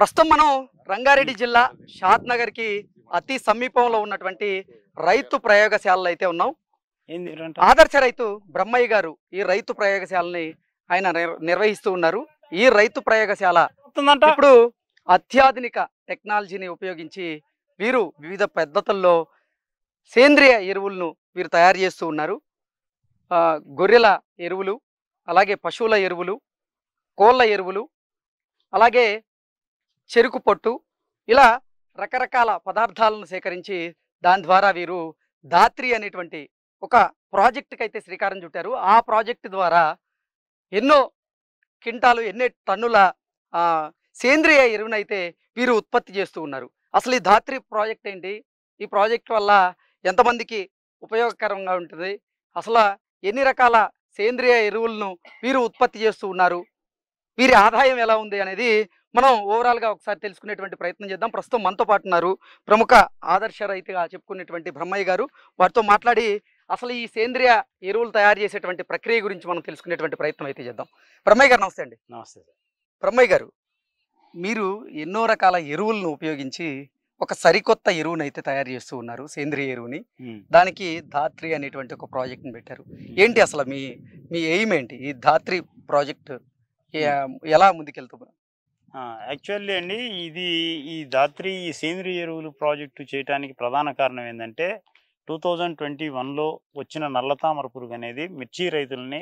ప్రస్తుతం మనం రంగారెడ్డి జిల్లా షాద్ నగర్ కి అతి సమీపంలో ఉన్నటువంటి రైతు ప్రయోగశాలలో అయితే ఉన్నాం. ఆదర్శ రైతు బ్రహ్మయ్య గారు ఈ రైతు ప్రయోగశాలని ఆయన నిర్వహిస్తూ ఉన్నారు. ఈ రైతు ప్రయోగశాల ఇప్పుడు అత్యాధునిక టెక్నాలజీని ఉపయోగించి వీరు వివిధ పద్ధతుల్లో సేంద్రియ ఎరువులను వీరు తయారు చేస్తూ ఉన్నారు. గొర్రెల ఎరువులు, అలాగే పశువుల ఎరువులు, కోళ్ళ ఎరువులు, అలాగే చెరుకు పొట్టు, ఇలా రకరకాల పదార్థాలను సేకరించి దాని ద్వారా వీరు ధాత్రి అనేటువంటి ఒక ప్రాజెక్టుకి అయితే శ్రీకారం చుట్టారు. ఆ ప్రాజెక్టు ద్వారా ఎన్నో క్వింటాలు, ఎన్నో టన్నుల సేంద్రియ ఎరువునైతే వీరు ఉత్పత్తి చేస్తూ ఉన్నారు. అసలు ఈ ధాత్రి ప్రాజెక్ట్ ఏంటి, ఈ ప్రాజెక్ట్ వల్ల ఎంతమందికి ఉపయోగకరంగా ఉంటుంది, అసలు ఎన్ని రకాల సేంద్రియ ఎరువులను వీరు ఉత్పత్తి చేస్తూ ఉన్నారు, వీరి ఆదాయం ఎలా ఉంది అనేది మనం ఓవరాల్గా ఒకసారి తెలుసుకునేటువంటి ప్రయత్నం చేద్దాం. ప్రస్తుతం మనతో పాటు ఉన్నారు ప్రముఖ ఆదర్శ రైతుగా చెప్పుకునేటువంటి బ్రహ్మయ్య గారు. వారితో మాట్లాడి అసలు ఈ సేంద్రియ ఎరువులు తయారు చేసేటువంటి ప్రక్రియ గురించి మనం తెలుసుకునేటువంటి ప్రయత్నం అయితే చేద్దాం. బ్రహ్మయ్య గారు నమస్తే అండి. నమస్తే సార్. బ్రహ్మయ్య గారు, మీరు ఎన్నో రకాల ఎరువులను ఉపయోగించి ఒక సరికొత్త ఎరువుని అయితే తయారు చేస్తూ ఉన్నారు, సేంద్రియ ఎరువుని. దానికి ధాత్రి అనేటువంటి ఒక ప్రాజెక్ట్ని పెట్టారు. ఏంటి అసలు మీ మీ ఎయిమ్ ఏంటి, ఈ ధాత్రి ప్రాజెక్ట్ ఎలా ముందుకెళ్తున్నారు? యాక్చువల్లీ అండి, ఈ ధాత్రి ఈ సేంద్రియ ఎరువులు ప్రాజెక్టు చేయడానికి ప్రధాన కారణం ఏంటంటే 2021లో వచ్చిన నల్లతామర పురుగు అనేది మిర్చి రైతుల్ని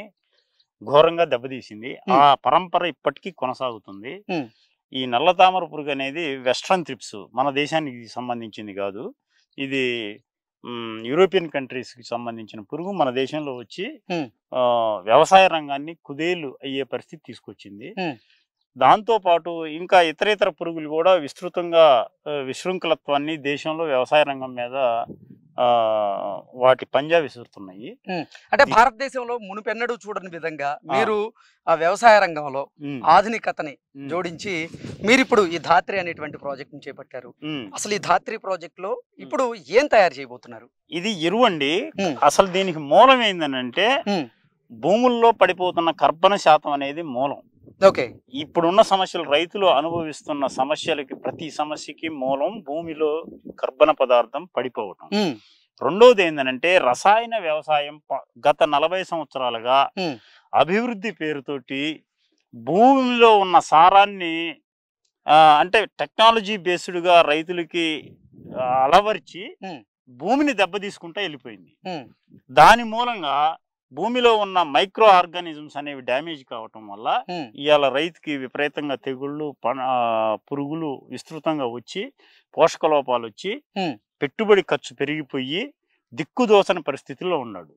ఘోరంగా దెబ్బతీసింది. ఆ పరంపర ఇప్పటికీ కొనసాగుతుంది. ఈ నల్లతామర పురుగు అనేది వెస్ట్రన్ త్రిప్స్, మన దేశానికి సంబంధించింది కాదు. ఇది యూరోపియన్ కంట్రీస్కి సంబంధించిన పురుగు మన దేశంలో వచ్చి వ్యవసాయ రంగాన్ని కుదేలు అయ్యే పరిస్థితి తీసుకొచ్చింది. దాంతోపాటు ఇంకా ఇతర పురుగులు కూడా విస్తృతంగా విశృంఖలత్వాన్ని దేశంలో వ్యవసాయ రంగం మీద వాటి పంజా విసురుతున్నాయి. అంటే భారతదేశంలో మునుపెన్నడూ చూడని విధంగా మీరు ఆ వ్యవసాయ రంగంలో ఆధునికతని జోడించి మీరు ఇప్పుడు ఈ ధాత్రి అనేటువంటి ప్రాజెక్ట్ ని చేపట్టారు. అసలు ఈ ధాత్రి ప్రాజెక్ట్ లో ఇప్పుడు ఏం తయారు చేయబోతున్నారు? ఇది ఎరువు అండి. అసలు దీనికి మూలం ఏంటంటే భూముల్లో పడిపోతున్న కర్బన శాతం అనేది మూలం. ఓకే, ఇప్పుడున్న సమస్యలు, రైతులు అనుభవిస్తున్న సమస్యలకి ప్రతి సమస్యకి మూలం భూమిలో కర్బన పదార్థం పడిపోవటం. రెండోది ఏంటంటే రసాయన వ్యవసాయం గత 40 సంవత్సరాలుగా అభివృద్ధి పేరుతోటి భూమిలో ఉన్న సారాన్ని అంటే టెక్నాలజీ బేస్డ్గా రైతులకి అలవర్చి భూమిని దెబ్బతీసుకుంటా వెళ్ళిపోయింది. దాని మూలంగా భూమిలో ఉన్న మైక్రో ఆర్గానిజమ్స్ అనేవి డ్యామేజ్ కావటం వల్ల ఇవాళ రైతుకి విపరీతంగా తెగుళ్ళు, పురుగులు విస్తృతంగా వచ్చి పోషక లోపాలు వచ్చి పెట్టుబడి ఖర్చు పెరిగిపోయి దిక్కుదోసని పరిస్థితిలో ఉన్నాడు.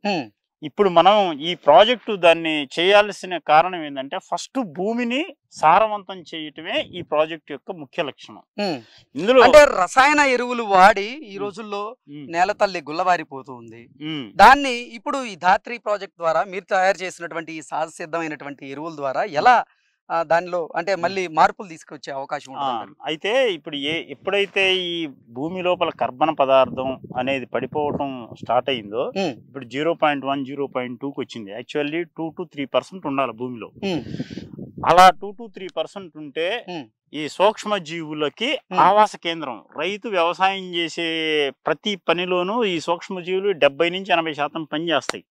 ఇప్పుడు మనం ఈ ప్రాజెక్టు దాన్ని చేయాల్సిన కారణం ఏంటంటే ఫస్ట్ భూమిని సారవంతం చేయటమే ఈ ప్రాజెక్టు యొక్క ముఖ్య లక్షణం. ఇందులో అంటే రసాయన ఎరువులు వాడి ఈ రోజుల్లో నేల తల్లి గుల్లబారిపోతూ ఉంది. దాన్ని ఇప్పుడు ఈ ధాత్రి ప్రాజెక్ట్ ద్వారా మీరు తయారు చేసినటువంటి ఈ సహజ సిద్ధమైనటువంటి ఎరువుల ద్వారా ఎలా దానిలో అంటే మళ్ళీ మార్పులు తీసుకొచ్చే అవకాశం ఉంటుంది? అయితే ఇప్పుడు ఎప్పుడైతే ఈ భూమి లోపల కర్బన పదార్థం అనేది పడిపోవటం స్టార్ట్ అయిందో ఇప్పుడు 0.1, 0.2కి వచ్చింది. యాక్చువల్లీ 2 to 3% ఉండాలి భూమిలో. అలా 2 to 3% ఉంటే ఈ సూక్ష్మ జీవులకి ఆవాస కేంద్రం. రైతు వ్యవసాయం చేసే ప్రతి పనిలోనూ ఈ సూక్ష్మ జీవులు 70 నుంచి 80% పనిచేస్తాయి.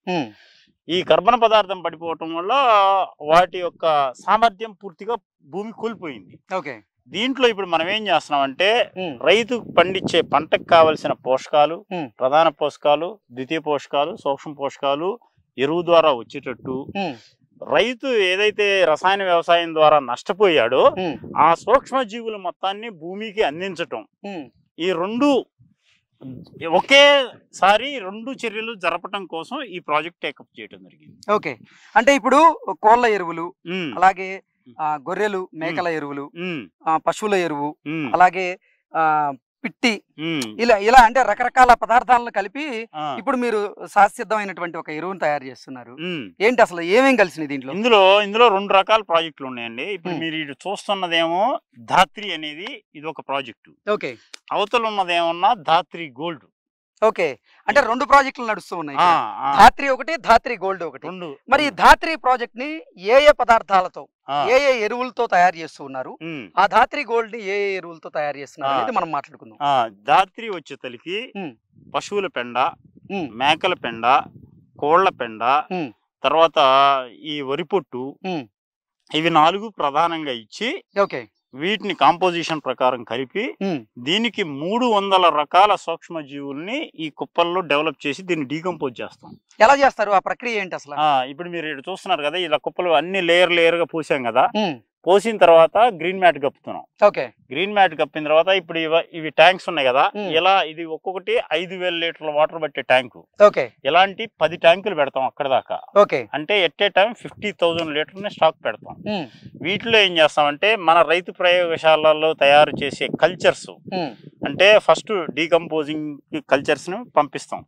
ఈ కర్బన పదార్థం పడిపోవటం వల్ల వాటి యొక్క సామర్థ్యం పూర్తిగా భూమి కోల్పోయింది. ఓకే, దీంట్లో ఇప్పుడు మనం ఏం చేస్తున్నామంటే రైతు పండించే పంటకు కావలసిన పోషకాలు, ప్రధాన పోషకాలు, ద్వితీయ పోషకాలు, సూక్ష్మ పోషకాలు ఎరువు ద్వారా వచ్చేటట్టు రైతు ఏదైతే రసాయన వ్యవసాయం ద్వారా నష్టపోయాడో ఆ సూక్ష్మ జీవుల మొత్తాన్ని భూమికి అందించటం, ఈ రెండు ఒకేసారి రెండు చర్యలు జరపటం కోసం ఈ ప్రాజెక్ట్ టేకప్ చేయడం జరిగింది. ఓకే, అంటే ఇప్పుడు కోళ్ళ ఎరువులు, అలాగే గొర్రెలు మేకల ఎరువులు, పశువుల ఎరువు, అలాగే పిట్టి, ఇలా అంటే రకరకాల పదార్థాలను కలిపి ఇప్పుడు మీరు సహసిద్ధమైనటువంటి ఒక ఎరువును తయారు చేస్తున్నారు. ఏంటి అసలు ఏమేం కలిసినాయి దీంట్లో? ఇందులో 2 రకాల ప్రాజెక్టులు ఉన్నాయండి. ఇప్పుడు మీరు ఇది చూస్తున్నదేమో ధాత్రి అనేది ఇది ఒక ప్రాజెక్టు. ఓకే, అవతల ఉన్నదేమన్నా ధాత్రి గోల్డ్. ఓకే, అంటే 2 ప్రాజెక్టులు నడుస్తూ ఉన్నాయి. ధాత్రి ఒకటి, ధాత్రి గోల్డ్ ఒకటి. మరి ధాత్రి ప్రాజెక్ట్ ని ఏ పదార్థాలతో, ఏ ఎరువులతో తయారు చేస్తూ ఉన్నారు? ఆ ధాత్రి గోల్డ్ ని ఏ ఎరువులతో తయారు చేస్తున్నారు అనేది మనం మాట్లాడుకుందాం. ధాత్రి వచ్చేతలికి పశువుల పెండ, మేకల పెండ, కోళ్ల పెండ, తర్వాత ఈ వరి పొట్టు, ఇవి 4 ప్రధానంగా ఇచ్చి వీటిని కాంపోజిషన్ ప్రకారం కలిపి దీనికి 300 రకాల సూక్ష్మ జీవుల్ని ఈ కుప్పల్లో డెవలప్ చేసి దీన్ని డీకంపోజ్ చేస్తాం. ఎలా చేస్తారు? ఆ ప్రక్రియ ఏంటి అసలు? ఇప్పుడు మీరు చూస్తున్నారు కదా, ఇలా కుప్పలు అన్ని లేయర్ గా పోసాం కదా, పోసిన తర్వాత గ్రీన్ మ్యాట్ కప్పుతున్నాం. గ్రీన్ మ్యాట్ కప్పిన తర్వాత ఇప్పుడు ఇవి ట్యాంక్స్ ఉన్నాయి కదా, ఇలా ఇది ఒక్కొక్కటి 5000 లీటర్ల వాటర్ పట్టే ట్యాంకు. ఇలాంటి 10 ట్యాంకులు పెడతాం అక్కడ దాకా. అంటే ఎట్ ఏ టైం 50,000 లీటర్ని స్టాక్ పెడతాం. వీటిలో ఏం చేస్తామంటే మన రైతు ప్రయోగశాలలో తయారు చేసే కల్చర్స్, అంటే ఫస్ట్ డీకంపోజింగ్ కల్చర్స్ ని పంపిస్తాం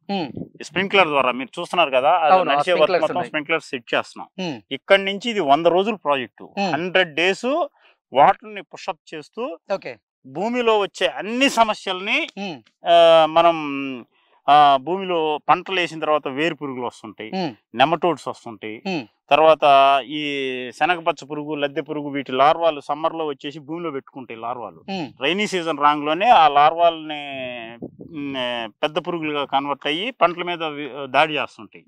స్ప్రింక్లర్ ద్వారా. మీరు చూస్తున్నారు కదా, నడిచే వర్క్ మొత్తం స్ప్రింక్లర్ సెట్ చేస్తున్నాం. ఇక్కడ నుంచి ఇది 100 రోజుల ప్రాజెక్టు. 100 డేస్ వాటర్ ని పుషప్ చేస్తూ భూమిలో వచ్చే అన్ని సమస్యల్ని మనం భూమిలో పంటలు వేసిన తర్వాత వేరు పురుగులు వస్తుంటాయి, నెమటోడ్స్ వస్తుంటాయి, తర్వాత ఈ శనగపచ్చ పురుగు, లద్దె పురుగు, వీటి లార్వాలు సమ్మర్ లో వచ్చేసి భూమిలో పెట్టుకుంటాయి. లార్వాలు రైనీ సీజన్ రాంగ్లోనే ఆ లార్వాలని పెద్ద పురుగులుగా కన్వర్ట్ అయ్యి పంటల మీద దాడి చేస్తుంటాయి.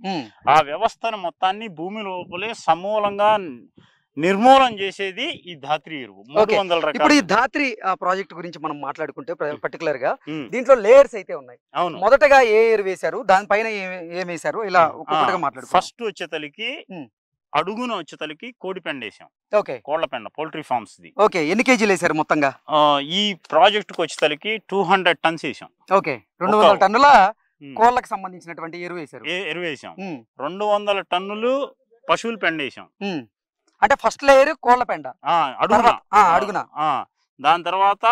ఆ వ్యవస్థను మొత్తాన్ని భూమి లోపలే సమూలంగా నిర్మూలన చేసేది ఈ ధాత్రి ఎరువు. 300 రకాలు. ఇప్పుడు ఈ ధాత్రి ప్రాజెక్ట్ గురించి మనం మాట్లాడుకుంటే పర్టికులర్ గా దీంట్లో లేయర్స్ అయితే ఉన్నాయి. మొదటగా ఏ ఎరువు వేశారు, దానిపైన ఏం వేశారు, ఇలా ఒక్కొక్కటిగా మాట్లాడు. ఫస్ట్ వచ్చేతలికి అడుగున వచ్చేతలికి కోడి పెండ వేసాం. కోళ్ల పెండ, పౌల్ట్రీ ఫార్మ్స్ ది. ఎన్ని కేజీలు వేసారు మొత్తంగా? ఈ ప్రాజెక్ట్ కు వచ్చేతలికి 200 టన్స్ వేసాం. 200 టన్నుల కోళ్లకు సంబంధించినటువంటి ఎరువు వేసారు. 200 టన్నులు పశువుల పెండ వేసాం. అంటే ఫస్ట్ లేయర్ కోళ్ల పెండ అడుగున, దాని తర్వాత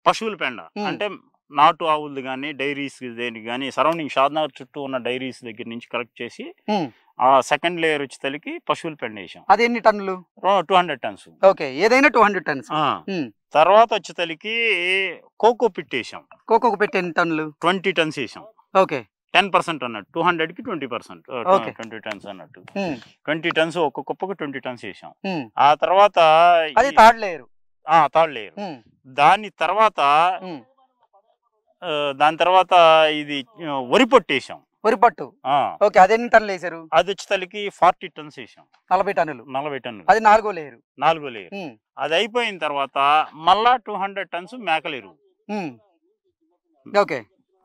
పశువుల పెండ, అంటే నాటు ఆవులది కానీ డైరీస్ దేనికి కానీ సరౌండింగ్ షాద్నగర్ చుట్టూ ఉన్న డైరీస్ దగ్గర నుంచి కలెక్ట్ చేసి ఆ సెకండ్ లేయర్ వచ్చేతలికి పశువుల పెండ వేసాం. అది ఎన్ని టన్నులు? 200 టన్స్. ఏదైనా 200 టన్స్. తర్వాత వచ్చేతలికి కోకో పిట్ వేసాం. కోకో పిట్ ఎన్ని టన్నులు? 20 టన్స్ వేసాం. 10% అన్నట్టు, 200కి 20%, 20 టన్స్ అన్నట్టు. 20 టన్స్ ఒక్క కుప్పకు 20 టన్స్ వేసాం. ఆ తర్వాత థర్డ్ లేయర్. దాని తర్వాత ఇది వరి పొట్టు వేసాం. వరి పట్టు అది ఎన్ని టన్నులు వేసారు? అది వచ్చేతలికి 40 టన్స్ వేసాం. 40 టన్నులు. అది 4వ లేయర్. అది అయిపోయిన తర్వాత మళ్ళా 200 టన్స్ మేకల ఎరువు.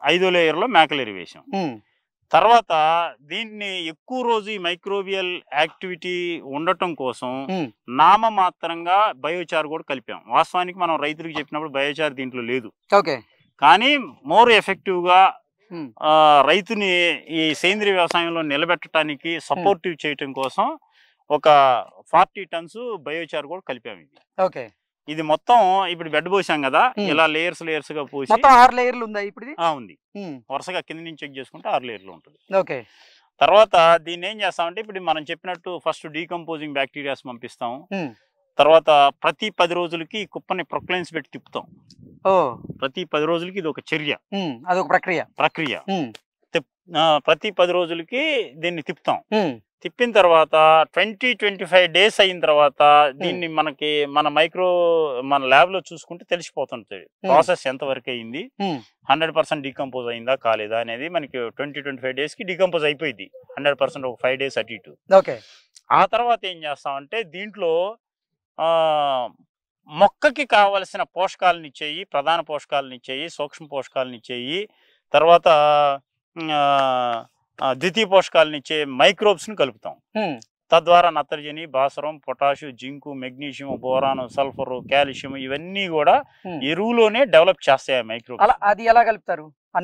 5వ లేయర్ లో మేకల ఎరువు వేసాం. తర్వాత దీన్ని ఎక్కువ రోజు ఈ మైక్రోబియల్ యాక్టివిటీ ఉండటం కోసం నామమాత్రంగా బయోచార్ కూడా కలిపాం. వాస్తవానికి మనం రైతులకు చెప్పినప్పుడు బయోచార్ దీంట్లో లేదు, కానీ మోర్ ఎఫెక్టివ్ గా రైతుని ఈ సేంద్రీయ వ్యవసాయంలో నిలబెట్టడానికి సపోర్టివ్ చేయటం కోసం ఒక 40 టన్స్ బయోచార్ కూడా కలిపాం. ఇది మొత్తం ఇప్పుడు బెడ్ పోసాం కదా, ఇలా లేయర్స్ గా పోసి 6 లేయర్లు ఉందా ఇప్పుడు? ఉంది. వరుసగా కింద నుంచి చెక్ చేసుకుంటే 6 లేయర్లు ఉంటుంది. తర్వాత దీన్ని ఏం చేస్తామంటే ఇప్పుడు మనం చెప్పినట్టు ఫస్ట్ డీకంపోజింగ్ బ్యాక్టీరియాస్ పంపిస్తాం. తర్వాత ప్రతి 10 రోజులకి కుప్పని ప్రొక్లైన్స్ పెట్టి తిప్పుతాం. ప్రతి 10 రోజులకి ఇది ఒక చర్య, అదొక ప్రక్రియ. ప్రతి 10 రోజులకి దీన్ని తిప్పుతాం. తిప్పిన తర్వాత 20-25 డేస్ అయిన తర్వాత దీన్ని మన ల్యాబ్ లో చూసుకుంటే తెలిసిపోతుంటది ప్రాసెస్ ఎంత వరకు అయింది, 100% డీకంపోజ్ అయిందా కాలేదా అనేది. మనకి 20-25 డేస్ కి డీకంపోజ్ అయిపోయింది 100%, ఒక 5 డేస్ అటు ఇటు. ఆ తర్వాత ఏం చేస్తామంటే దీంట్లో మొక్కకి కావలసిన పోషకాలను ఇచ్చేయి, ప్రధాన పోషకాలను ఇచ్చేయి, సూక్ష్మ పోషకాలను ఇచ్చేయి, తర్వాత ద్వితీయ పోషకాలను ఇచ్చే మైక్రోబ్స్ ని కలుపుతాం. తద్వారా నత్రజని, భాస్వరం, potassium, zinc, magnesium, boron, sulphur, calcium ఇవన్నీ కూడా ఎరువులోనే డెవలప్ చేస్తాయి మైక్రోబ్స్. అది ఎలా కలుపుతారు? ఆ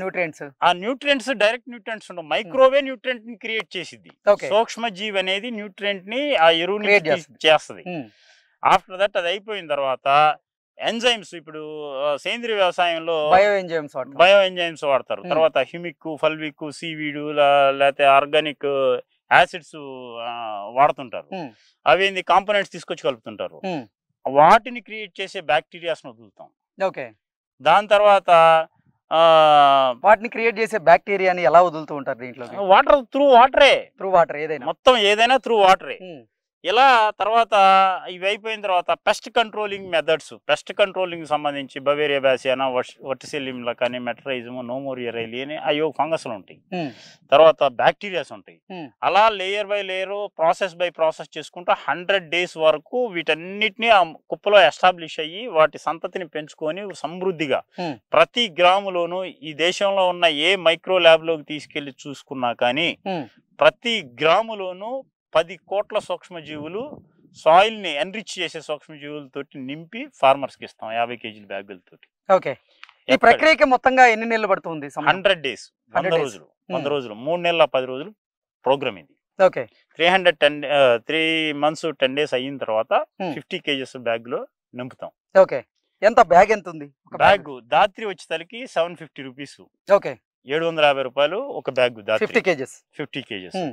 న్యూట్రియంట్స్ డైరెక్ట్ న్యూట్రియంట్స్ ఉండవు, మైక్రోవే న్యూట్రియంట్ ని క్రియేట్ చేసిద్ది. సూక్ష్మ జీవి అనేది న్యూట్రియంట్ ని ఆ ఎరువుని చేస్తుంది. ఆఫ్టర్ దట్ అది అయిపోయిన తర్వాత ఎంజైమ్స్, ఇప్పుడు సేంద్రీయ వ్యవసాయంలో బయో ఎంజైమ్స్ వాడతారు. తర్వాత హ్యూమిక్, ఫల్విక్, సీవీడు, లేకపోతే ఆర్గానిక్ యాసిడ్స్ వాడుతుంటారు. అవి కాంపోనెంట్స్ తీసుకొచ్చి కలుపుతుంటారు. వాటిని క్రియేట్ చేసే బ్యాక్టీరియాస్ వదులుతాం. దాని తర్వాత వాటిని క్రియేట్ చేసే బ్యాక్టీరియాని ఎలా వదులుతూ ఉంటారు దీంట్లో? వాటర్ త్రూ వాటర్ ఏదైనా మొత్తం ఏదైనా త్రూ వాటరే. ఇలా తర్వాత ఇవి అయిపోయిన తర్వాత pest controlling methods, pest controlling సంబంధించి బవేరియా బ్యాసియానా, వర్టిసెల్లియంలా కానీ, మెట్రైజము, నోమోరియా రైలి అని అయ్యో ఫంగస్లు ఉంటాయి, తర్వాత బ్యాక్టీరియాస్ ఉంటాయి. అలా layer by layer process by process చేసుకుంటూ 100 days వరకు వీటన్నిటిని ఆ కుప్పలో ఎస్టాబ్లిష్ అయ్యి వాటి సంతతిని పెంచుకొని సమృద్ధిగా ప్రతి గ్రాములోనూ ఈ దేశంలో ఉన్న ఏ మైక్రో ల్యాబ్ లోకి తీసుకెళ్లి చూసుకున్నా కానీ ప్రతి గ్రాములోనూ 10 కోట్ల సూక్ష్మజీవులు సాయిల్ ని ఎన్రిచ్ చేసే సూక్ష్మజీవులతో నింపి ఫార్మర్స్ కి ఇస్తాం 50 kg బ్యాగులతో. ఓకే, ఈ ప్రక్రియకి మొత్తంగా ఎన్ని నెలలు పడుతుంది? 100 days, 100 రోజులు, 3 నెలల 10 రోజులు ప్రోగ్రామ్ ఇది. ఓకే, 3 months 10 days అయిన తర్వాత 50 kgs బ్యాగ్ లో నింపుతాం. ఓకే, ఎంత బ్యాగ్ ఎంత ఉంది? బ్యాగ్ దాత్రి వచ్చేసరికి 750 రూపీస్. ఓకే, 750 రూపాయలు ఒక బ్యాగ్. 50 kgs.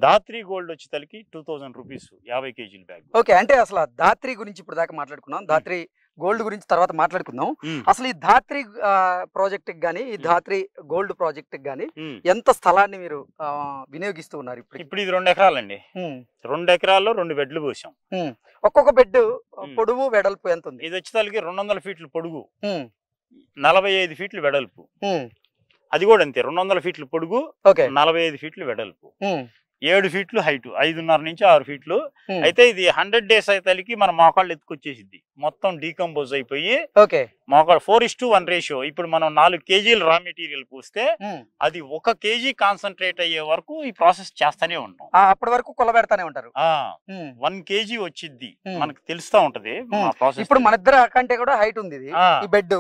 దాత్రి గోల్డ్ వచ్చేసరికి 2000 రూపీస్ 50 kg బ్యాగ్. ఓకే, అంటే అసలు దాత్రి గురించి ఇప్పుడు దాకా మాట్లాడుకున్నాం, దాత్రి గోల్డ్ గురించి తర్వాత మాట్లాడుకుందాం. అసలు ఈ ధాత్రి ప్రాజెక్ట్ కి గానీ, ఈ ధాత్రి గోల్డ్ ప్రాజెక్ట్ కి గానీ ఎంత స్థలాన్ని మీరు వినియోగిస్తూ ఉన్నారు? ఇప్పుడు ఇది 2 ఎకరాలండి. 2 ఎకరాల్లో 2 బెడ్లు పోసాం. ఒక్కొక్క బెడ్ పొడవు వెడల్పు ఎంత ఉంది? ఇది వచ్చేసరికి 200 ఫీట్లు పొడుగు, 45 ఫీట్లు వెడల్పు. అది కూడా అంతే, 200 ఫీట్లు పొడుగు, 45 ఫీట్లు వెడల్పు, 7 ఫీట్లు హైట్, 5.5 నుంచి 6 ఫీట్లు. అయితే ఇది 100 days అయితే మన మోకాళ్ళు ఎత్తుకొచ్చేసిద్ది, మొత్తం డీకంపోజ్ అయిపోయి మోకాళ్ళు 4:1 రేషియో. ఇప్పుడు మనం 4 kg రా మెటీరియల్ పూస్తే అది 1 kg కాన్సన్ట్రేట్ అయ్యే వరకు ఈ ప్రాసెస్ చేస్తానే ఉంటాం. అప్పటి వరకు కొలబెడతానే ఉంటారు. 1 kg వచ్చిద్ది, మనకు తెలుస్తా ఉంటది ప్రాసెస్. ఇప్పుడు మన ఇద్దరు కంటే కూడా హైట్ ఉంది ఈ బెడ్.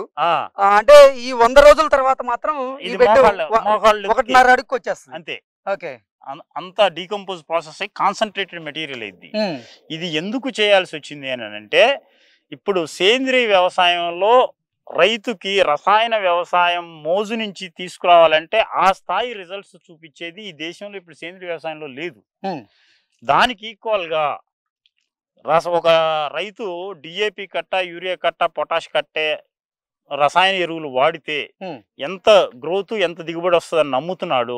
అంటే ఈ 100 రోజుల తర్వాత మాత్రం ఈ బెడ్ 1.5 అడుగుకి వచ్చేస్తుంది అంతే. ఓకే, అంతా డీకంపోజ్ ప్రాసెస్ అయ్యి కాన్సన్ట్రేటెడ్ మెటీరియల్ అయింది. ఇది ఎందుకు చేయాల్సి వచ్చింది అని అంటే, ఇప్పుడు సేంద్రీయ వ్యవసాయంలో రైతుకి రసాయన వ్యవసాయం మోజు నుంచి తీసుకురావాలంటే ఆ స్థాయి రిజల్ట్స్ చూపించేది ఈ దేశంలో ఇప్పుడు సేంద్రీయ వ్యవసాయంలో లేదు. దానికి ఈక్వల్ గా ఒక రైతు డిఏపి కట్ట, యూరియా కట్ట, పొటాష్ కట్టే రసాయన ఎరువులు వాడితే ఎంత గ్రోత్, ఎంత దిగుబడి వస్తుందని నమ్ముతున్నాడు.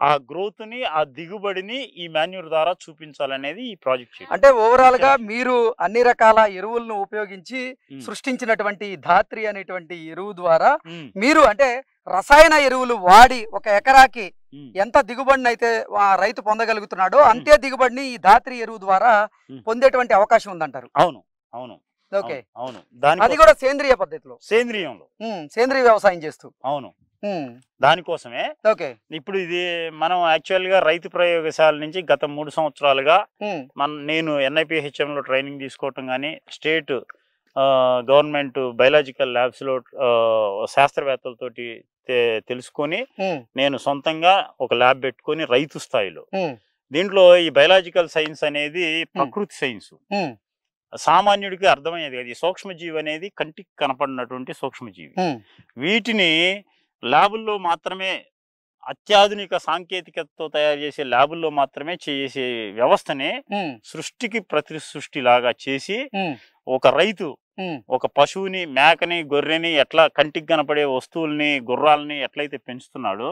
ఆ గ్రోత్ ని, ఆ దిగుబడిని ఈ మాన్యూర్ ద్వారా చూపించాలనేది ఈ ప్రాజెక్ట్. అంటే ఓవరాల్ గా మీరు అన్ని రకాల ఎరువులను ఉపయోగించి సృష్టించినటువంటి ధాత్రి అనేటువంటి ఎరువు ద్వారా మీరు అంటే రసాయన ఎరువులు వాడి 1 ఎకరాకి ఎంత దిగుబడిని అయితే రైతు పొందగలుగుతున్నాడో అంతే దిగుబడిని ఈ ధాత్రి ఎరువు ద్వారా పొందేటువంటి అవకాశం ఉందంటారు. అవును, అవును, ఓకే, అవును. అది కూడా సేంద్రియ పద్ధతిలో, సేంద్రియ వ్యవసాయం చేస్తూ. అవును, దానికోసమే. ఓకే, ఇప్పుడు ఇది మనం యాక్చువల్ గా రైతు ప్రయోగశాల నుంచి గత 3 సంవత్సరాలుగా నేను NIPHM లో ట్రైనింగ్ తీసుకోవటం కానీ, స్టేట్ గవర్నమెంట్ బయలాజికల్ ల్యాబ్స్ లో శాస్త్రవేత్తలతోటి తెలుసుకొని నేను సొంతంగా ఒక ల్యాబ్ పెట్టుకొని రైతు స్థాయిలో, దీంట్లో ఈ బయలాజికల్ సైన్స్ అనేది ప్రకృతి సైన్స్, సామాన్యుడికి అర్థమయ్యేది కదా. ఈ సూక్ష్మజీవి అనేది కంటికి కనపడినటువంటి సూక్ష్మజీవి. వీటిని ల్యాబుల్లో మాత్రమే, అత్యాధునిక సాంకేతికతతో తయారు చేసే ల్యాబుల్లో మాత్రమే చేసే వ్యవస్థనే సృష్టికి ప్రతి సృష్టి లాగా చేసి, ఒక రైతు ఒక పశువుని, మేకని, గొర్రెని ఎట్లా కంటికి కనపడే వస్తువుల్ని, గుర్రాలని ఎట్లయితే పెంచుతున్నాడో,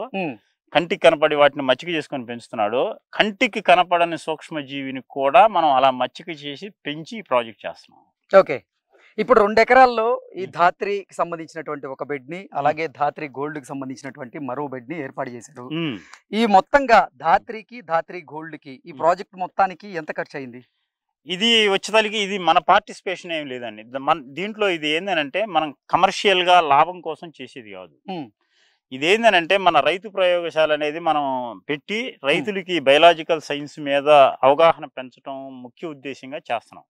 కంటికి కనపడి వాటిని మచ్చిక చేసుకొని పెంచుతున్నాడు, కంటికి కనపడని సూక్ష్మజీవిని కూడా మనం అలా మచ్చిక చేసి పెంచి ఈ ప్రాజెక్ట్ చేస్తున్నాం. ఓకే, ఇప్పుడు 2 ఎకరాల్లో ఈ ధాత్రికి సంబంధించినటువంటి ఒక బెడ్ ని, అలాగే ధాత్రి గోల్డ్ కి సంబంధించినటువంటి మరో బెడ్ ని ఏర్పాటు చేశారు. ఈ మొత్తంగా ధాత్రికి, ధాత్రి గోల్డ్ కి ఈ ప్రాజెక్ట్ మొత్తానికి ఎంత ఖర్చు అయింది? ఇది వచ్చేసరికి ఇది మన పార్టిసిపేషన్ ఏం లేదండి. దీంట్లో ఇది ఏంటంటే మనం కమర్షియల్ గా లాభం కోసం చేసేది కాదు. ఇదేంటంటే మన రైతు ప్రయోగశాల అనేది మనం పెట్టి రైతులకి బయలాజికల్ సైన్స్ మీద అవగాహన పెంచడం ముఖ్య ఉద్దేశంగా చేస్తున్నాం.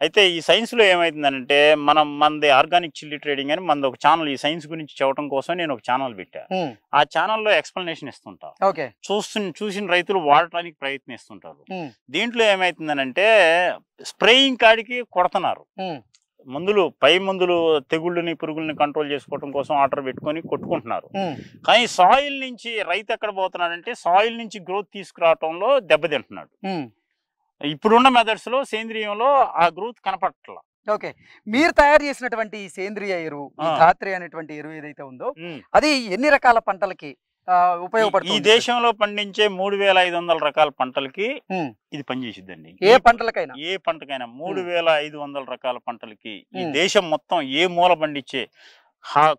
అయితే ఈ సైన్స్ లో ఏమైతుందంటే, మనది ఆర్గానిక్ చిల్లీ ట్రేడింగ్ అని మనది ఒక ఛానల్, ఈ సైన్స్ గురించి చెప్పడం కోసం నేను ఒక ఛానల్ పెట్టా. ఆ ఛానల్లో ఎక్స్ప్లెనేషన్ ఇస్తుంటా, చూసిన రైతులు వాడటానికి ప్రయత్నిస్తుంటారు. దీంట్లో ఏమైతుందనంటే స్ప్రేయింగ్ కాడికి కొడుతున్నారు మందులు, పై మందులు తెగుళ్ళని, పురుగుల్ని కంట్రోల్ చేసుకోవడం కోసం ఆర్డర్ పెట్టుకొని కొట్టుకుంటున్నారు. కానీ సాయిల్ నుంచి రైతు ఎక్కడ పోతున్నాడంటే, సాయిల్ నుంచి గ్రోత్ తీసుకురావటంలో దెబ్బతింటున్నాడు. ఇప్పుడున్న మెథడ్స్ లో సేంద్రియంలో ఆ గ్రోత్ కనపట్ల. ఓకే, మీరు తయారు చేసినటువంటి ఈ సేంద్రియ ఎరువు, ఈ ధాత్రి అనేటువంటి ఎరువు ఏదైతే ఉందో అది ఎన్ని రకాల పంటలకి ఉపయోగపడుతుంది? ఈ దేశంలో పండించే 3500 రకాల పంటలకి ఇది పనిచేసిద్దండి. ఏ పంటలకైనా 3500 రకాల పంటలకి ఈ దేశం మొత్తం ఏ మూల పండించే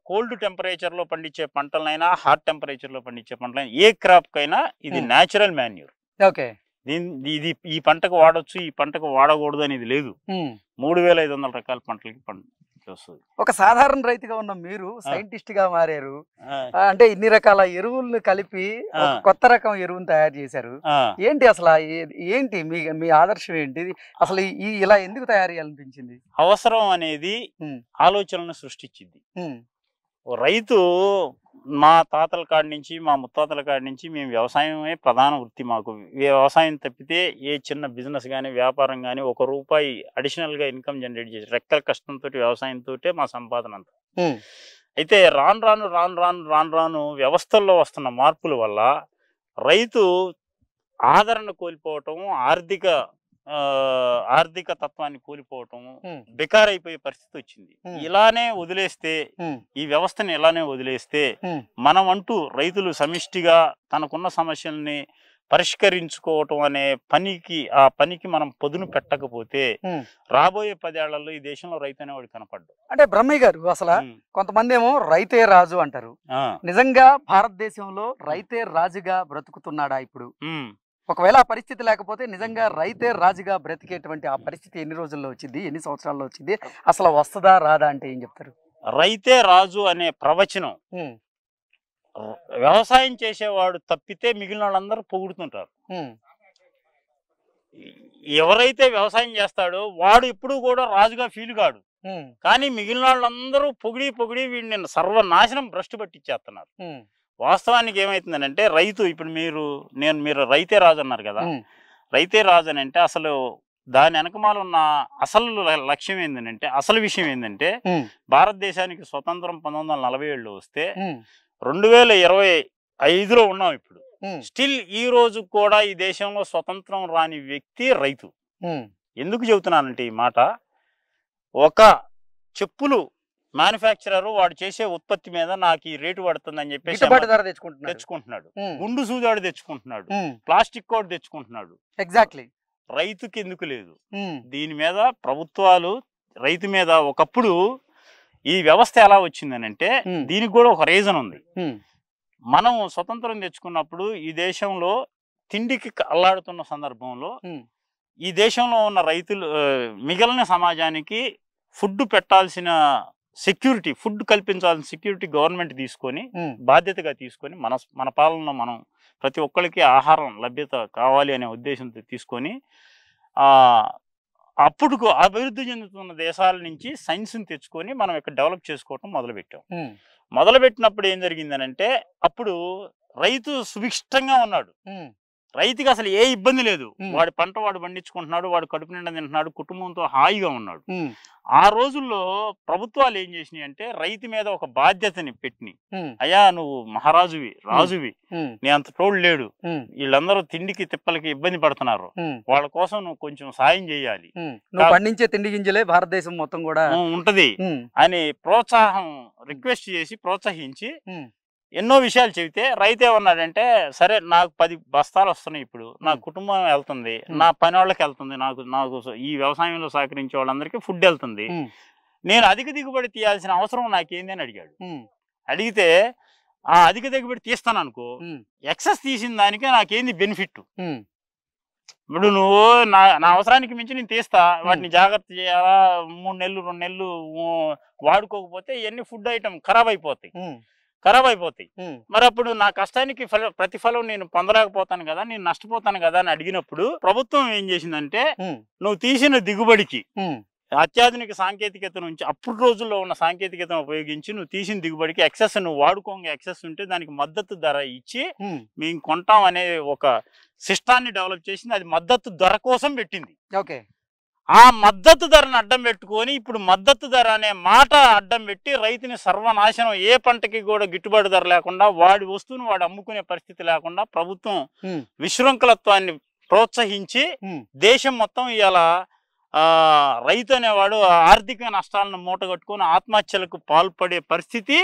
కోల్డ్ టెంపరేచర్ లో పండించే పంటలైనా హాట్ టెంపరేచర్ లో పండించే పంటలైనా ఏ క్రాప్ కైనా ఇది న్యాచురల్ మాన్యూర్. ఓకే, ఇది ఈ పంటకు వాడొచ్చు, ఈ పంటకు వాడకూడదు అనేది లేదు. 3500 రకాల పంటలకి వస్తుంది. ఒక సాధారణ రైతుగా ఉన్న మీరు సైంటిస్ట్ గా మారారు, అంటే ఇన్ని రకాల ఎరువులను కలిపి కొత్త రకం ఎరువును తయారు చేశారు. ఏంటి అసలు, ఏంటి మీ ఆదర్శం ఏంటి? అసలు ఇలా ఎందుకు తయారు చేయాలనిపించింది? అవసరం అనేది ఆలోచనలను సృష్టించింది. రైతు మా తాతల కాడి నుంచి మా ముత్తాతల కాడి నుంచి మేము వ్యవసాయమే ప్రధాన వృత్తి. మాకు వ్యవసాయం తప్పితే ఏ చిన్న బిజినెస్ కానీ వ్యాపారం కానీ ₹1 అడిషనల్గా ఇన్కమ్ జనరేట్ చేసి రెక్కల కష్టంతో వ్యవసాయంతో మా సంపాదన అంతా. అయితే రాను వ్యవస్థల్లో వస్తున్న మార్పుల వల్ల రైతు ఆదరణ కోల్పోవటం, ఆర్థిక తత్వాన్ని కోల్పోవటం, బెకారైపోయే పరిస్థితి వచ్చింది. ఇలానే వదిలేస్తే, ఈ వ్యవస్థని ఇలానే వదిలేస్తే మనం అంటూ రైతులు సమిష్టిగా తనకున్న సమస్యల్ని పరిష్కరించుకోవటం అనే ఆ పనికి మనం పదును పెట్టకపోతే రాబోయే 10 ఏళ్లలో ఈ దేశంలో రైతు అనేవాడు కనపడ్డు. అంటే బ్రహ్మయ్య గారు, అసలు కొంతమంది ఏమో రైతే రాజు అంటారు. నిజంగా భారతదేశంలో రైతే రాజుగా బ్రతుకుతున్నాడా ఇప్పుడు? ఒకవేళ ఆ పరిస్థితి లేకపోతే నిజంగా రైతే రాజుగా బ్రతికేటువంటి ఆ పరిస్థితి ఎన్ని రోజుల్లో వచ్చింది, ఎన్ని సంవత్సరాల్లో వచ్చింది, అసలు వస్తుందా రాదా అంటే ఏం చెప్తారు? రైతే రాజు అనే ప్రవచనం వ్యవసాయం చేసేవాడు తప్పితే మిగిలిన వాళ్ళందరూ పొగుడుతుంటారు. ఎవరైతే వ్యవసాయం చేస్తాడో వాడు ఎప్పుడు కూడా రాజుగా ఫీల్ కాడు. కానీ మిగిలిన వాళ్ళందరూ పొగిడి వీడిని సర్వనాశనం భ్రష్టు పట్టించేస్తున్నారు. వాస్తవానికి ఏమైతుందనంటే రైతు ఇప్పుడు మీరు రైతే రాజు అన్నారు కదా, రైతే రాజు అని అంటే అసలు దాని వెనకమాల ఉన్న అసలు లక్ష్యం ఏంటంటే, అసలు విషయం ఏంటంటే, భారతదేశానికి స్వతంత్రం 1947లో వస్తే 2025లో ఉన్నాం ఇప్పుడు. స్టిల్ ఈ రోజు కూడా ఈ దేశంలో స్వతంత్రం రాని వ్యక్తి రైతు. ఎందుకు చెబుతున్నానంటే ఈ మాట, ఒక చెప్పులు మ్యానుఫ్యాక్చరర్ వాడు చేసే ఉత్పత్తి మీద నాకు ఈ రేటు పడుతుందని చెప్పేసి తెచ్చుకుంటున్నాడు, గుండు సూదాడు తెచ్చుకుంటున్నాడు, ప్లాస్టిక్ కోడ్ తెచ్చుకుంటున్నాడు. ఎగ్జాక్ట్లీ. రైతుకి ఎందుకు లేదు? దీని మీద ప్రభుత్వాలు రైతు మీద ఒకప్పుడు ఈ వ్యవస్థ ఎలా వచ్చిందని అంటే దీనికి కూడా ఒక రీజన్ ఉంది. మనం స్వతంత్రం తెచ్చుకున్నప్పుడు ఈ దేశంలో తిండికి అల్లాడుతున్న సందర్భంలో ఈ దేశంలో ఉన్న రైతులు మిగిలిన సమాజానికి ఫుడ్ పెట్టాల్సిన సెక్యూరిటీ, ఫుడ్ కల్పించాల్సిన సెక్యూరిటీ గవర్నమెంట్ తీసుకొని బాధ్యతగా తీసుకొని మన పాలనలో మనం ప్రతి ఒక్కరికి ఆహారం లభ్యత కావాలి అనే ఉద్దేశంతో తీసుకొని అప్పుడు అభివృద్ధి చెందుతున్న దేశాల నుంచి సైన్స్ని తెచ్చుకొని మనం ఇక్కడ డెవలప్ చేసుకోవటం మొదలుపెట్టాం. మొదలుపెట్టినప్పుడు ఏం జరిగిందనంటే అప్పుడు రైతు సుభిక్షంగా ఉన్నాడు. రైతుకి అసలు ఏ ఇబ్బంది లేదు. వాడి పంట వాడు పండించుకుంటున్నాడు, వాడు కడుపు నిండా తింటున్నాడు, కుటుంబంతో హాయిగా ఉన్నాడు. ఆ రోజుల్లో ప్రభుత్వాలు ఏం చేసినాయి అంటే రైతు మీద ఒక బాధ్యతని పెట్టినాయి. అయ్యా నువ్వు మహారాజువి, రాజువి, నీ అంత తోడు లేడు, వీళ్ళందరూ తిండికి తిప్పలకి ఇబ్బంది పడుతున్నారు, వాళ్ళ కోసం నువ్వు కొంచెం సాయం చేయాలి, పండించే తిండి గింజలే భారతదేశం మొత్తం కూడా ఉంటది అని రిక్వెస్ట్ చేసి ప్రోత్సహించి ఎన్నో విషయాలు చెబితే రైతు ఏమన్నాడంటే, సరే నాకు 10 బస్తాలు వస్తున్నాయి, ఇప్పుడు నా కుటుంబం వెళ్తుంది, నా పని వాళ్ళకి వెళ్తుంది, నాకు ఈ వ్యవసాయంలో సహకరించే వాళ్ళందరికీ ఫుడ్ వెళ్తుంది, నేను అధిక దిగుబడి తీయాల్సిన అవసరం నాకేంది అని అడిగాడు. అడిగితే ఆ అధిక దిగుబడి తీస్తాను అనుకో, ఎక్సెస్ తీసిన దానికే నాకేంది బెనిఫిట్? ఇప్పుడు నువ్వు నా అవసరానికి మించి నేను తీస్తా, వాటిని జాగ్రత్త చేయాలా, 3 నెలలు 2 నెలలు వాడుకోకపోతే ఇవన్నీ ఫుడ్ ఐటమ్ ఖరాబ్ అయిపోతాయి. మరి అప్పుడు నా కష్టానికి ప్రతిఫలం నేను పొందలేకపోతాను కదా, నేను నష్టపోతాను కదా అని అడిగినప్పుడు ప్రభుత్వం ఏం చేసిందంటే, నువ్వు తీసిన దిగుబడికి అత్యాధునిక సాంకేతికత నుంచి అప్పుడు రోజుల్లో ఉన్న సాంకేతికతను ఉపయోగించి నువ్వు తీసిన దిగుబడికి ఎక్సెస్, నువ్వు వాడుకోంగా ఎక్సెస్ ఉంటే దానికి మద్దతు ధర ఇచ్చి మేము కొంటాం అనే ఒక సిస్టాన్ని డెవలప్ చేసింది. అది మద్దతు ధర కోసం పెట్టింది. ఓకే, ఆ మద్దతు ధరను అడ్డం పెట్టుకొని ఇప్పుడు మద్దతు ధర అనే మాట అడ్డం పెట్టి రైతుని సర్వనాశనం, ఏ పంటకి కూడా గిట్టుబాటు ధర లేకుండా వాడి వస్తువును వాడు అమ్ముకునే పరిస్థితి లేకుండా ప్రభుత్వం విశృంఖలత్వాన్ని ప్రోత్సహించి దేశం మొత్తం ఇలా రైతు అనేవాడు ఆర్థిక నష్టాలను మూటగట్టుకొని ఆత్మహత్యలకు పాల్పడే పరిస్థితి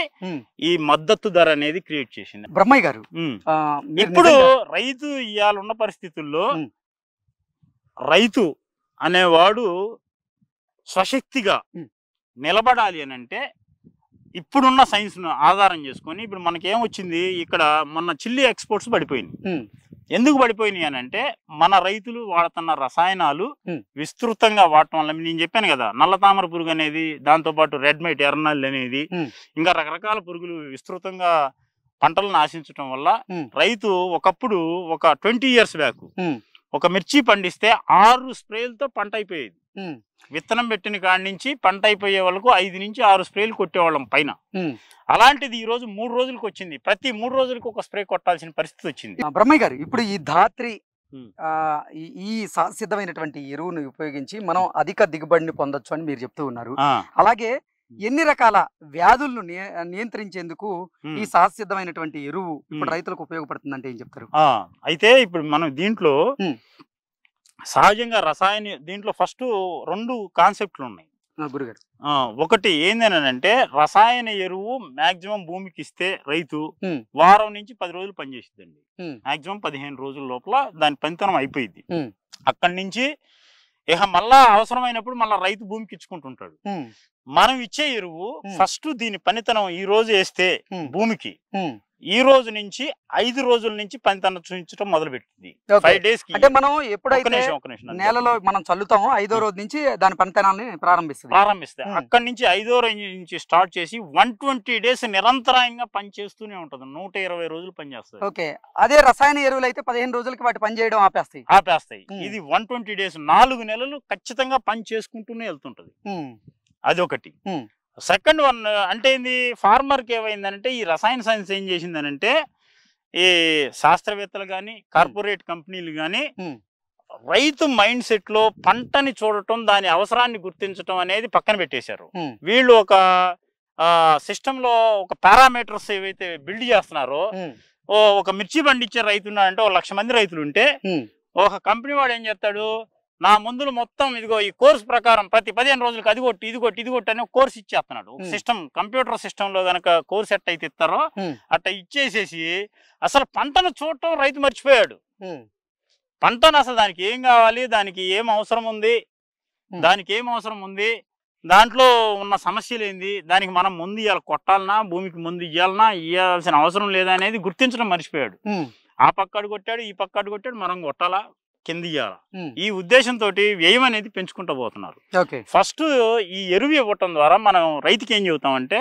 ఈ మద్దతు ధర అనేది క్రియేట్ చేసింది. బ్రహ్మయ్య గారు, ఇప్పుడు రైతు ఇవాళ ఉన్న పరిస్థితుల్లో రైతు అనేవాడు స్వశక్తిగా నిలబడాలి అని అంటే ఇప్పుడున్న సైన్స్ ను ఆధారం చేసుకొని ఇప్పుడు మనకేమొచ్చింది, ఇక్కడ మొన్న చిల్లీ ఎక్స్పోర్ట్స్ పడిపోయింది. ఎందుకు పడిపోయినాయి అని అంటే మన రైతులు వాడుతున్న రసాయనాలు విస్తృతంగా వాడటం వల్ల. నేను చెప్పాను కదా, నల్ల తామర పురుగు అనేది, దాంతో పాటు రెడ్ మైట్ ఎర్రనల్ అనేది, ఇంకా రకరకాల పురుగులు విస్తృతంగా పంటలను ఆశించడం వల్ల రైతు ఒకప్పుడు ఒక 20 years బ్యాక్ ఒక మిర్చి పండిస్తే 6 స్ప్రేలతో పంట అయిపోయేది. విత్తనం పెట్టిన కాడి నుంచి పంట అయిపోయే వాళ్ళకు 5 నుంచి 6 స్ప్రేలు కొట్టేవాళ్ళం పైన. అలాంటిది ఈ రోజు 3 రోజులకు వచ్చింది. ప్రతి 3 రోజులకు ఒక స్ప్రే కొట్టాల్సిన పరిస్థితి వచ్చింది. బ్రహ్మయ్య గారు, ఇప్పుడు ఈ ధాత్రి ఈ సిద్ధమైనటువంటి ఎరువును ఉపయోగించి మనం అధిక దిగుబడిని పొందొచ్చు అని మీరు చెప్తూ ఉన్నారు. అలాగే ఎన్ని రకాల వ్యాధులను నియంత్రించేందుకు ఈ సహసిద్ధమైనటువంటి ఎరువు ఇప్పుడు రైతులకు ఉపయోగపడుతుందంటే ఏం చెప్తారు? అయితే ఇప్పుడు మనం దీంట్లో సహజంగా దీంట్లో ఫస్ట్ 2 కాన్సెప్ట్లు ఉన్నాయి గురుగారు. ఒకటి ఏందనంటే రసాయన ఎరువు మాక్సిమం భూమికి ఇస్తే రైతు వారం నుంచి 10 రోజులు పనిచేసిద్దండి. మాక్సిమం 15 రోజుల లోపల దాని పనితనం అయిపోయింది. అక్కడి నుంచి ఇక మళ్ళా అవసరమైనప్పుడు మళ్ళా రైతు భూమికి ఇచ్చుకుంటుంటాడు. మనం ఇచ్చే ఎరువు ఫస్ట్ దీని పనితనం ఈ రోజు వేస్తే భూమికి ఈ రోజు నుంచి 5 రోజుల నుంచి పనితనం చూపించడం మొదలు పెట్టింది. 5 days కి. అంటే మనం ఎప్పుడైతే నేలలో మనం చల్లుతామో 5వ రోజు నుంచి దాని పనితనాన్ని ప్రారంభిస్తే అక్కడి నుంచి 5వ రోజు నుంచి స్టార్ట్ చేసి 120 days నిరంతరంగా పని చేస్తూనే ఉంటది. 120 రోజులు పనిచేస్తుంది. ఓకే, అదే రసాయన ఎరువులు అయితే 15 రోజులకి వాటి పని చేయడం ఆపేస్తాయి. ఇది 120 days 4 నెలలు ఖచ్చితంగా పని చేసుకుంటూనే వెళ్తుంటది. అదొకటి. సెకండ్ వన్ అంటే ఏంది, ఫార్మర్కి ఏమైందంటే ఈ రసాయన సైన్స్ ఏం చేసిందనంటే ఈ శాస్త్రవేత్తలు కానీ కార్పొరేట్ కంపెనీలు కానీ రైతు మైండ్ సెట్ లో పంటని చూడటం, దాని అవసరాన్ని గుర్తించడం అనేది పక్కన పెట్టేశారు. వీళ్ళు ఒక సిస్టమ్ లో ఒక పారామీటర్స్ ఏవైతే బిల్డ్ చేస్తున్నారో, ఒక మిర్చి పండించే రైతు ఉన్నాడంటే 1,00,000 మంది రైతులు ఉంటే ఒక కంపెనీ వాడు ఏం చేస్తాడు, నా మందులు మొత్తం ఇదిగో ఈ కోర్సు ప్రకారం ప్రతి 15 రోజులకు అది కొట్టి ఇది కొట్టి ఇది కొట్టి అని కోర్సు ఇచ్చేస్తున్నాడు. సిస్టమ్, కంప్యూటర్ సిస్టమ్ లో గనక కోర్సు ఎట్ట అయితే ఇస్తారో అట్ట ఇచ్చేసేసి అసలు పంటను చూడటం రైతు మర్చిపోయాడు. పంటను అసలు దానికి ఏం కావాలి, దానికి ఏం అవసరం ఉంది, దాంట్లో ఉన్న సమస్యలు ఏంది, దానికి మనం ముందు ఇవ్వాలి, కొట్టాలన్నా భూమికి ముందు ఇవ్వాల్సిన అవసరం లేదా అనేది గుర్తించడం మర్చిపోయాడు. ఆ పక్కడు కొట్టాడు, ఈ పక్కడు కొట్టాడు, మనం కొట్టాలా, కింద ఇయ్యాల. ఈ ఉద్దేశంతో వ్యయం అనేది పెంచుకుంటూ పోతున్నారు. ఫస్ట్ ఈ ఎరువు ఇవ్వటం ద్వారా మనం రైతుకి ఏం చెబుతామంటే,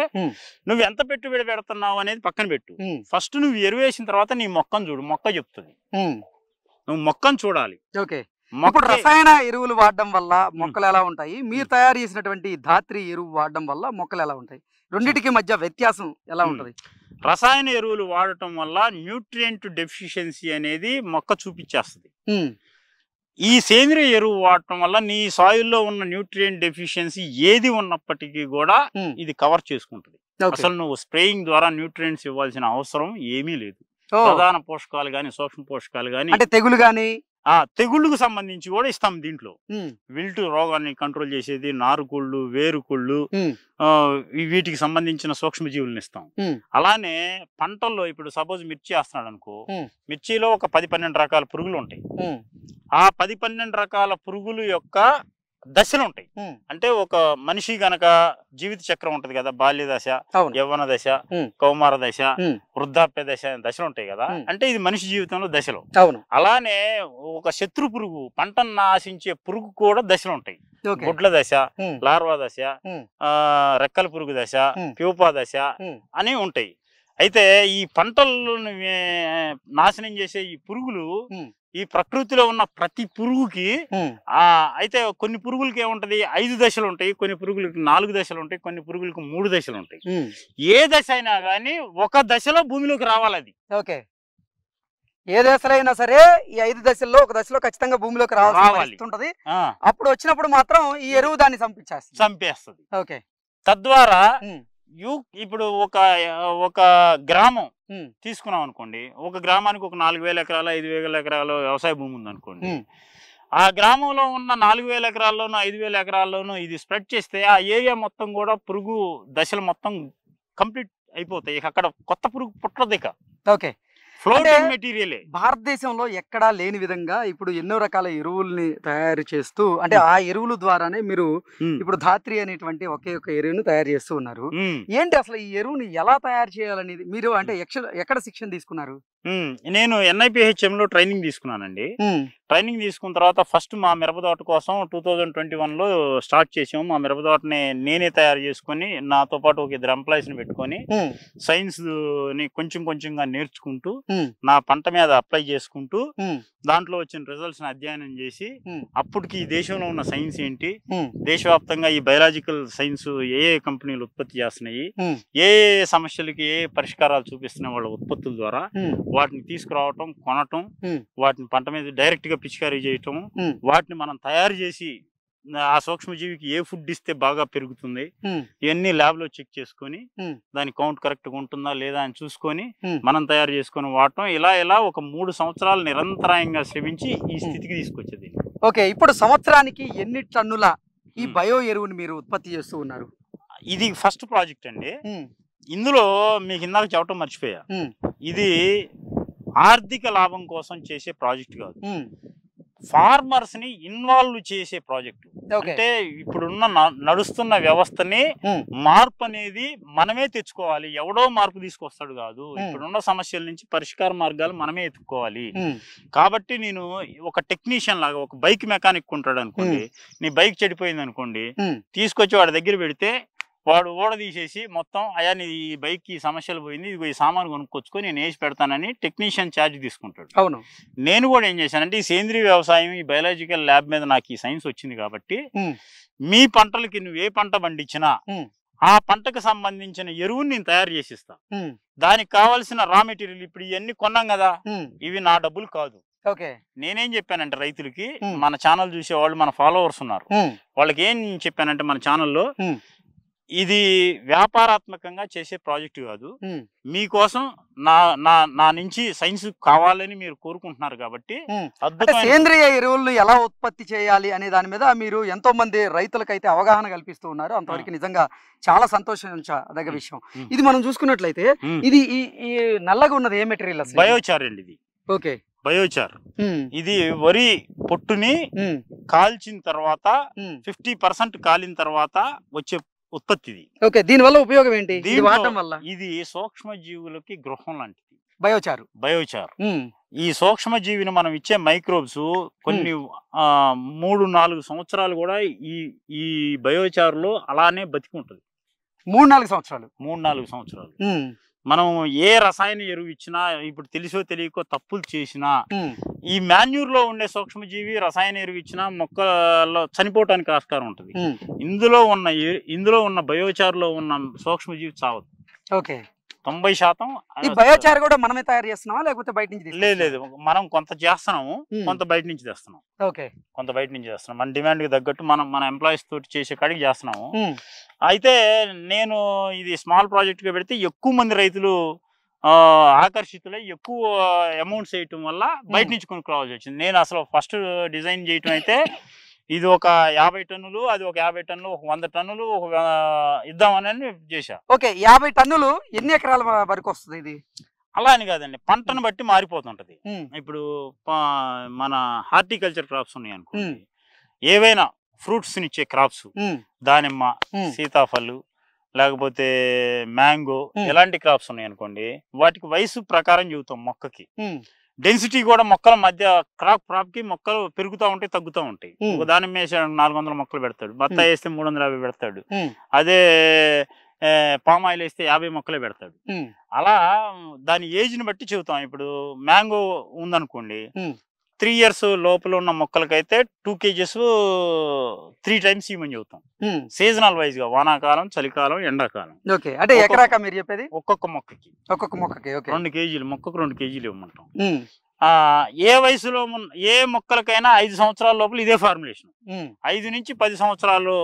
నువ్వు ఎంత పెట్టుబడి పెడుతున్నావు అనేది పక్కన పెట్టు. ఫస్ట్ నువ్వు ఎరువు వేసిన తర్వాత నీ మొక్కను చూడు, మొక్క చెప్తుంది. నువ్వు మొక్కను చూడాలి. రసాయన ఎరువులు వాడడం వల్ల మొక్కలు ఎలా ఉంటాయి, మీరు తయారు చేసినటువంటి ధాత్రి ఎరువు వాడడం వల్ల మొక్కలు ఎలా ఉంటాయి, రెండింటికి మధ్య వ్యత్యాసం ఎలా ఉంటది? రసాయన ఎరువులు వాడటం వల్ల న్యూట్రియంట్ డెఫిషియన్సీ అనేది మొక్క చూపించేస్తుంది. ఈ సేంద్రియ ఎరువు వాడటం వల్ల నీ సాయిల్లో ఉన్న న్యూట్రియంట్ డెఫిషియన్సీ ఏది ఉన్నప్పటికీ కూడా ఇది కవర్ చేసుకుంటుంది. అసలు నువ్వు స్ప్రేయింగ్ ద్వారా న్యూట్రియంట్స్ ఇవ్వాల్సిన అవసరం ఏమీ లేదు. ప్రధాన పోషకాలు గాని, సూక్ష్మ పోషకాలు గాని, అంటే తెగులు గాని, తెగుళ్ళకు సంబంధించి కూడా ఇస్తాం. దీంట్లో విల్టు రోగాన్ని కంట్రోల్ చేసేది, నారుకుళ్ళు, వేరుకుళ్ళు, వీటికి సంబంధించిన సూక్ష్మజీవులను ఇస్తాం. అలానే పంటల్లో ఇప్పుడు సపోజ్ మిర్చి వేస్తున్నాడు అనుకో, మిర్చిలో ఒక 10-12 రకాల పురుగులు ఉంటాయి. ఆ 10-12 రకాల పురుగులు యొక్క దశలు ఉంటాయి. అంటే ఒక మనిషి గనక జీవిత చక్రం ఉంటది కదా, బాల్య దశ, యవ్వన దశ, కౌమార దశ, వృద్ధాప్య దశలు ఉంటాయి కదా. అంటే ఇది మనిషి జీవితంలో దశలు. అలానే ఒక శత్రు పురుగు, పంటను నాశించే పురుగు కూడా దశలు ఉంటాయి. గుడ్ల దశ, లార్వా దశ, రెక్కల పురుగు దశ, ప్యూపా దశ అని ఉంటాయి. అయితే ఈ పంటలను నాశనం చేసే ఈ పురుగులు ఈ ప్రకృతిలో ఉన్న ప్రతి పురుగుకి అయితే కొన్ని పురుగులకి ఏముంటది, 5 దశలు ఉంటాయి, కొన్ని పురుగులకి 4 దశలు ఉంటాయి, కొన్ని పురుగులకి 3 దశలు ఉంటాయి. ఏ దశ అయినా కానీ ఒక దశలో భూమిలోకి రావాలి. అది ఓకే, ఏ దశలో అయినా సరే ఈ 5 దశల్లో ఒక దశలో ఖచ్చితంగా భూమిలోకి రావాలి ఉంటది. అప్పుడు వచ్చినప్పుడు మాత్రం ఈ ఎరువు దాన్ని చంపేస్తుంది. ఓకే, తద్వారా ఇప్పుడు ఒక గ్రామం తీసుకున్నాం అనుకోండి, ఒక గ్రామానికి ఒక 4,000 ఎకరాలు 5,000 ఎకరాలు వ్యవసాయ భూమి ఉంది అనుకోండి. ఆ గ్రామంలో ఉన్న 4000 ఎకరాల్లోనూ 5000 ఎకరాల్లోనూ ఇది స్ప్రెడ్ చేస్తే ఆ ఏరియా మొత్తం కూడా పురుగు దశలు మొత్తం కంప్లీట్ అయిపోతాయి. ఇక అక్కడ కొత్త పురుగు పుట్టదు. ఇక ఓకే, ఫ్లోటింగ్ మెటీరియలే. భారతదేశంలో ఎక్కడా లేని విధంగా ఇప్పుడు ఎన్నో రకాల ఎరువుల్ని తయారు చేస్తూ, అంటే ఆ ఎరువుల ద్వారానే మీరు ఇప్పుడు ధాత్రి అనేటువంటి ఒకే ఒక ఎరువును తయారు చేస్తూ ఉన్నారు. ఏంటి అసలు ఈ ఎరువుని ఎలా తయారు చేయాలనేది మీరు అంటే ఎక్కడ శిక్షణ తీసుకున్నారు? నేను NIPHM లో ట్రైనింగ్ తీసుకున్నానండి. ట్రైనింగ్ తీసుకున్న తర్వాత ఫస్ట్ మా మిరపతోట కోసం 2021లో స్టార్ట్ చేసాము. మా మిరపతోటని నేనే తయారు చేసుకొని నాతో పాటు ఒక 2 ఎంప్లాయీస్ ని పెట్టుకొని సైన్స్ ని కొంచెం కొంచెంగా నేర్చుకుంటూ నా పంట మీద అప్లై చేసుకుంటూ దాంట్లో వచ్చిన రిజల్ట్స్ ని అధ్యయనం చేసి అప్పటికి ఈ దేశంలో ఉన్న సైన్స్ ఏంటి, దేశవ్యాప్తంగా ఈ బయలాజికల్ సైన్స్ ఏ కంపెనీలు ఉత్పత్తి చేస్తున్నాయి, ఏ సమస్యలకి ఏ పరిష్కారాలు చూపిస్తున్నాయి వాళ్ళ ఉత్పత్తుల ద్వారా, వాటిని తీసుకురావటం, కొనటం, వాటిని పంట మీద డైరెక్ట్ గా పిచికారీ చేయటం, వాటిని మనం తయారు చేసి ఆ సూక్ష్మజీవికి ఏ ఫుడ్ ఇస్తే బాగా పెరుగుతుంది ఇవన్నీ ల్యాబ్ లో చెక్ చేసుకొని దాని కౌంట్ కరెక్ట్ గా ఉంటుందా లేదా అని చూసుకొని మనం తయారు చేసుకొని వాడటం. ఇలా ఒక 3 సంవత్సరాలు నిరంతరాయంగా శ్రమించి ఈ స్థితికి తీసుకొచ్చేది. ఓకే, ఇప్పుడు సంవత్సరానికి ఎన్ని టన్నుల ఈ బయో ఎరువుని మీరు ఉత్పత్తి చేస్తూ ఉన్నారు? ఇది ఫస్ట్ ప్రాజెక్ట్ అండి. ఇందులో మీకు ఇందాక చెప్పడం మర్చిపోయా, ఇది ఆర్థిక లాభం కోసం చేసే ప్రాజెక్ట్ కాదు, ఫార్మర్స్ ని ఇన్వాల్వ్ చేసే ప్రాజెక్ట్. అంటే ఇప్పుడున్న నడుస్తున్న వ్యవస్థని మార్పు అనేది మనమే తెచ్చుకోవాలి, ఎవడో మార్పు తీసుకొస్తాడు కాదు. ఇప్పుడున్న సమస్యల నుంచి పరిష్కార మార్గాలు మనమే ఎత్తుకోవాలి. కాబట్టి నేను ఒక టెక్నీషియన్ లాగా, ఒక బైక్ మెకానిక్ ఉంటాడు అనుకోండి, నీ బైక్ చెడిపోయింది అనుకోండి, తీసుకొచ్చి వాడి దగ్గర పెడితే వాడు ఓడ తీసేసి మొత్తం అయ్యా నీ ఈ బైక్ ఈ సమస్యలు పోయింది, ఇది ఈ సామాను కొనుక్కొచ్చుకొని నేను వేసి పెడతానని టెక్నీషియన్ ఛార్జ్ తీసుకుంటాడు. అవును, నేను కూడా ఏం చేశానంటే ఈ సేంద్రీయ వ్యవసాయం, ఈ బయలాజికల్ ల్యాబ్ మీద నాకు ఈ సైన్స్ వచ్చింది కాబట్టి మీ పంటలకి నువ్వు ఏ పంట పండించినా ఆ పంటకు సంబంధించిన ఎరువుని నేను తయారు చేసిస్తా. దానికి కావాల్సిన రా మెటీరియల్ ఇప్పుడు ఇవన్నీ కొన్నాం కదా, ఇవి నా డబ్బులు కాదు. నేనేం చెప్పానంటే రైతులకి, మన ఛానల్ చూసే వాళ్ళు మన ఫాలోవర్స్ ఉన్నారు, వాళ్ళకి ఏం చెప్పానంటే మన ఛానల్లో ఇది వ్యాపారాత్మకంగా చేసే ప్రాజెక్ట్ కాదు, మీకోసం నా నుంచి సైన్స్ కావాలని మీరు కోరుకుంటున్నారు కాబట్టి సేంద్రియ ఎరువులు ఎలా ఉత్పత్తి చేయాలి అనే దాని మీద మీరు ఎంతో మంది రైతులకైతే అవగాహన కల్పిస్తూ ఉన్నారు. అంతవరకు నిజంగా చాలా సంతోషించదగ్గ విషయం. ఇది మనం చూసుకున్నట్లయితే ఇది ఈ నల్లగా ఉన్నది ఏ మెటీరియల్? బయోచార్ అండి ఇది. Okay, biochar. ఇది వరి పొట్టుని కాల్చిన తర్వాత 50% కాలిన తర్వాత వచ్చే ఉత్పత్తి. ఓకే, దీని వల్ల ఉపయోగం ఏంటి? ఇది సూక్ష్మ జీవులకి గృహం లాంటిది బయోచార్. ఈ సూక్ష్మ జీవిని మనం ఇచ్చే మైక్రోబ్స్ కొన్ని 3-4 సంవత్సరాలు కూడా ఈ బయోచార్ లో అలానే బతికుంటది. 3-4 సంవత్సరాలు. మనం ఏ రసాయన ఎరువు ఇచ్చినా, ఇప్పుడు తెలిసో తెలియకో తప్పులు చేసినా, ఈ మాన్యూర్ లో ఉండే సూక్ష్మజీవి రసాయన ఎరువు ఇచ్చినా మొక్కల్లో చనిపోవటానికి ఆస్కారం ఉంటుంది. ఇందులో ఉన్న బయోచార్ లో ఉన్న సూక్ష్మజీవి చావదు. ఓకే, 90%. ఈ బయోచార్ కూడా మనమే తయారు చేస్తున్నావా లేకపోతే బయట నుంచి? లేదు, మనం కొంత చేస్తున్నాము, కొంత బయట నుంచి తెస్తున్నాం. ఓకే, కొంత బయట నుంచి చేస్తున్నాం. మన డిమాండ్ కి తగ్గట్టు మన ఎంప్లాయీస్ తోటి చేసే కాడికి చేస్తున్నాము. అయితే నేను ఇది స్మాల్ ప్రాజెక్ట్ గా పెడితే ఎక్కువ మంది రైతులు ఆకర్షితులై ఎక్కువ అమౌంట్స్ వేయటం వల్ల బయట నుంచి కొనుక్కోవాల్సి వచ్చింది. నేను అసలు ఫస్ట్ డిజైన్ చేయటం అయితే ఇది ఒక 50 టన్నులు, అది ఒక 50 టన్నులు, ఒక 100 టన్నులు ఇద్దామని చేశా. ఓకే, 50 టన్నులు ఎన్ని ఎకరాల వరకు వస్తుంది ఇది? అలా అని కాదండి, పంటను బట్టి మారిపోతుంటది. ఇప్పుడు మన హార్టికల్చర్ క్రాప్స్ ఉన్నాయి అనుకోండి, ఏవైనా ఫ్రూట్స్ నిచ్చే క్రాప్స్, దానిమ్మ, సీతాఫలు, లేకపోతే మ్యాంగో, ఇలాంటి క్రాప్స్ ఉన్నాయి అనుకోండి, వాటికి వయసు ప్రకారం చెబుతాం. మొక్కకి డెన్సిటీ కూడా మొక్కల మధ్య క్రాప్ కి మొక్కలు పెరుగుతూ ఉంటాయి, తగ్గుతూ ఉంటాయి. ఒక దానిమ్మ వేసి 400 మొక్కలు పెడతాడు, బత్తాయి వేస్తే 350 పెడతాడు, అదే పామాయిల్ వేస్తే 50 మొక్కలే పెడతాడు. అలా దాని ఏజ్ ని బట్టి చెబుతాం. ఇప్పుడు మ్యాంగో ఉందనుకోండి, 3 years లోపల ఉన్న మొక్కలకైతే 2 kgs 3 times ఇవ్వమని చెబుతాం. సీజనల్ వైజ్ గా వానాకాలం, చలికాలం, ఎండాకాలం. అంటే ఎకరాకా మీరు చెప్పేది? ఒక్కొక్క మొక్కకి 2 kgs, మొక్కకు 2 kgs ఇవ్వమంటాం. ఏ వయసులో ఏ మొక్కలకైనా 5 సంవత్సరాల లోపల ఇదే ఫార్ములేషన్. 5 నుంచి 10 సంవత్సరాలు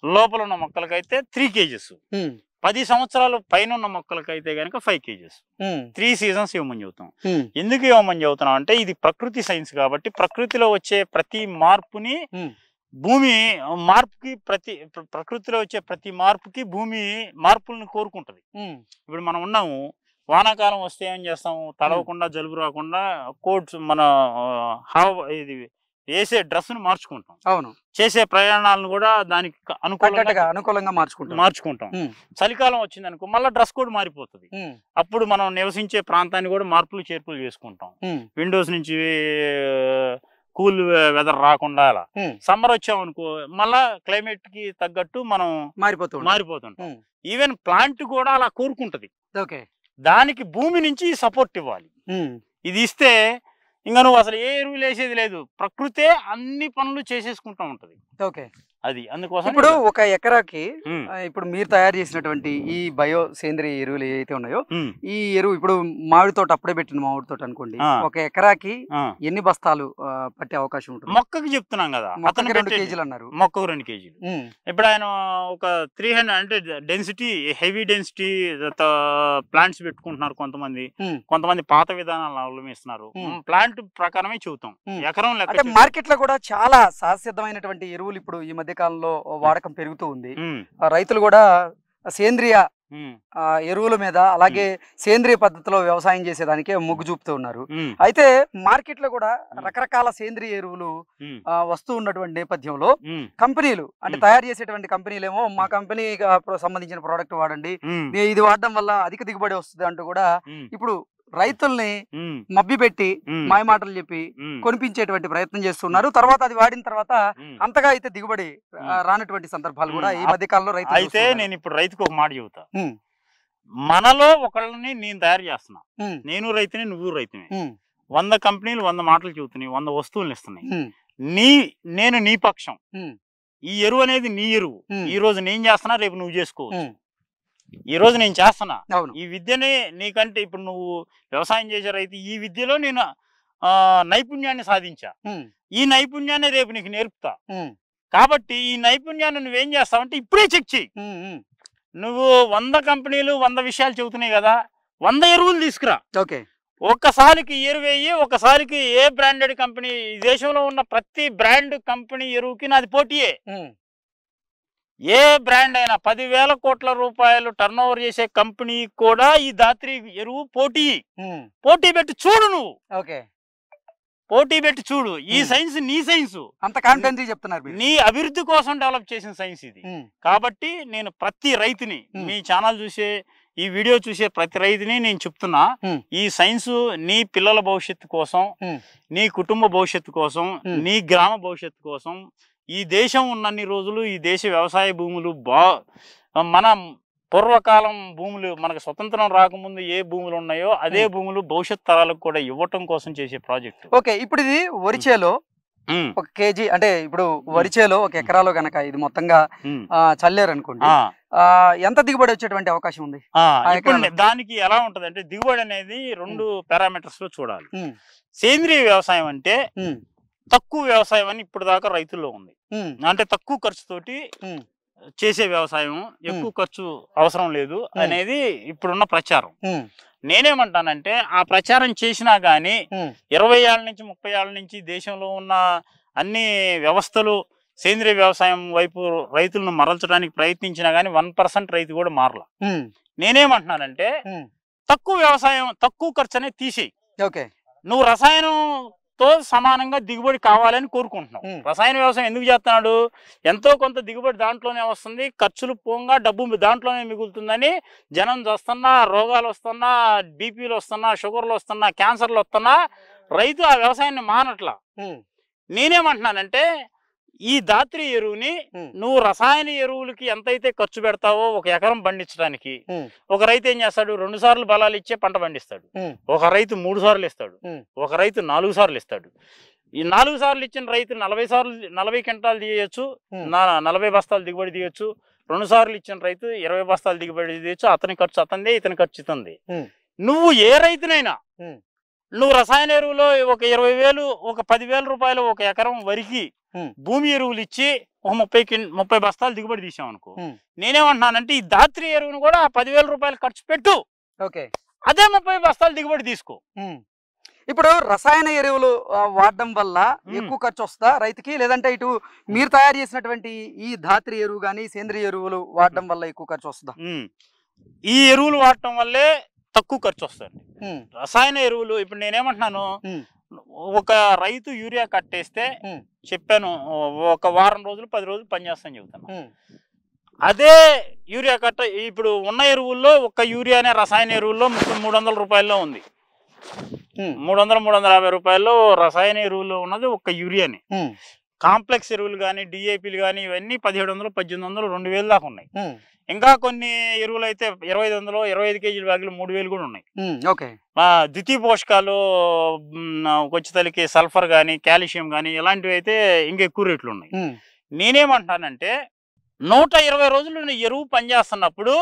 లోపల ఉన్న మొక్కలకైతే 3 kgs, 10 సంవత్సరాలు పైన ఉన్న మొక్కలకైతే గనక 5 kgs 3 సీజన్స్ ఇవ్వమని చెబుతాం. ఎందుకు ఇవ్వమని చెబుతున్నాం అంటే ఇది ప్రకృతి సైన్స్ కాబట్టి ప్రకృతిలో వచ్చే ప్రతి మార్పుని భూమి మార్పుకి ప్రకృతిలో వచ్చే ప్రతి మార్పుకి భూమి మార్పులను కోరుకుంటది. ఇప్పుడు మనం ఉన్నాము, వానాకాలం వస్తే ఏం చేస్తాము, తడవకుండా జలుబు రాకుండా కోట్స్ మన ఇది వేసే డ్రెస్ ను మార్చుకుంటాం. అవును, చేసే ప్రయాణాలను కూడా దానికి అనుకూలంగా మార్చుకుంటాం. చలికాలం వచ్చింది అనుకో మళ్ళీ డ్రెస్ కోడ్ మారిపోతుంది. అప్పుడు మనం నివసించే ప్రాంతాన్ని కూడా మార్పులు చేర్పులు చేసుకుంటాం. విండోస్ నుంచి కూల్ వెదర్ రాకుండా అలా. సమ్మర్ వచ్చామనుకో మళ్ళా క్లైమేట్ కి తగ్గట్టు మనం మారిపోతుంటాం. ఈవెన్ ప్లాంట్ కూడా అలా కోరుకుంటది. దానికి భూమి నుంచి సపోర్ట్ ఇవ్వాలి. ఇది ఇస్తే ఇంకా నువ్వు అసలు ఏ ఎరువులు వేసేది లేదు, ప్రకృతే అన్ని పనులు చేసేసుకుంటా ఉంటది. అది అందుకోసం ఇప్పుడు ఒక ఎకరాకి ఇప్పుడు మీరు తయారు చేసినటువంటి ఈ బయో సేంద్రియ ఎరువులు ఏవైతే ఉన్నాయో, ఈ ఎరువు ఇప్పుడు మామిడి తోట అప్పుడే పెట్టిన మామిడి తోట అనుకోండి, ఒక ఎకరాకి ఎన్ని బస్తాలు పట్టే అవకాశం ఉంటుంది? మొక్కకి చెప్తున్నాం కదా, 2 కేజీలు అన్నారు. మొక్కకు 2 కేజీలు. ఇప్పుడు ఆయన ఒక 300 అంటే డెన్సిటీ హెవీ డెన్సిటీ ప్లాంట్స్ పెట్టుకుంటున్నారు కొంతమంది పాత విధానాలను అవలంబిస్తున్నారు. ప్లాంట్ ప్రకారమే చెబుతాం. ఎకరం లెక్క మార్కెట్ లో కూడా చాలా సహసిద్ధమైనటువంటి ఎరువులు ఇప్పుడు ఈ మధ్య కాలంలో వాడకం పెరుగుతూ ఉంది. రైతులు కూడా సేంద్రియ ఎరువుల మీద అలాగే సేంద్రియ పద్ధతిలో వ్యవసాయం చేసేదానికే మొగ్గు చూపుతూ ఉన్నారు. అయితే మార్కెట్ లో కూడా రకరకాల సేంద్రియ ఎరువులు వస్తూ ఉన్నటువంటి నేపథ్యంలో కంపెనీలు అంటే తయారు చేసేటువంటి కంపెనీలేమో మా కంపెనీ సంబంధించిన ప్రోడక్ట్ వాడండి, ఇది వాడడం వల్ల అధిక దిగుబడి వస్తుంది అంటూ కూడా ఇప్పుడు రైతుల్ని మబ్బి పెట్టి మాయ మాటలు చెప్పి కొనిపించేటువంటి ప్రయత్నం చేస్తున్నారు. తర్వాత అది వాడిన తర్వాత అంతగా అయితే దిగుబడి రానటువంటి సందర్భాలు కూడా ఈ మధ్య కాలంలో రైతు. అయితే నేను ఇప్పుడు రైతుకు ఒక మాట చెబుతా, మనలో ఒకళ్ళని నేను తయారు చేస్తున్నా, నేను రైతుని నువ్వు రైతుని, 100 కంపెనీలు 100 మాటలు చెబుతున్నాయి, 100 వస్తువులు ఇస్తున్నాయి. నేను నీ పక్షం. ఈ ఎరువు అనేది నీ ఎరువు. ఈ రోజు నేను చేస్తున్నా, రేపు నువ్వు చేసుకోవచ్చు. ఈ రోజు నేను చేస్తున్నా ఈ విద్యనే నీకంటే. ఇప్పుడు నువ్వు వ్యవసాయం చేసే రైతు, ఈ విద్యలో నేను నైపుణ్యాన్ని సాధించా, ఈ నైపుణ్యాన్ని రేపు నీకు నేర్పుతా. కాబట్టి ఈ నైపుణ్యాన్ని నువ్వేం చేస్తావంటే ఇప్పుడే చెక్ చెయ్యి. నువ్వు 100 కంపెనీలు 100 విషయాలు చెబుతున్నాయి కదా, 100 ఎరువులు తీసుకురా. ఒక్కసారికి ఎరువేయి, ఒకసారికి ఏ బ్రాండెడ్ కంపెనీ, దేశంలో ఉన్న ప్రతి బ్రాండ్ కంపెనీ ఎరువుకి నాది పోటీయే. ఏ బ్రాండ్ అయినా 10,000 కోట్ల రూపాయలు టర్న్ ఓవర్ చేసే కంపెనీ కూడా ఈ ధాత్రి ఎరువు పోటీ పెట్టి చూడు. నువ్వు పోటీ పెట్టి చూడు. ఈ సైన్స్ నీ సైన్స్, అంత కాన్ఫిడెంట్ చెప్తున్నారు. నీ అభివృద్ధి కోసం డెవలప్ చేసిన సైన్స్ ఇది. కాబట్టి నేను ప్రతి రైతుని, మీ ఛానల్ చూసే ఈ వీడియో చూసే ప్రతి రైతుని నేను చెప్తున్నా, ఈ సైన్స్ నీ పిల్లల భవిష్యత్తు కోసం, నీ కుటుంబ భవిష్యత్తు కోసం, నీ గ్రామ భవిష్యత్తు కోసం, ఈ దేశం ఉన్నన్ని రోజులు ఈ దేశ వ్యవసాయ భూములు మన పూర్వకాలం భూములు, మనకు స్వతంత్రం రాకముందు ఏ భూములు ఉన్నాయో అదే భూములు భవిష్యత్ తరాలకు కూడా ఇవ్వటం కోసం చేసే ప్రాజెక్ట్. ఓకే, ఇప్పుడు ఇది వరిచేలో 1 కేజీ అంటే ఇప్పుడు వరిచేలో 1 ఎకరాలో గనక ఇది మొత్తంగా చల్లారు అనుకోండి, ఎంత దిగుబడి వచ్చేటువంటి అవకాశం ఉంది? దానికి ఎలా ఉంటది అంటే, దిగుబడి అనేది 2 పారామీటర్స్ లో చూడాలి. సేంద్రియ వ్యవసాయం అంటే తక్కువ వ్యవసాయం అని ఇప్పుడు దాకా రైతుల్లో ఉంది. అంటే తక్కువ ఖర్చుతోటి చేసే వ్యవసాయం, ఎక్కువ ఖర్చు అవసరం లేదు అనేది ఇప్పుడున్న ప్రచారం. నేనేమంటానంటే, ఆ ప్రచారం చేసినా గానీ 20 ఏళ్ల నుంచి 30 ఏళ్ల నుంచి దేశంలో ఉన్న అన్ని వ్యవస్థలు సేంద్రియ వ్యవసాయం వైపు రైతులను మరల్చడానికి ప్రయత్నించినా గానీ 1% రైతు కూడా మారల. నేనేమంటున్నానంటే, తక్కువ వ్యవసాయం, తక్కువ ఖర్చు అనేది తీసేయి. నువ్వు రసాయనంతో సమానంగా దిగుబడి కావాలని కోరుకుంటున్నావు. రసాయన వ్యవసాయం ఎందుకు చేస్తున్నాడు? ఎంతో కొంత దిగుబడి దాంట్లోనే వస్తుంది, ఖర్చులు పోగా డబ్బు దాంట్లోనే మిగులుతుందని జనం వస్తున్నా, రోగాలు వస్తున్నా, బీపీలు వస్తున్నా, షుగర్లు వస్తున్నా, క్యాన్సర్లు వస్తున్నా రైతు ఆ వ్యవసాయాన్ని మానట్లా. నేనేమంటున్నానంటే, ఈ ధాత్రి ఎరువుని నువ్వు రసాయన ఎరువులకి ఎంతైతే ఖర్చు పెడతావో 1 ఎకరం పండించడానికి, ఒక రైతు ఏం చేస్తాడు? 2 సార్లు బలాలు ఇచ్చే పంట పండిస్తాడు. ఒక రైతు 3 సార్లు ఇస్తాడు, ఒక రైతు 4 సార్లు ఇస్తాడు. ఈ 4 సార్లు ఇచ్చిన రైతు 40 క్వింటాలు తీయచ్చు, 40 బస్తాలు దిగుబడి తీయచ్చు. 2 సార్లు ఇచ్చిన రైతు 20 బస్తాలు దిగుబడి తీయచ్చు. అతని ఖర్చు అతందే, ఇతని ఖర్చు ఇతంది. నువ్వు ఏ రైతునైనా నువ్వు రసాయన ఎరువులో ఒక 20,000 ఒక 10,000 రూపాయలు ఒక ఎకరం వరికి భూమి ఎరువులు ఇచ్చి ఒక 30 బస్తాలు దిగుబడి తీసాం అనుకో, నేనేమంటున్నానంటే ఈ ధాత్రి ఎరువును కూడా 10,000 రూపాయలు ఖర్చు పెట్టు, అదే 30 బస్తాలు దిగుబడి తీసుకో. ఇప్పుడు రసాయన ఎరువులు వాడడం వల్ల ఎక్కువ ఖర్చు వస్తుందా రైతుకి, లేదంటే ఇటు మీరు తయారు చేసినటువంటి ఈ ధాత్రి ఎరువు కానీ సేంద్రియ ఎరువులు వాడడం వల్ల ఎక్కువ ఖర్చు వస్తుందా? ఈ ఎరువులు వాడటం వల్లే తక్కువ ఖర్చు వస్తుంది. రసాయన ఎరువులు ఇప్పుడు నేనేమంటున్నాను, ఒక రైతు యూరియా కట్టేస్తే చెప్పాను ఒక వారం రోజులు 10 రోజులు పనిచేస్తాను చెబుతాను. అదే యూరియా కట్ట ఇప్పుడు ఉన్న ఎరువుల్లో ఒక యూరియానే రసాయన ఎరువుల్లో 300 రూపాయల్లో ఉంది. 300-350 రూపాయల్లో రసాయన ఎరువుల్లో ఉన్నది ఒక యూరియాని. కాంప్లెక్స్ ఎరువులు కానీ డిఏపీలు కానీ ఇవన్నీ 1700, 1800, 2000 దాకా ఉన్నాయి. ఇంకా కొన్ని ఎరువులు అయితే 2500, 25 కేజీల బ్యాగులు 3000 కూడా ఉన్నాయి. ద్వితీయ పోషకాలు వచ్చేతలకి సల్ఫర్ కానీ కాల్షియం కానీ ఇలాంటివి అయితే ఇంకా ఎక్కువ రేట్లు ఉన్నాయి. నేనేమంటానంటే 120 రోజులు ఎరువు పనిచేస్తున్నప్పుడు,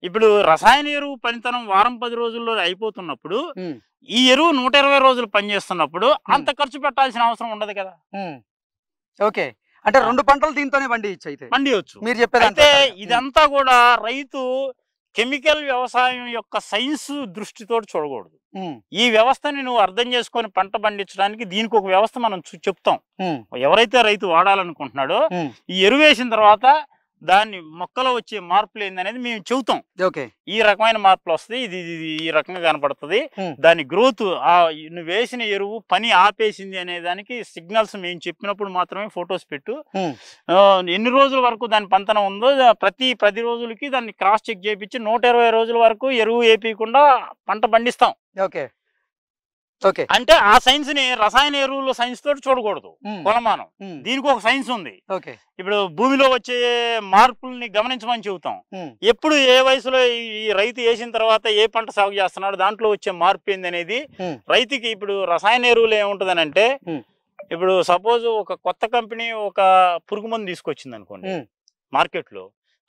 ఇప్పుడు రసాయన ఎరువు పనితనం వారం 10 రోజుల్లో అయిపోతున్నప్పుడు ఈ ఎరువు 120 రోజులు పనిచేస్తున్నప్పుడు అంత ఖర్చు పెట్టాల్సిన అవసరం ఉండదు కదా. ఓకే, అంటే 2 పంటలు దీంతోనే పండియచ్చు మీరు చెప్పేది. ఇదంతా కూడా రైతు కెమికల్ వ్యవసాయం యొక్క సైన్స్ దృష్టితో చూడకూడదు. ఈ వ్యవస్థని నువ్వు అర్థం చేసుకొని పంట పండించడానికి దీనికి ఒక వ్యవస్థ మనం చెప్తాం. ఎవరైతే రైతు వాడాలనుకుంటున్నాడో ఈ ఎరువు వేసిన తర్వాత దాన్ని మొక్కలో వచ్చే మార్పులు ఏందనేది మేము చెబుతాం. ఈ రకమైన మార్పులు వస్తాయి, ఇది ఈ రకంగా కనపడుతుంది, దాని గ్రోత్ నువ్వు వేసిన ఎరువు పని ఆపేసింది అనే దానికి సిగ్నల్స్ మేము చెప్పినప్పుడు మాత్రమే ఫొటోస్ పెట్టు. ఎన్ని రోజుల వరకు దాని పంతనం ఉందో ప్రతి 10 రోజులకి దాన్ని క్రాస్ చెక్ చేయించి 120 రోజుల వరకు ఎరువు వేయకుండా పంట పండిస్తాం. అంటే ఆ సైన్స్ ని రసాయన ఎరువుల సైన్స్ తోటి చూడకూడదు, కొలమానం. దీనికి ఒక సైన్స్ ఉంది. ఇప్పుడు భూమిలో వచ్చే మార్పుల్ని గమనించమని చెబుతాం. ఎప్పుడు ఏ వయసులో ఈ రైతు వేసిన తర్వాత ఏ పంట సాగు చేస్తున్నాడు, దాంట్లో వచ్చే మార్పు ఏంది అనేది రైతుకి. ఇప్పుడు రసాయన ఎరువులు ఏముంటదని అంటే, ఇప్పుడు సపోజ్ ఒక కొత్త కంపెనీ ఒక పురుగు మందు తీసుకొచ్చింది అనుకోండి మార్కెట్ లో,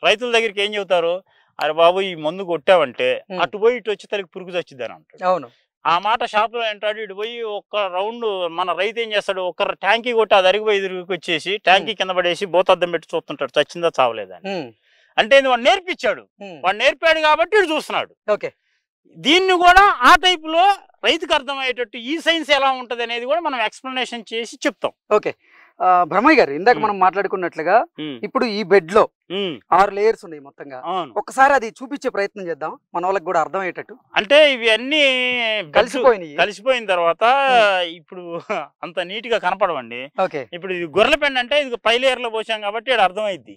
రైతుల దగ్గరికి ఏం చెబుతారు, అరే బాబు ఈ మందు కొట్టావంటే అటు పోయి ఇటు వచ్చి తనకి పురుగు చచ్చిద్దని అంటాడు. ఆ మాట షాప్ లో అంటాడు. ఇటు పోయి ఒక్క రౌండ్ మన రైతు ఏం చేస్తాడు, ఒక ట్యాంకీ కొట్టి అది అరిగిపోయి ఎదురుకి వచ్చేసి ట్యాంకీ కింద పడేసి బోతద్దం పెట్టి చూస్తుంటాడు చచ్చిందా చావలేదా అని. అంటే వాడు నేర్పించాడు, వాడు నేర్పాడు కాబట్టి ఇటు చూస్తున్నాడు. దీన్ని కూడా ఆ టైప్ లో రైతుకు అర్థమయ్యేటట్టు ఈ సైన్స్ ఎలా ఉంటది అనేది కూడా మనం ఎక్స్ప్లెనేషన్ చేసి చెప్తాం. బ్రహ్మయ్య గారు, ఇందాక మనం మాట్లాడుకున్నట్లుగా ఇప్పుడు ఈ బెడ్ లో 6 లేయర్స్ ఉన్నాయి మొత్తంగా. ఒకసారి అది చూపించే ప్రయత్నం చేద్దాం మన వాళ్ళకి కూడా అర్థమయ్యేటట్టు. అంటే ఇవి అన్ని కలిసిపోయిన తర్వాత ఇప్పుడు అంత నీట్ గా కనపడవండి. ఇప్పుడు ఇది గొర్రెల పెండ అంటే ఇది పై లేయర్ లో పోసాం కాబట్టి ఇది అర్థమైద్ది.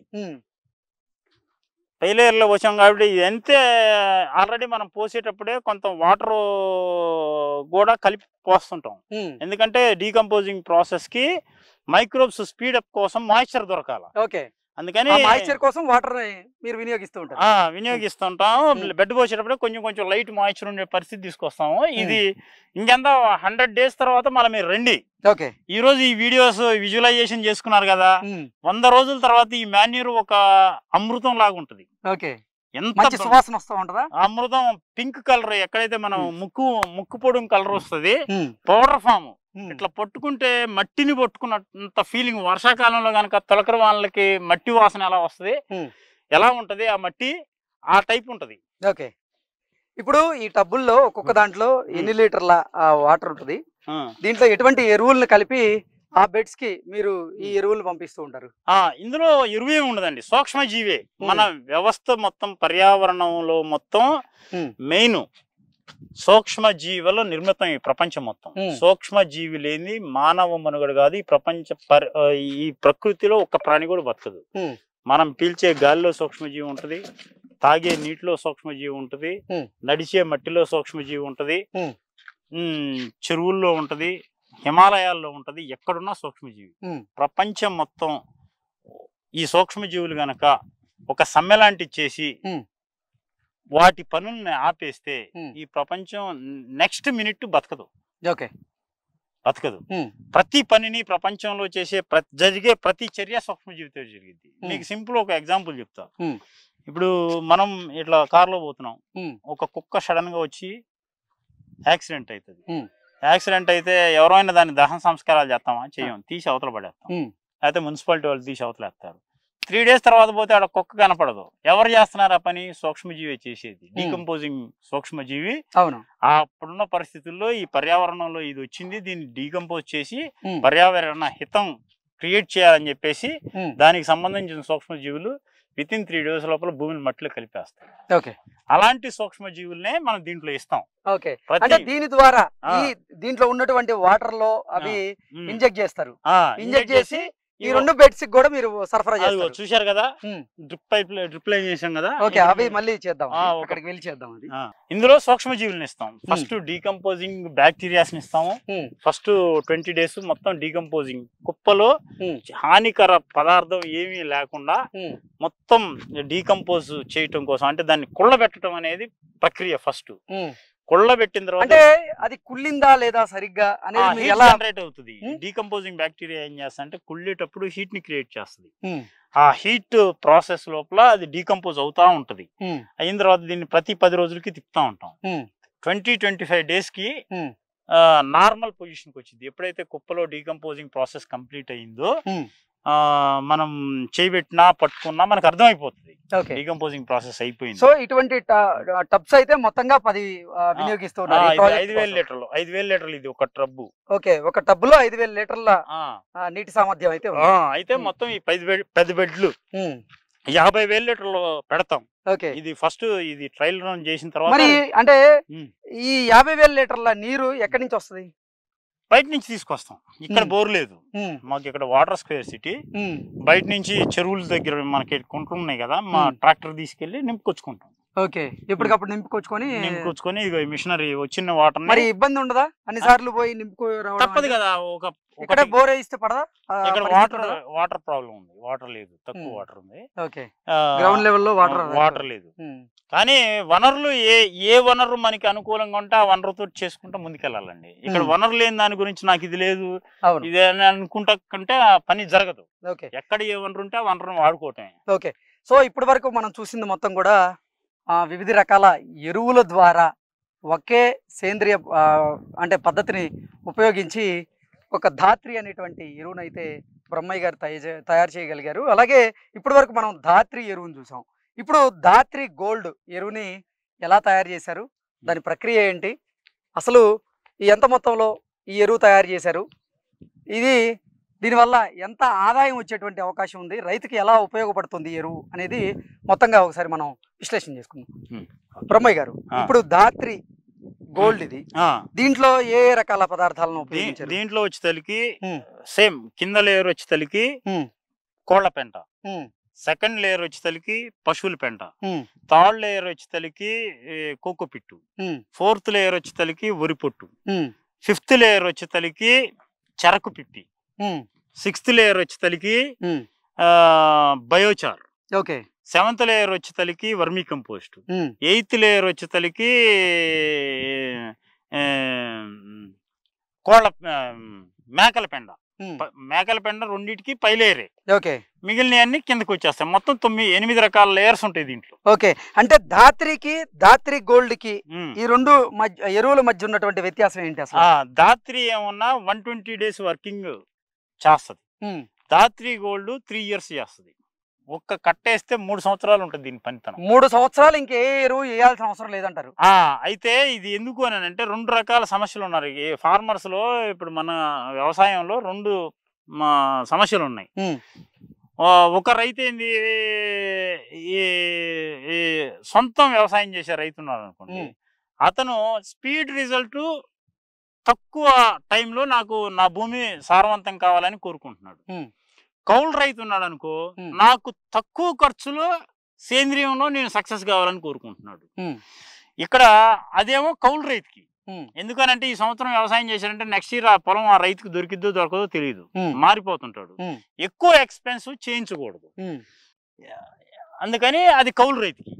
పై లేయర్ లో పోసాం కాబట్టి ఇది అంతే. ఆల్రెడీ మనం పోసేటప్పుడే కొంత వాటర్ కూడా కలిపి పోస్తుంటాం, ఎందుకంటే డీకంపోజింగ్ ప్రాసెస్ కి మైక్రోబ్స్ స్పీడప్ కోసం మాయిశ్చర్ దొరకాల. అందుకని మాయిశ్చర్ కోసం వాటర్ మీరు వినియోగిస్తుంటాం. బెడ్ పోసేటప్పుడు కొంచెం లైట్ మాయిశ్చర్ ఉండే పరిస్థితి తీసుకొస్తాము. ఇది ఇంకెంత 100 days తర్వాత మళ్ళీ మీరు రండి. ఈ రోజు ఈ వీడియోస్ విజువలైజేషన్ చేసుకున్నారు కదా, 100 రోజుల తర్వాత ఈ మాన్యూర్ ఒక అమృతం లాగా ఉంటది. ఎంత సువాసన వస్తూ ఉంటదా అమృతం. పింక్ కలర్, ఎక్కడైతే మనం ముక్కు పొడుం కలర్ వస్తుంది, పౌడర్ ఫామ్. ఇట్లా పట్టుకుంటే మట్టిని పట్టుకున్నంత ఫీలింగ్. వర్షాకాలంలో కనుక తొలకరి వాళ్ళకి మట్టి వాసన ఎలా వస్తుంది, ఎలా ఉంటది ఆ మట్టి, ఆ టైప్ ఉంటది. ఇప్పుడు ఈ టబ్బుల్లో ఒక్కొక్క దాంట్లో ఎన్ని లీటర్ల వాటర్ ఉంటది, దీంట్లో ఎటువంటి ఎరువులను కలిపి ఆ బెడ్స్ కి మీరు ఈ ఎరువులు పంపిస్తూ ఉంటారు? ఇందులో ఎరువు ఏమి ఉండదండి, సూక్ష్మజీవే. మన వ్యవస్థ మొత్తం పర్యావరణంలో మొత్తం మెయిన్ సూక్ష్మజీవుల నిర్మితం ఈ ప్రపంచం మొత్తం. సూక్ష్మజీవి లేని మానవ మనుగడ కాదు ఈ ప్రపంచ. ఈ ప్రకృతిలో ఒక ప్రాణి కూడా బతకదు. మనం పీల్చే గాలిలో సూక్ష్మజీవి ఉంటది, తాగే నీటిలో సూక్ష్మజీవి ఉంటది, నడిచే మట్టిలో సూక్ష్మజీవి ఉంటది, చెరువుల్లో ఉంటది, హిమాలయాల్లో ఉంటది. ఎక్కడున్నా సూక్ష్మజీవి. ప్రపంచం మొత్తం ఈ సూక్ష్మజీవులు గనక ఒక సమ్మెలాంటి చేసి వాటి పనుల్ని ఆపేస్తే ఈ ప్రపంచం నెక్స్ట్ మినిట్ బతకదు. ప్రతి పనిని ప్రపంచంలో చేసే జరిగే ప్రతి చర్య సూక్ష్మజీవితో జరిగింది. మీకు సింపుల్ ఒక ఎగ్జాంపుల్ చెప్తా. ఇప్పుడు మనం ఇట్లా కారులో పోతున్నాం, ఒక కుక్క సడన్ గా వచ్చి యాక్సిడెంట్ అవుతుంది. యాక్సిడెంట్ అయితే ఎవరైనా దాన్ని దహన సంస్కారాలు చేస్తామా? చెయ్యం, తీసి అవతల పడేస్తాం. అయితే మున్సిపాలిటీ వాళ్ళు తీసి అవతల వేస్తారు. 3 days తర్వాత పోతే ఆడ కుక్క కనపడదు. ఎవరు చేస్తున్నారు ఆ పని? సూక్ష్మజీవి చేసేది, డీకంపోజింగ్ సూక్ష్మజీవి. అప్పుడున్న పరిస్థితుల్లో ఈ పర్యావరణంలో ఇది వచ్చింది, దీన్ని డీకంపోజ్ చేసి పర్యావరణ హితం క్రియేట్ చేయాలని చెప్పేసి దానికి సంబంధించిన సూక్ష్మజీవులు వితిన్ 3 days లోపల భూమిని మట్టిలో కలిపేస్తాయి. అలాంటి సూక్ష్మజీవులనే మనం దీంట్లో ఇస్తాం. దీని ద్వారా దీంట్లో ఉన్నటువంటి వాటర్ లో అవి ఇంజెక్ట్ చేస్తారు. ఇంజెక్ట్ చేసి ఈ 2 బెడ్స్ కూడా మీరు సరఫరా చేస్తారు. చూశారు కదా, డ్రిప్ లైన్ చేసాం కదా. అవి మళ్ళీ చేద్దాం, అక్కడికి వెళ్ళి చేద్దాం. అది ఇందులో సూక్ష్మజీవులను ఇస్తాం. ఫస్ట్ డీకంపోజింగ్ బ్యాక్టీరియాస్ ఇస్తాము. ఫస్ట్ 20 days మొత్తం డీకంపోజింగ్, కుప్పలో హానికర పదార్థం ఏమీ లేకుండా మొత్తం డీకంపోజ్ చేయటం కోసం, అంటే దాన్ని కుళ్ళబెట్టడం అనేది ప్రక్రియ. ఫస్ట్ కుళ్ళబెట్టిన తర్వాత అంటే అది కుళ్ళిందా లేదా సరిగ్గా అనేది ఎలా జనరేట్ అవుతుంది. డీకంపోజింగ్ బ్యాక్టీరియా ఏం చేస్తా అంటే కుళ్ళేటప్పుడు హీట్ ని క్రియేట్ చేస్తుంది. ఆ హీట్ ప్రాసెస్ లోపల అది డీకంపోజ్ అవుతా ఉంటది. అయిన తర్వాత దీన్ని ప్రతి 10 రోజులకి తిప్పుతా ఉంటాం. 20-25 days కి నార్మల్ పొజిషన్ కి వచ్చింది. ఎప్పుడైతే కుప్పలో డీకంపోజింగ్ ప్రాసెస్ కంప్లీట్ అయిందో మనం చేయబెట్టినా పట్టుకున్నా మనకు అర్థమైపోతుంది డీకంపోజింగ్ ప్రాసెస్ అయిపోయింది. సో ఇటువంటి టబ్స్ అయితే మొత్తంగా 10 వినియోగిస్తున్నారు. 5,000 లీటర్లు 5,000 లీటర్లు ఇది ఒక టబ్బు. ఒక టబ్ లో 5,000 లీటర్ల నీటి సామర్థ్యం అయితే అయితే మొత్తం ఈ 10 బెడ్లు 50,000 లీటర్లు పెడతాం. ఇది ఫస్ట్ ఇది ట్రయల్ రన్ చేసిన తర్వాత. మరి అంటే ఈ 50,000 లీటర్ల నీరు ఎక్కడి నుంచి వస్తుంది? బయట నుంచి తీసుకొస్తాం. ఇక్కడ బోర్ లేదు మాకు, ఇక్కడ వాటర్ స్క్వేర్ సిటీ. బయట నుంచి చెరువుల దగ్గర మనకి కుంటున్నాయి కదా, మా ట్రాక్టర్ తీసుకెళ్లి నింపుకొచ్చుకుంటాం. ఎప్పటికప్పుడు నింపుకొచ్చుకొని ఇక మిషనరీ వచ్చిన వాటర్. మరి ఇబ్బంది ఉండదా? అన్ని సార్లు పోయి తప్పదు కదా. ఇక్కడ బోర్ వేస్తే పడదా? ఇక్కడ వాటర్ ప్రాబ్లం ఉంది, వాటర్ లేదు, తక్కువ వాటర్ ఉంది. గ్రౌండ్ లెవెల్లో వాటర్ లేదు. కానీ వనరులు ఏ వనరు మనకి అనుకూలంగా ఉంటే ఆ వనరుతో చేసుకుంటా ముందుకెళ్ళాలండి. ఇక్కడ వనరు లేని దాని గురించి నాకు ఇది లేదు ఇది అనుకుంటా కంటే పని జరగదు. ఎక్కడ ఏ వనరు ఉంటే ఆ వనరును వాడుకోవటమే. సో ఇప్పటి వరకు మనం చూసింది మొత్తం కూడా వివిధ రకాల ఎరువుల ద్వారా ఒకే సేంద్రియ అంటే పద్ధతిని ఉపయోగించి ఒక ధాత్రి అనేటువంటి ఎరువునైతే బ్రహ్మయ్య గారు తయారు చేయగలిగారు. అలాగే ఇప్పటి వరకు మనం ధాత్రి ఎరువును చూసాం. ఇప్పుడు ధాత్రి గోల్డ్ ఎరువుని ఎలా తయారు చేశారు, దాని ప్రక్రియ ఏంటి, అసలు ఎంత మొత్తంలో ఈ ఎరువు తయారు చేశారు, దీనివల్ల ఎంత ఆదాయం వచ్చేటువంటి అవకాశం ఉంది, రైతుకి ఎలా ఉపయోగపడుతుంది ఎరువు అనేది మొత్తంగా ఒకసారి మనం విశ్లేషణ చేసుకుందాం. బ్రహ్మయ్య గారు, ఇప్పుడు ధాత్రి గోల్డ్ ఇది, దీంట్లో ఏ రకాల పదార్థాలను ఉపయోగించారు? దీంట్లో వచ్చేసరికి సేమ్ కింద లేయర్ వచ్చేసరికి కోళ్ల పెంట, సెకండ్ లేయర్ వచ్చేసరికి పశువుల పెంట, థర్డ్ లేయర్ వచ్చేసరికి కోకో పిట్టు, ఫోర్త్ లేయర్ వచ్చేసరికి వరి పొట్టు, ఫిఫ్త్ లేయర్ వచ్చేసరికి చెరకు పిప్పి, సిక్స్త్ లేయర్ వచ్చేసరికి బయోచార్, సెవెంత్ లేయర్ వచ్చేసరికి వర్మీ కంపోస్ట్, ఎయిత్ లేయర్ వచ్చేసరికి కోళ్ళ మేకల పెండ. మేకల పెండ రెండింటికి పై లేయరే, మిగిలిన అన్ని కిందకి వచ్చేస్తాయి. మొత్తం 8 రకాల లేయర్స్ ఉంటాయి దీంట్లో. అంటే ధాత్రి గోల్డ్ కి ఈ 2 ఎరువుల మధ్య ఉన్నటువంటి వ్యత్యాసం ఏంటి అసలు? ధాత్రి ఏమన్నా 120 days వర్కింగ్ చేస్తుంది, ధాత్రి గోల్డ్ 3 years చేస్తుంది. ఒక్క కట్టేస్తే 3 సంవత్సరాలు ఉంటుంది దీని పనితనం. 3 సంవత్సరాలు ఇంకే ఎరువు వేయాల్సిన అవసరం లేదంటారు. అయితే ఇది ఎందుకు అని అంటే 2 రకాల సమస్యలు ఉన్నాయి ఫార్మర్స్ లో. ఇప్పుడు మన వ్యవసాయంలో 2 సమస్యలు ఉన్నాయి. ఒక రైతు ఏంది, సొంతం వ్యవసాయం చేసే రైతు ఉన్నాడు అనుకోండి, అతను స్పీడ్ రిజల్ట్ తక్కువ టైంలో నాకు నా భూమి సారవంతం కావాలని కోరుకుంటున్నాడు. కౌలు రైతు ఉన్నాడు అనుకో, నాకు తక్కువ ఖర్చులో సేంద్రియంలో నేను సక్సెస్ కావాలని కోరుకుంటున్నాడు. ఇక్కడ అదేమో కౌలు రైతుకి. ఎందుకనంటే ఈ సంవత్సరం వ్యవసాయం చేశారంటే నెక్స్ట్ ఇయర్ ఆ పొలం ఆ రైతుకు దొరికిద్దో దొరకదో తెలియదు, మారిపోతుంటాడు. ఎక్కువ ఎక్స్పెన్స్ చేయించకూడదు, అందుకని అది కౌలు రైతుకి.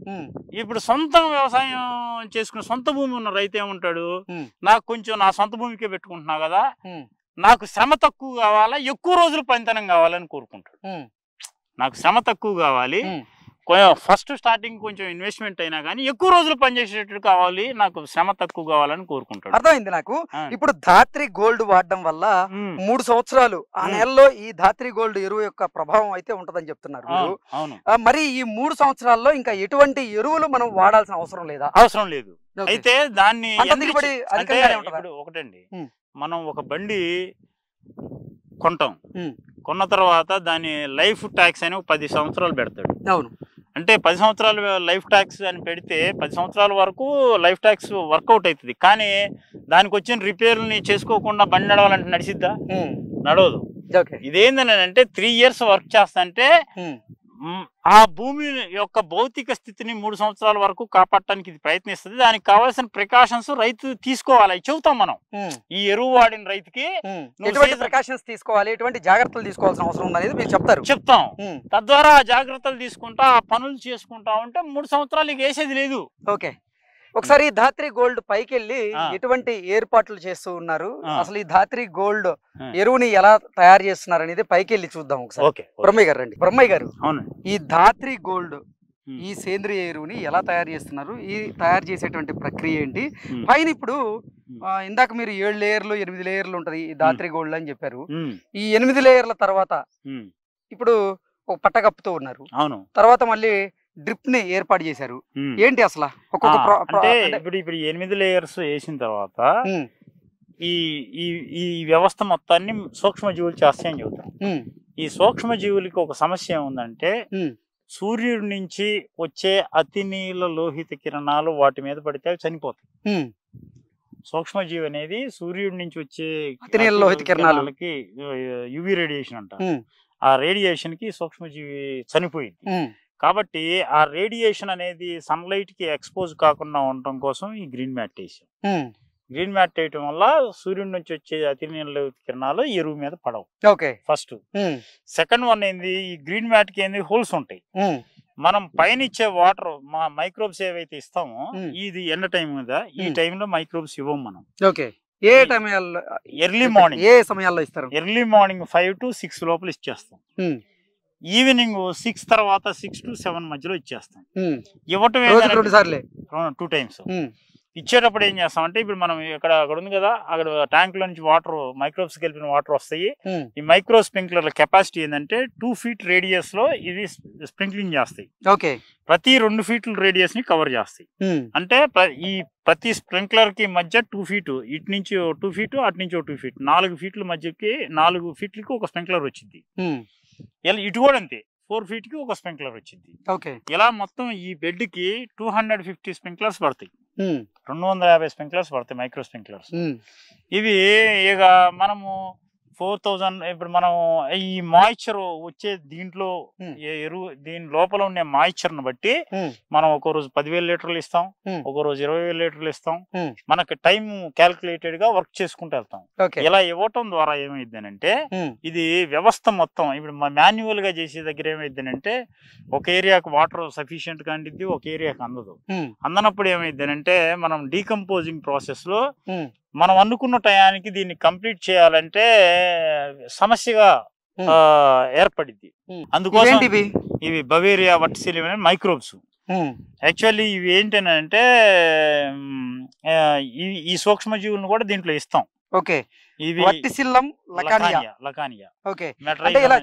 ఇప్పుడు సొంతం వ్యవసాయం చేసుకున్న సొంత భూమి ఉన్న రైతు ఏముంటాడు, నాకు కొంచెం నా సొంత భూమికే పెట్టుకుంటున్నా కదా, నాకు శ్రమ తక్కువ కావాలా, ఎక్కువ రోజులు పనితనం కావాలని కోరుకుంటాడు. నాకు శ్రమ తక్కువ కావాలి, ఫస్ట్ స్టార్టింగ్ కొంచెం ఇన్వెస్ట్మెంట్ అయినా కానీ ఎక్కువ రోజులు పనిచేసేటట్టు కావాలి, నాకు శ్రమ తక్కువ కావాలని కోరుకుంటాడు. అర్థమైంది నాకు. ఇప్పుడు ధాత్రి గోల్డ్ వాడడం వల్ల 3 సంవత్సరాలు ఆ నెలలో ఈ ధాత్రి గోల్డ్ ఎరువు యొక్క ప్రభావం అయితే ఉంటదని చెప్తున్నారు మీరు. మరి ఈ 3 సంవత్సరాల్లో ఇంకా ఎటువంటి ఎరువులు మనం వాడాల్సిన అవసరం లేదా? అవసరం లేదు. అయితే దాన్ని ఒకటండి, మనం ఒక బండి కొంటాం, కొన్న తర్వాత దాని లైఫ్ ట్యాక్స్ అని 10 సంవత్సరాలు పెడతాడు. అవును. అంటే 10 సంవత్సరాలు లైఫ్ ట్యాక్స్ అని పెడితే 10 సంవత్సరాల వరకు లైఫ్ ట్యాక్స్ వర్కౌట్ అవుతుంది. కానీ దానికి వచ్చిన రిపేర్ని చేసుకోకుండా బండి నడవాలంటే నడిచిద్దా? నడవదు. ఇదేందని అంటే 3 ఇయర్స్ వర్క్ చేస్తా ఆ భూమి యొక్క భౌతిక స్థితిని 3 సంవత్సరాల వరకు కాపాడటానికి ఇది ప్రయత్నిస్తుంది. దానికి కావాల్సిన ప్రికాషన్స్ రైతు తీసుకోవాలి. చెబుతాం మనం ఈ ఎరువు వాడిన రైతుకి ఎటువంటి ప్రికాషన్స్ తీసుకోవాలి, ఎటువంటి జాగ్రత్తలు తీసుకోవాల్సిన అవసరం ఉందనేది మీరు చెప్తాం. తద్వారా ఆ జాగ్రత్తలు తీసుకుంటా ఆ పనులు చేసుకుంటా ఉంటే 3 సంవత్సరాలు వేసేది లేదు. ఓకే. ఒకసారి ధాత్రి గోల్డ్ పైకి వెళ్ళి ఎటువంటి ఏర్పాట్లు చేస్తూ ఉన్నారు, అసలు ఈ ధాత్రి గోల్డ్ ఎరువుని ఎలా తయారు చేస్తున్నారు అనేది పైకి వెళ్ళి చూద్దాం ఒకసారి. బ్రహ్మయ్య గారు రండి. బ్రహ్మయ్య గారు, ఈ ధాత్రి గోల్డ్ ఈ సేంద్రియ ఎరువుని ఎలా తయారు చేస్తున్నారు, ఈ తయారు చేసేటువంటి ప్రక్రియ ఏంటి? పైన ఇప్పుడు ఇందాక మీరు 7 లేయర్లు 8 లేయర్లు ఉంటది ఈ ధాత్రి గోల్డ్ అని చెప్పారు. ఈ 8 లేయర్ల తర్వాత ఇప్పుడు ఒక పట్ట కప్పుతూ ఉన్నారు. తర్వాత మళ్ళీ డ్రిప్ ని ఏర్పాటు చేశారు. ఏంటి అసలు ఇప్పుడు 8 లేయర్స్ వేసిన తర్వాత ఈ వ్యవస్థ మొత్తాన్ని సూక్ష్మజీవులు చేస్తాయని చెబుతాం. ఈ సూక్ష్మజీవులకి ఒక సమస్య ఏముందంటే సూర్యుడి నుంచి వచ్చే అతి నీల లోహిత కిరణాలు వాటి మీద పడితే అవి చనిపోతాయి. సూక్ష్మజీవి అనేది సూర్యుడి నుంచి వచ్చే అతి నీల లోహిత కిరణాలకి యువి రేడియేషన్ అంట. ఆ రేడియేషన్ కి సూక్ష్మజీవి చనిపోయింది. కాబట్టి ఆ రేడియేషన్ అనేది సన్లైట్ కి ఎక్స్పోజ్ కాకుండా ఉండటం కోసం ఈ గ్రీన్ మ్యాట్ వేసాం. గ్రీన్ మ్యాట్ వేయటం వల్ల సూర్యుడి నుంచి వచ్చే అతి నీల కిరణాలు ఎరువు మీద పడవు. ఫస్ట్. సెకండ్ వన్ ఏంది, ఈ గ్రీన్ మ్యాట్ కి ఏంది హోల్స్ ఉంటాయి. మనం పైన ఇచ్చే వాటర్ మా మైక్రోబ్స్ ఏవైతే ఇస్తామో ఇది ఎండ టైం మీద, ఈ టైంలో మైక్రోబ్స్ ఇవ్వం మనం. ఏ టైంలో? Early morning. ఏ సమయాల్లో ఇస్తారు? ఎర్లీ మార్నింగ్ 5 to 6 లోపల ఇచ్చేస్తాం. ఈవినింగ్ 6 తర్వాత 6 to 7 మధ్యలో ఇచ్చేస్తాం. ఇవ్వటం 2 టైమ్స్. ఇచ్చేటప్పుడు ఏం చేస్తాం అంటే ఇప్పుడు మనం అక్కడ ఉంది కదా, అక్కడ ట్యాంక్ లో నుంచి వాటర్ మైక్రోబ్స్ కలిపిన వాటర్ వస్తాయి. ఈ మైక్రో స్ప్రింక్లర్ల కెపాసిటీ ఏంటంటే 2 feet రేడియస్ లో ఇది స్ప్రింక్లింగ్ చేస్తాయి. ప్రతి 2 feet రేడియస్ ని కవర్ చేస్తాయి. అంటే ఈ ప్రతి స్ప్రింక్లర్ కి మధ్య 2 feet, ఇటు నుంచి 2 feet, అటు నుంచి 2 feet, 4 feet మధ్యకి 4 feet ఒక స్ప్రింక్లర్ వచ్చింది. ఇటు కూడా అంతే 4 feet కి ఒక స్ప్రింక్లర్ వచ్చింది. ఇలా మొత్తం ఈ బెడ్ కి 250 స్ప్రింక్లర్స్ పడతాయి. 250 స్ప్రింక్లర్స్ పడతాయి, మైక్రో స్ప్రింక్లర్స్. ఇవి ఇక మనము 4000 ఇప్పుడు మనం ఈ మాయిశ్చర్ వచ్చే దీంట్లో ఎరువు దీని లోపల ఉండే మాయిశ్చర్ ను బట్టి మనం ఒక రోజు 10,000 లీటర్లు ఇస్తాం, ఒక రోజు 20,000 లీటర్లు ఇస్తాం. మనకి టైం క్యాల్కులేటెడ్ గా వర్క్ చేసుకుంటూ వెళ్తాం. ఇలా ఇవ్వటం ద్వారా ఏమైందనంటే ఇది వ్యవస్థ మొత్తం ఇప్పుడు మాన్యువల్ గా చేసే దగ్గర ఏమైందనంటే ఒక ఏరియాకు వాటర్ సఫిషియెంట్ గా అందిద్ది, ఒక ఏరియాకి అందదు. అందనప్పుడు ఏమైందనంటే మనం డీకంపోజింగ్ ప్రాసెస్ లో మనం అనుకున్న టయానికి దీన్ని కంప్లీట్ చేయాలంటే సమస్యగా ఏర్పడింది. అందుకోసం ఇవి బవేరియా వర్టిసిలియం మైక్రోబ్స్. యాక్చువల్లీ ఇవి ఏంటంటే ఈ సూక్ష్మజీవులను కూడా దీంట్లో ఇస్తాం. ఇవి లకానియా.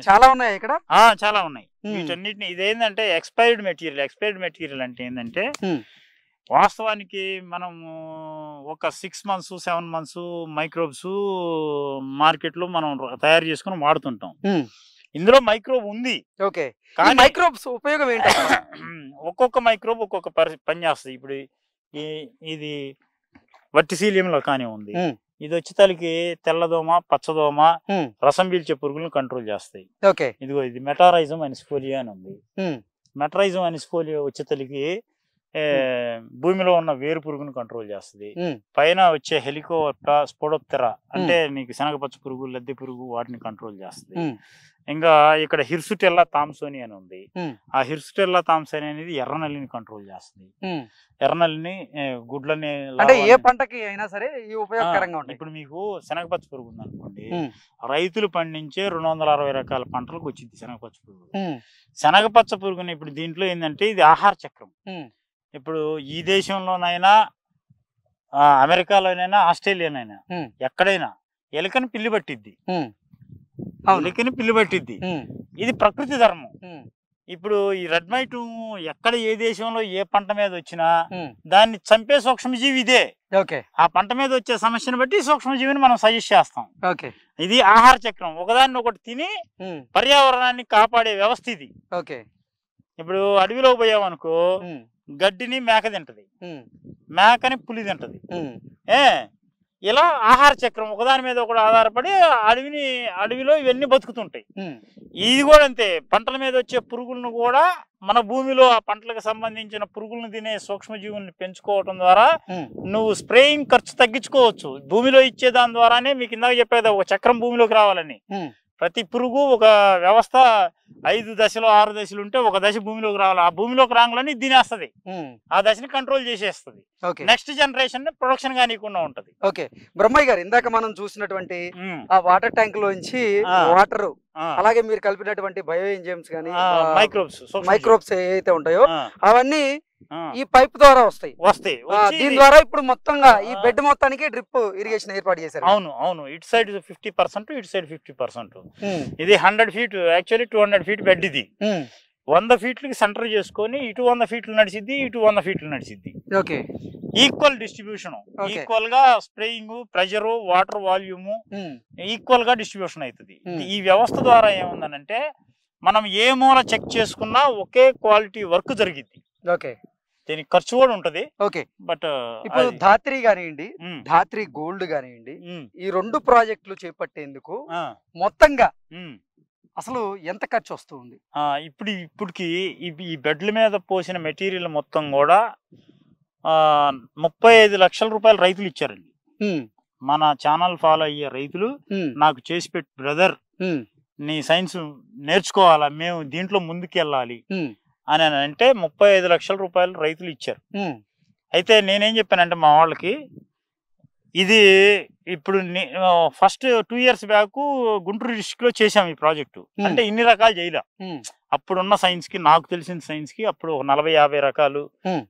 చాలా ఉన్నాయి ఇక్కడ, చాలా ఉన్నాయి. వీటన్నిటిని ఇదేంటంటే ఎక్స్పైర్డ్ మెటీరియల్. ఎక్స్పైర్డ్ మెటీరియల్ అంటే ఏంటంటే వాస్తవానికి మనము ఒక 6 months 7 months మైక్రోబ్స్ మార్కెట్ లో మనం తయారు చేసుకుని వాడుతుంటాం. ఇందులో మైక్రోబ్ ఉంది. మైక్రోబ్స్ ఉపయోగం ఏంటి? ఒక్కొక్క మైక్రోబ్ ఒక్కొక్క పని చేస్తుంది. ఇప్పుడు ఇది వర్టిసిలియంలో కానీ ఉంది. ఇది వచ్చేతలకి తెల్లదోమ, పచ్చదోమ, రసం పీల్చే పురుగులను కంట్రోల్ చేస్తాయి. ఇదిగో ఇది మెటారైజం అనిస్ఫోలియా అని ఉంది. మెటారైజం అనిస్ఫోలియా వచ్చేతలకి భూమిలో ఉన్న వేరు పురుగును కంట్రోల్ చేస్తుంది. ఉమ్, పైన వచ్చే హెలికోప్టర్ స్పోడోప్టెరా అంటే నీకు శనగపచ్చ పురుగు, లద్దె పురుగు వాటిని కంట్రోల్ చేస్తుంది. ఉమ్, ఇంకా ఇక్కడ హిర్సుటెల్లా థామ్సోని అని ఉంది. ఉమ్, ఆ హిర్సుటెల్లా థామ్సోని అనేది ఎర్రనల్లిని కంట్రోల్ చేస్తుంది. ఉమ్. ఎర్రనల్లిని గుడ్లని అంటే ఏ పంటకి అయినా సరే ఈ ఉపయోగకరంగా ఉంటాయి. ఇప్పుడు మీకు శనగపచ్చ పురుగు ఉంది అనుకోండి, ఉమ్, రైతులు పండించే 260 రకాల పంటలకు వచ్చింది శనగపచ్చ పురుగు. ఉమ్, శనగపచ్చ పురుగుని ఇప్పుడు దీంట్లో ఏంటంటే ఇది ఆహార చక్రం. ఉమ్, ఇప్పుడు ఈ దేశంలోనైనా అమెరికాలోనైనా ఆస్ట్రేలియానైనా ఉమ్, ఎక్కడైనా ఎలుకని పిల్లి పట్టిద్ది. ఉమ్. అవును. ఎలుకని పిల్లి పట్టిద్ది. ఉమ్, ఇది ప్రకృతి ధర్మం. ఉమ్, ఇప్పుడు ఈ రెడ్ మైట్ ఎక్కడ ఏ దేశంలో ఏ పంట మీద వచ్చినా ఉమ్. దాన్ని చంపే సూక్ష్మజీవి ఇదే. ఓకే, ఆ పంట మీద వచ్చే సమస్యను బట్టి సూక్ష్మజీవిని మనం సజెస్ట్ చేస్తాం. ఓకే. ఇది ఆహార చక్రం, ఒకదాన్ని ఒకటి తిని ఉమ్, పర్యావరణాన్ని కాపాడే వ్యవస్థ ఇది. ఓకే. ఇప్పుడు అడవిలో పోయామనుకో ఉమ్, గడ్డిని మేక తింటది, ఉమ్, మేకని పులి తింటది. ఉమ్, ఇలా ఆహార చక్రం ఒకదాని మీద ఒకటి ఆధారపడి అడవిలో ఇవన్నీ బతుకుతుంటాయి. ఉమ్, ఇది కూడా అంతే. పంటల మీద వచ్చే పురుగులను కూడా మన భూమిలో ఆ పంటలకు సంబంధించిన పురుగులను తినే సూక్ష్మజీవుల్ని పెంచుకోవటం ద్వారా ఉమ్, నువ్వు స్ప్రేయింగ్ ఖర్చు తగ్గించుకోవచ్చు. భూమిలో ఇచ్చే దాని ద్వారానే మీకు ఇందాక చెప్పేది ఒక చక్రం భూమిలోకి రావాలని. ఉమ్. ప్రతి పురుగు ఒక వ్యవస్థ 5 దశలు 6 దశలు ఉంటే ఒక దశ భూమిలోకి రావాలి. ఆ భూమిలోకి రాగాలని తినేస్తుంది, ఉమ్. ఆ దశని కంట్రోల్ చేసేస్తుంది. ఓకే, నెక్స్ట్ జనరేషన్ ప్రొడక్షన్ కానీయకుండా ఉంటది. ఓకే. బ్రహ్మయ్య గారు, ఇందాక మనం చూసినటువంటి ఆ వాటర్ ట్యాంక్ లోంచి వాటర్, అలాగే మీరు కలిపినటువంటి బయో ఎంజైమ్స్ కానీ మైక్రోబ్స్ ఏవైతే ఉంటాయో అవన్నీ ఈ పైప్ ద్వారా వస్తాయి. దీని ద్వారా ఇప్పుడు మొత్తంగా ఈ బెడ్ మొత్తానికి డ్రిప్ ఇరిగేషన్ ఏర్పాటు చేశారు. అవును అవును. ఇటు సైడ్ 50%, ఇటు సైడ్ 50%. ఇది 100 ఫీట్, యాక్చువల్లీ 200 ఫీట్ బెడ్. ఇది 100 ఫీట్లకి సెంటర్ చేసుకొని ఇటు 100 ఫీట్లు నడిచిద్ది, ఇటు 100 ఫీట్లు నడిచిద్ది. ఓకే, ఈక్వల్ డిస్ట్రిబ్యూషన్, ఈక్వల్ గా spraying, pressure, water volume equal గా డిస్ట్రిబ్యూషన్ అవుతుంది. ఈ వ్యవస్థ ద్వారా ఏముందనంటే మనం ఏ మూల చెక్ చేసుకున్నా ఒకే క్వాలిటీ వర్క్ జరిగింది. ఓకే, దీనికి ఖర్చు కూడా ఉంటది. ఓకే. బట్ ఇప్పుడు ధాత్రి కానివ్వండి, ధాత్రి గోల్డ్ కానివ్వండి, ఈ 2 ప్రాజెక్టులు చేపట్టేందుకు మొత్తంగా అసలు ఎంత ఖర్చు వస్తుంది? ఇప్పటికి ఈ బెడ్ల మీద పోసిన మెటీరియల్ మొత్తం కూడా 35 లక్షల రూపాయలు రైతులు ఇచ్చారండి. మన ఛానల్ ఫాలో అయ్యే రైతులు నాకు చేసి పెట్టి, బ్రదర్ నీ సైన్స్ నేర్చుకోవాలా, మేము దీంట్లో ముందుకెళ్ళాలి అని అంటే 35 లక్షల రూపాయలు రైతులు ఇచ్చారు. అయితే నేనేం చెప్పానంటే మా వాళ్ళకి, ఇది ఇప్పుడు first 2 years back Guntur district లో చేసాం ఈ ప్రాజెక్టు. అంటే ఇన్ని రకాలు చేయలే. అప్పుడున్న సైన్స్ కి, నాకు తెలిసిన సైన్స్ కి అప్పుడు 40-50 రకాలు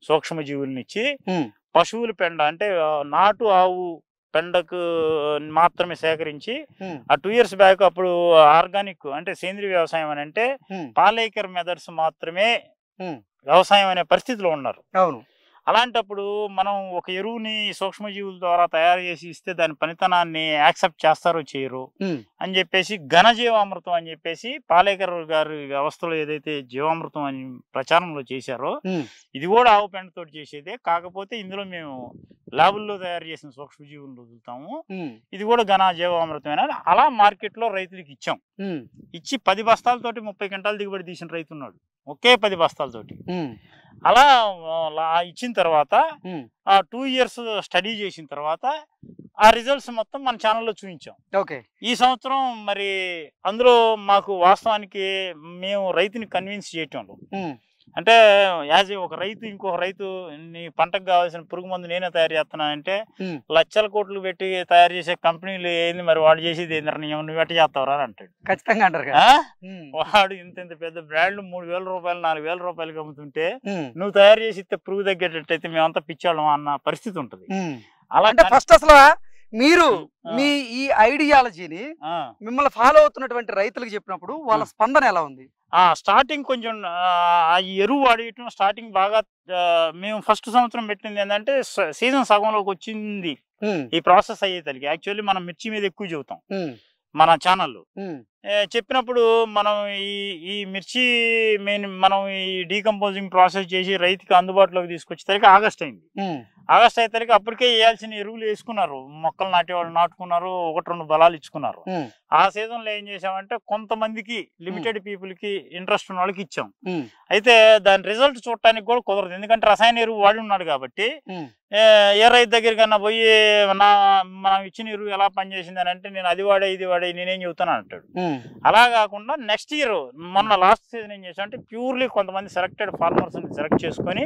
సూక్ష్మజీవుల్ని ఇచ్చి పశువుల పెండ అంటే నాటు ఆవు పెండకు మాత్రమే సేకరించి ఆ 2 years బ్యాక్ అప్పుడు ఆర్గానిక్ అంటే సేంద్రీయ వ్యవసాయం అని అంటే పాలేకర్ మెథడ్స్ మాత్రమే వ్యవసాయం అనే పరిస్థితిలో ఉన్నారు. అవును. అలాంటప్పుడు మనం ఒక ఎరువుని సూక్ష్మజీవుల ద్వారా తయారు చేసి ఇస్తే దాని పనితనాన్ని యాక్సెప్ట్ చేస్తారో చేయరు అని చెప్పేసి ఘనజీవామృతం అని చెప్పేసి పాలేకర్ గారి వ్యవస్థలో ఏదైతే జీవామృతం అని ప్రచారంలో చేశారో ఇది కూడా ఆవు పెండతో చేసేదే. కాకపోతే ఇందులో మేము ల్యాబుల్లో తయారు చేసిన సూక్ష్మజీవులను వదులుతాము, ఇది కూడా ఘనజీవామృతమైన. అలా మార్కెట్ లో రైతులకు ఇచ్చాం. ఇచ్చి 10 బస్తాలతోటి 30 క్వింటాలు దిగుబడి తీసిన రైతు ఉన్నాడు, ఒకే 10 బస్తాలతోటి. అలా ఇచ్చిన తర్వాత ఆ 2 years స్టడీ చేసిన తర్వాత ఆ రిజల్ట్స్ మొత్తం మన ఛానల్లో చూపించాం. ఈ సంవత్సరం మరి అందులో మాకు వాస్తవానికి మేము రైతుని కన్విన్స్ చేయటంలో అంటే యాజ్ ఒక రైతు ఇంకొక రైతు నీ పంటకు కావాల్సిన పురుగు మందు నేనే తయారు చేస్తున్నానంటే లక్షల కోట్లు పెట్టి తయారు చేసే కంపెనీలు ఏంది మరి వాడు చేసేది ఏంటని నువ్వు ఎట్ట చేస్తావరా అని అంటాడు. ఖచ్చితంగా అంటారు. వాడు ఇంత పెద్ద బ్రాండ్లు 3,000 రూపాయలు 4,000 రూపాయలకి అమ్ముతుంటే నువ్వు తయారు చేసి ఇస్తే పురుగు తగ్గేటట్టయితే మేమంతా పిచ్చాళ్ళం అన్న పరిస్థితి ఉంటది. అలా ఫస్ట్ అసలు మీరు మీ ఈ ఐడియాలజీని మిమ్మల్ని ఫాలో అవుతున్నటువంటి రైతులకు చెప్పినప్పుడు వాళ్ళ స్పందన ఎలా ఉంది? స్టార్టింగ్ కొంచెం ఆ ఎరువు వాడేయటం స్టార్టింగ్ బాగా మేము ఫస్ట్ సంవత్సరం పెట్టింది ఏంటంటే సీజన్ సగంలోకి వచ్చింది ఈ ప్రాసెస్ అయ్యేసరికి. యాక్చువల్లీ మనం మిర్చి మీద ఎక్కువ చెబుతాం మన ఛానల్లో. చెప్పినప్పుడు మనం ఈ మిర్చి మనం ఈ డీకంపోజింగ్ ప్రాసెస్ చేసి రైతుకి అందుబాటులోకి తీసుకొచ్చేసరికి ఆగస్ట్ అయింది. ఆగస్ట్ అయ్యేసరికి అప్పటికే వేయాల్సిన ఎరువులు వేసుకున్నారు, మొక్కలు నాటేవాళ్ళు నాటుకున్నారు, 1-2 బలాలు ఇచ్చుకున్నారు. ఆ సీజన్ లో ఏం చేసామంటే కొంతమందికి లిమిటెడ్ పీపుల్ కి ఇంట్రెస్ట్ ఉన్న వాళ్ళకి ఇచ్చాం. అయితే దాని రిజల్ట్ చూడటానికి కూడా కుదరదు, ఎందుకంటే రసాయన ఎరువు వాడి ఉన్నాడు కాబట్టి. ఏ రైతు దగ్గరికన్నా పోయి మనం ఇచ్చిన ఎరువు ఎలా పనిచేసింది అని అంటే నేను అది వాడే ఇది వాడే నేనేం చెబుతాను అంటాడు. అలా కాకుండా నెక్స్ట్ ఇయర్ మొన్న లాస్ట్ సీజన్ ఏం చేసాం అంటే ప్యూర్లీ కొంతమంది సెలెక్టెడ్ ఫార్మర్స్ సెలెక్ట్ చేసుకొని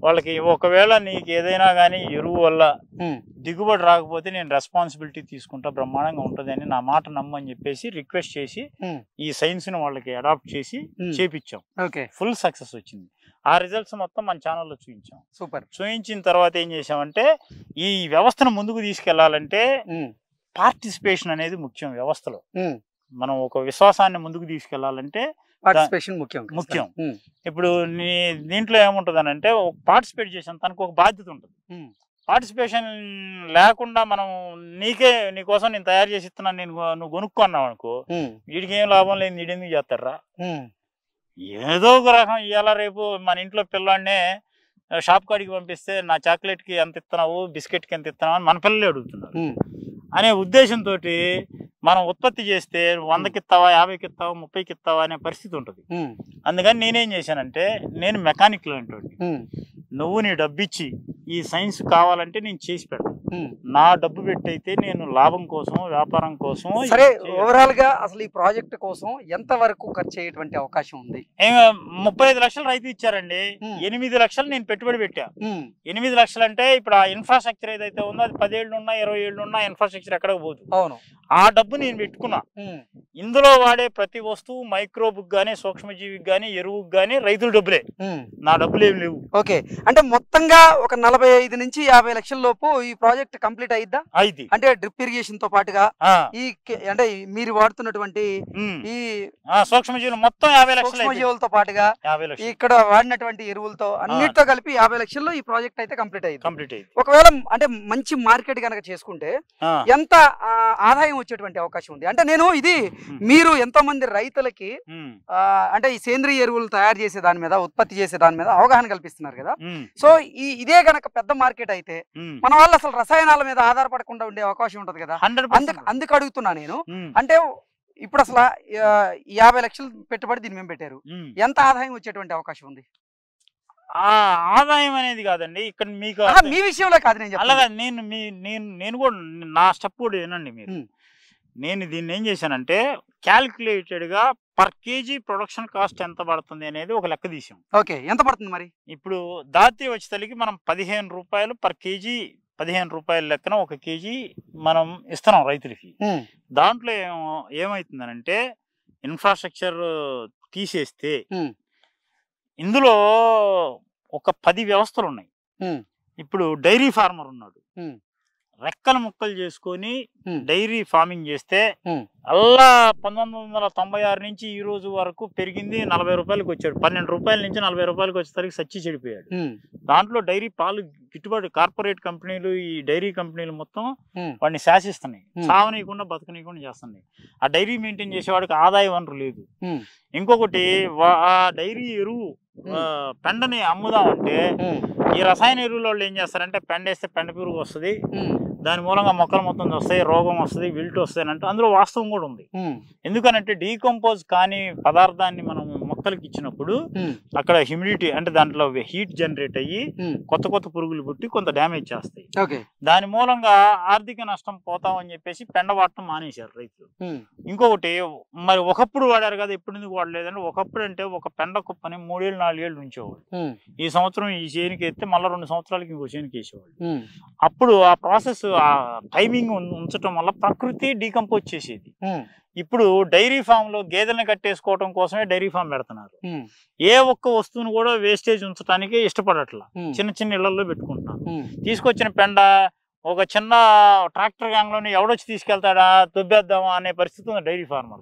వాళ్ళకి ఒకవేళ నీకు ఏదైనా కానీ ఎరువు వల్ల దిగుబడి రాకపోతే నేను రెస్పాన్సిబిలిటీ తీసుకుంటా, బ్రహ్మాండంగా ఉంటుంది అని నా మాట నమ్మని చెప్పేసి రిక్వెస్ట్ చేసి ఈ సైన్స్ ని వాళ్ళకి అడాప్ట్ చేసి చేపించాం. ఫుల్ సక్సెస్ వచ్చింది. ఆ రిజల్ట్స్ మొత్తం మన ఛానల్లో చూపించాం. సూపర్. చూపించిన తర్వాత ఏం చేసామంటే ఈ వ్యవస్థను ముందుకు తీసుకెళ్లాలంటే పార్టిసిపేషన్ అనేది ముఖ్యం. వ్యవస్థలో మనం ఒక విశ్వాసాన్ని ముందుకు తీసుకెళ్లాలంటే ముఖ్యం. ఇప్పుడు దీంట్లో ఏముంటది అని అంటే పార్టిసిపేట్ చేసాం, తనకు ఒక బాధ్యత ఉంటుంది. పార్టిసిపేషన్ లేకుండా మనం నీకోసం నేను తయారు చేసి ఇస్తున్నాను, నువ్వు కొనుక్కున్నావు అనుకో, వీడికి ఏం లాభం లేదు, నీడెందుకు చేస్తారా? ఏదో ఒక రకం ఇవాళ రేపు మన ఇంట్లో పిల్లాడినే షాప్ కాడికి పంపిస్తే నా చాక్లెట్కి ఎంత ఇస్తున్నావు, బిస్కెట్కి ఎంత ఇస్తున్నావు అని మన పిల్లలే అడుగుతున్నారు. అనే ఉద్దేశంతో మనం ఉత్పత్తి చేస్తే 100కి ఇస్తావా, 50కి ఇస్తావా, 30కి ఇస్తావా అనే పరిస్థితి ఉంటుంది. అందుకని నేనేం చేశానంటే నేను మెకానిక్ లాంటి నువ్వు నీ డబ్బు ఇచ్చి ఈ సైన్స్ కావాలంటే నేను చేసి పెడతాను, నా డబ్బు పెట్టయితే నేను లాభం కోసం వ్యాపారం కోసం. సరే, ఓవరాల్ గా అసలు ఈ ప్రాజెక్ట్ కోసం ఎంత వరకు ఖర్చు అయ్యేటువంటి అవకాశం ఉంది? 35 లక్షలు రైతు ఇచ్చారండి, 8 లక్షలు నేను పెట్టుబడి పెట్టా. 8 లక్షలు అంటే ఇప్పుడు ఆ ఇన్ఫ్రాస్ట్రక్చర్ ఏదైతే ఉందో అది 10 ఏళ్ళు ఉన్నా 20 ఏళ్ళు ఉన్నా ఇన్ఫ్రాస్ట్రక్చర్ ఎక్కడికి పోదు. అవును, ఆ డబ్బు నేను పెట్టుకున్నా. ఇందులో వాడే ప్రతి వస్తువు మైక్రోబుక్ గానీ సూక్ష్మజీవికి గానీ ఎరువుకి గానీ రైతుల డబ్బులే, నా డబ్బులు ఏమి లేవు. ఓకే, అంటే మొత్తంగా ఒక 45 నుంచి 50 లక్షల లోపు ఈ ప్రాజెక్ట్ కంప్లీట్ అయిద్దా? అయింది. అంటే డ్రిప్ ఇరిగేషన్ తో పాటుగా ఈ అంటే మీరు వాడుతున్నటువంటి ఈ సూక్ష్మజీవులు మొత్తం 50 లక్షలు, సూక్ష్మజీవులతో పాటుగా ఇక్కడ వాడినటువంటి ఎరువులతో అన్నిటితో కలిపి 50 లక్షల్లో ఈ ప్రాజెక్ట్ అయితే కంప్లీట్ అయింది. ఒకవేళ అంటే మంచి మార్కెట్ కనుక చేసుకుంటే ఎంత ఆదాయం వచ్చేటువంటి అవకాశం ఉంది? అంటే నేను ఇది మీరు ఎంతో మంది రైతులకి అంటే ఈ సేంద్రియ ఎరువులు తయారు చేసే దాని మీద, ఉత్పత్తి చేసే దాని మీద అవగాహన కల్పిస్తున్నారు కదా. సో ఇదే గనక పెద్ద మార్కెట్ అయితే మన వాళ్ళు అసలు రసాయనాల మీద ఆధారపడకుండా ఉండే అవకాశం ఉంటది కదా. అందుకు అడుగుతున్నా నేను. అంటే ఇప్పుడు అసలు 50 లక్షలు పెట్టుబడి దీని మేము పెట్టారు, ఎంత ఆదాయం వచ్చేటువంటి అవకాశం ఉంది? ఆదాయం అనేది కాదండి ఇక్కడ మీకు మీ విషయంలో కాదు నేను అలాగా నేను కూడా నా స్టెప్ కూడా వినండి మీరు. నేను దీన్ని ఏం చేశానంటే క్యాలిక్యులేటెడ్ గా పర్ కేజీ ప్రొడక్షన్ కాస్ట్ ఎంత పడుతుంది అనేది ఒక లెక్క తీసాం. ఓకే, ఎంత పడుతుంది మరి? ఇప్పుడు దాత్రి వచ్చేసరికి మనం 15 రూపాయలు పర్ కేజీ, 15 రూపాయల లెక్కన 1 కేజీ మనం ఇస్తున్నాం రైతులకి. దాంట్లో ఏమవుతుందనంటే ఇన్ఫ్రాస్ట్రక్చర్ తీసేస్తే ఇందులో ఒక 10 వ్యవస్థలు ఉన్నాయి. ఇప్పుడు డైరీ ఫార్మర్ ఉన్నాడు, రెక్కలు ముక్కలు చేసుకొని డైరీ ఫార్మింగ్ చేస్తే అల్లా 1996 నుంచి ఈ రోజు వరకు పెరిగింది 40 రూపాయలకు వచ్చాడు. 12 రూపాయల నుంచి 40 రూపాయలకు వచ్చేసరికి సచ్చి చెడిపోయాడు. దాంట్లో డైరీ పాలు గిట్టుబాటు కార్పొరేట్ కంపెనీలు, ఈ డైరీ కంపెనీలు మొత్తం వాడిని శాసిస్తున్నాయి, సావనీయకుండా బతకనీయకుండా చేస్తున్నాయి. ఆ డైరీ మెయింటైన్ చేసేవాడికి ఆదాయ వనరు లేదు. ఇంకొకటి ఆ డైరీ ఎరువు పెండని అమ్ముదామంటే ఈ రసాయన ఎరువుల వాళ్ళు ఏం చేస్తారంటే పెండ వేస్తే పెండ పురుగు వస్తుంది, దాని మూలంగా మొక్కలు మొత్తం వస్తాయి, రోగం వస్తుంది, విల్ట్ వస్తాయి అంటే అందులో వాస్తవం కూడా ఉంది. ఎందుకనంటే డీకంపోజ్ కాని పదార్థాన్ని మనం మొక్కలకి ఇచ్చినప్పుడు అక్కడ హ్యూమిడిటీ అంటే దాంట్లో హీట్ జనరేట్ అయ్యి కొత్త కొత్త పురుగులు పుట్టి కొంత డ్యామేజ్ చేస్తాయి. దాని మూలంగా ఆర్థిక నష్టం పోతామని చెప్పేసి పెండ వాడటం మానేశారు రైతులు. ఇంకొకటి మరి ఒకప్పుడు వాడారు కదా, ఎప్పుడు ఎందుకు వాడలేదంటే ఒకప్పుడు అంటే ఒక పెండ కుప్పని 3 ఏళ్ళు 4 ఏళ్ళు ఉంచేవాళ్ళు. ఈ సంవత్సరం ఈ చేనికి ఎత్తే మళ్ళీ 2 సంవత్సరాలకి ఇంకో చేనికి వేసేవాళ్ళు. అప్పుడు ఆ ప్రాసెస్ ఆ టైమింగ్ ఉంచడం వల్ల ప్రకృతి డీకంపోజ్ చేసేది. ఇప్పుడు డైరీ ఫామ్ లో గేదెలను కట్టేసుకోవడం కోసమే డైరీ ఫామ్ పెడుతున్నారు. ఏ ఒక్క వస్తువును కూడా వేస్టేజ్ ఉంచడానికి ఇష్టపడట్లా, చిన్న చిన్న ఇళ్లలో పెట్టుకుంటున్నారు. తీసుకొచ్చిన పెండ ఒక చిన్న ట్రాక్టర్ గ్యాంగ్ లోని ఎవడొచ్చి తీసుకెళ్తాడా, దొబ్బేద్దామా అనే పరిస్థితి ఉంది డైరీ ఫార్మర్.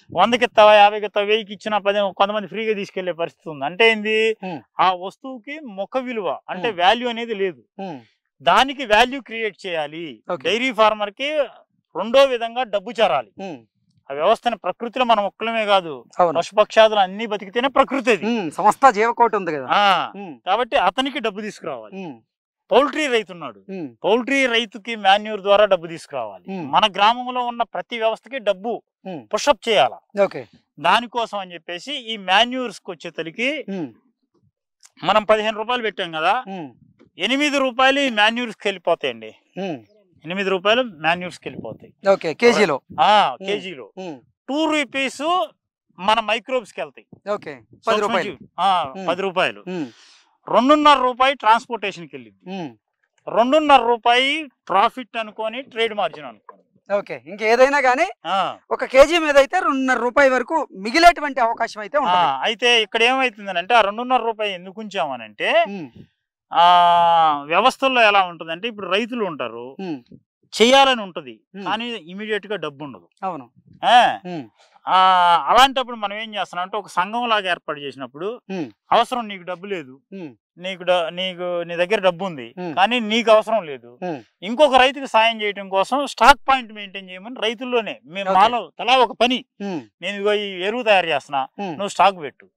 100కి ఇస్తావా, 50కి ఇస్తావా, 1000కి ఇచ్చినా 10 కొంతమంది ఫ్రీగా తీసుకెళ్లే పరిస్థితి ఉంది. అంటే ఏంది, ఆ వస్తువుకి ముఖ విలువ అంటే వాల్యూ అనేది లేదు, దానికి వాల్యూ క్రియేట్ చేయాలి. డైరీ ఫార్మర్ కి రెండో విధంగా డబ్బు చేరాలి. ఆ వ్యవస్థని ప్రకృతిలో మనం ఒక్కలమే కాదు, పశుపక్షాదులు అన్ని బతికితేనే ప్రకృతి అది, సమస్త జీవకోటి ఉంది కదా. కాబట్టి అతనికి డబ్బు తీసుకురావాలి. పౌల్ట్రీ రైతు ఉన్నాడు, పౌల్ట్రీ రైతుకి మాన్యూర్ ద్వారా డబ్బు తీసుకురావాలి. మన గ్రామంలో ఉన్న ప్రతి వ్యవస్థకి డబ్బు పుషప్ చేయాలి. దానికోసం అని చెప్పేసి ఈ మాన్యూర్స్ కి వచ్చేసరికి మనం 15 రూపాయలు పెట్టాం కదా, 8 రూపాయలు ఈ మాన్యూర్స్ కి వెళ్ళిపోతాయండి. 8 రూపాయలు మాన్యూర్స్ కి వెళ్ళిపోతాయి కేజీలో. 2 రూపీస్ మన మైక్రోబ్స్ కి వెళ్తాయి. 10 రూపాయలు. 2.5 రూపాయి ట్రాన్స్పోర్టేషన్ కి వెళ్ళింది. 2.5 రూపాయి ప్రాఫిట్ అనుకోని ట్రేడ్ మార్జిన్ అనుకోని. ఇంకేదైనా కానీ ఒక కేజీ మీద అయితే 2.5 రూపాయి వరకు మిగిలేటువంటి అవకాశం అయితే ఉంటుంది. అయితే ఇక్కడ ఏమైతుందని అంటే ఆ 2.5 రూపాయి ఎందుకు ఉంచామనంటే వ్యవస్థల్లో ఎలా ఉంటదంటే ఇప్పుడు రైతులు ఉంటారు, చేయాలని ఉంటది కానీ ఇమీడియట్ గా డబ్బు ఉండదు. అవును. అలాంటప్పుడు మనం ఏం చేస్తున్నాం అంటే ఒక సంఘం లాగా ఏర్పాటు చేసినప్పుడు అవసరం నీకు డబ్బు లేదు, నీ దగ్గర డబ్బు ఉంది కానీ నీకు అవసరం లేదు, ఇంకొక రైతుకి సాయం చేయడం కోసం స్టాక్ పాయింట్ మెయింటైన్ చేయమని రైతుల్లోనే మేము మాలో తలా ఒక పని, నేను ఈ ఎరువు తయారు చేస్తున్నా, నువ్వు స్టాక్ పెట్టు,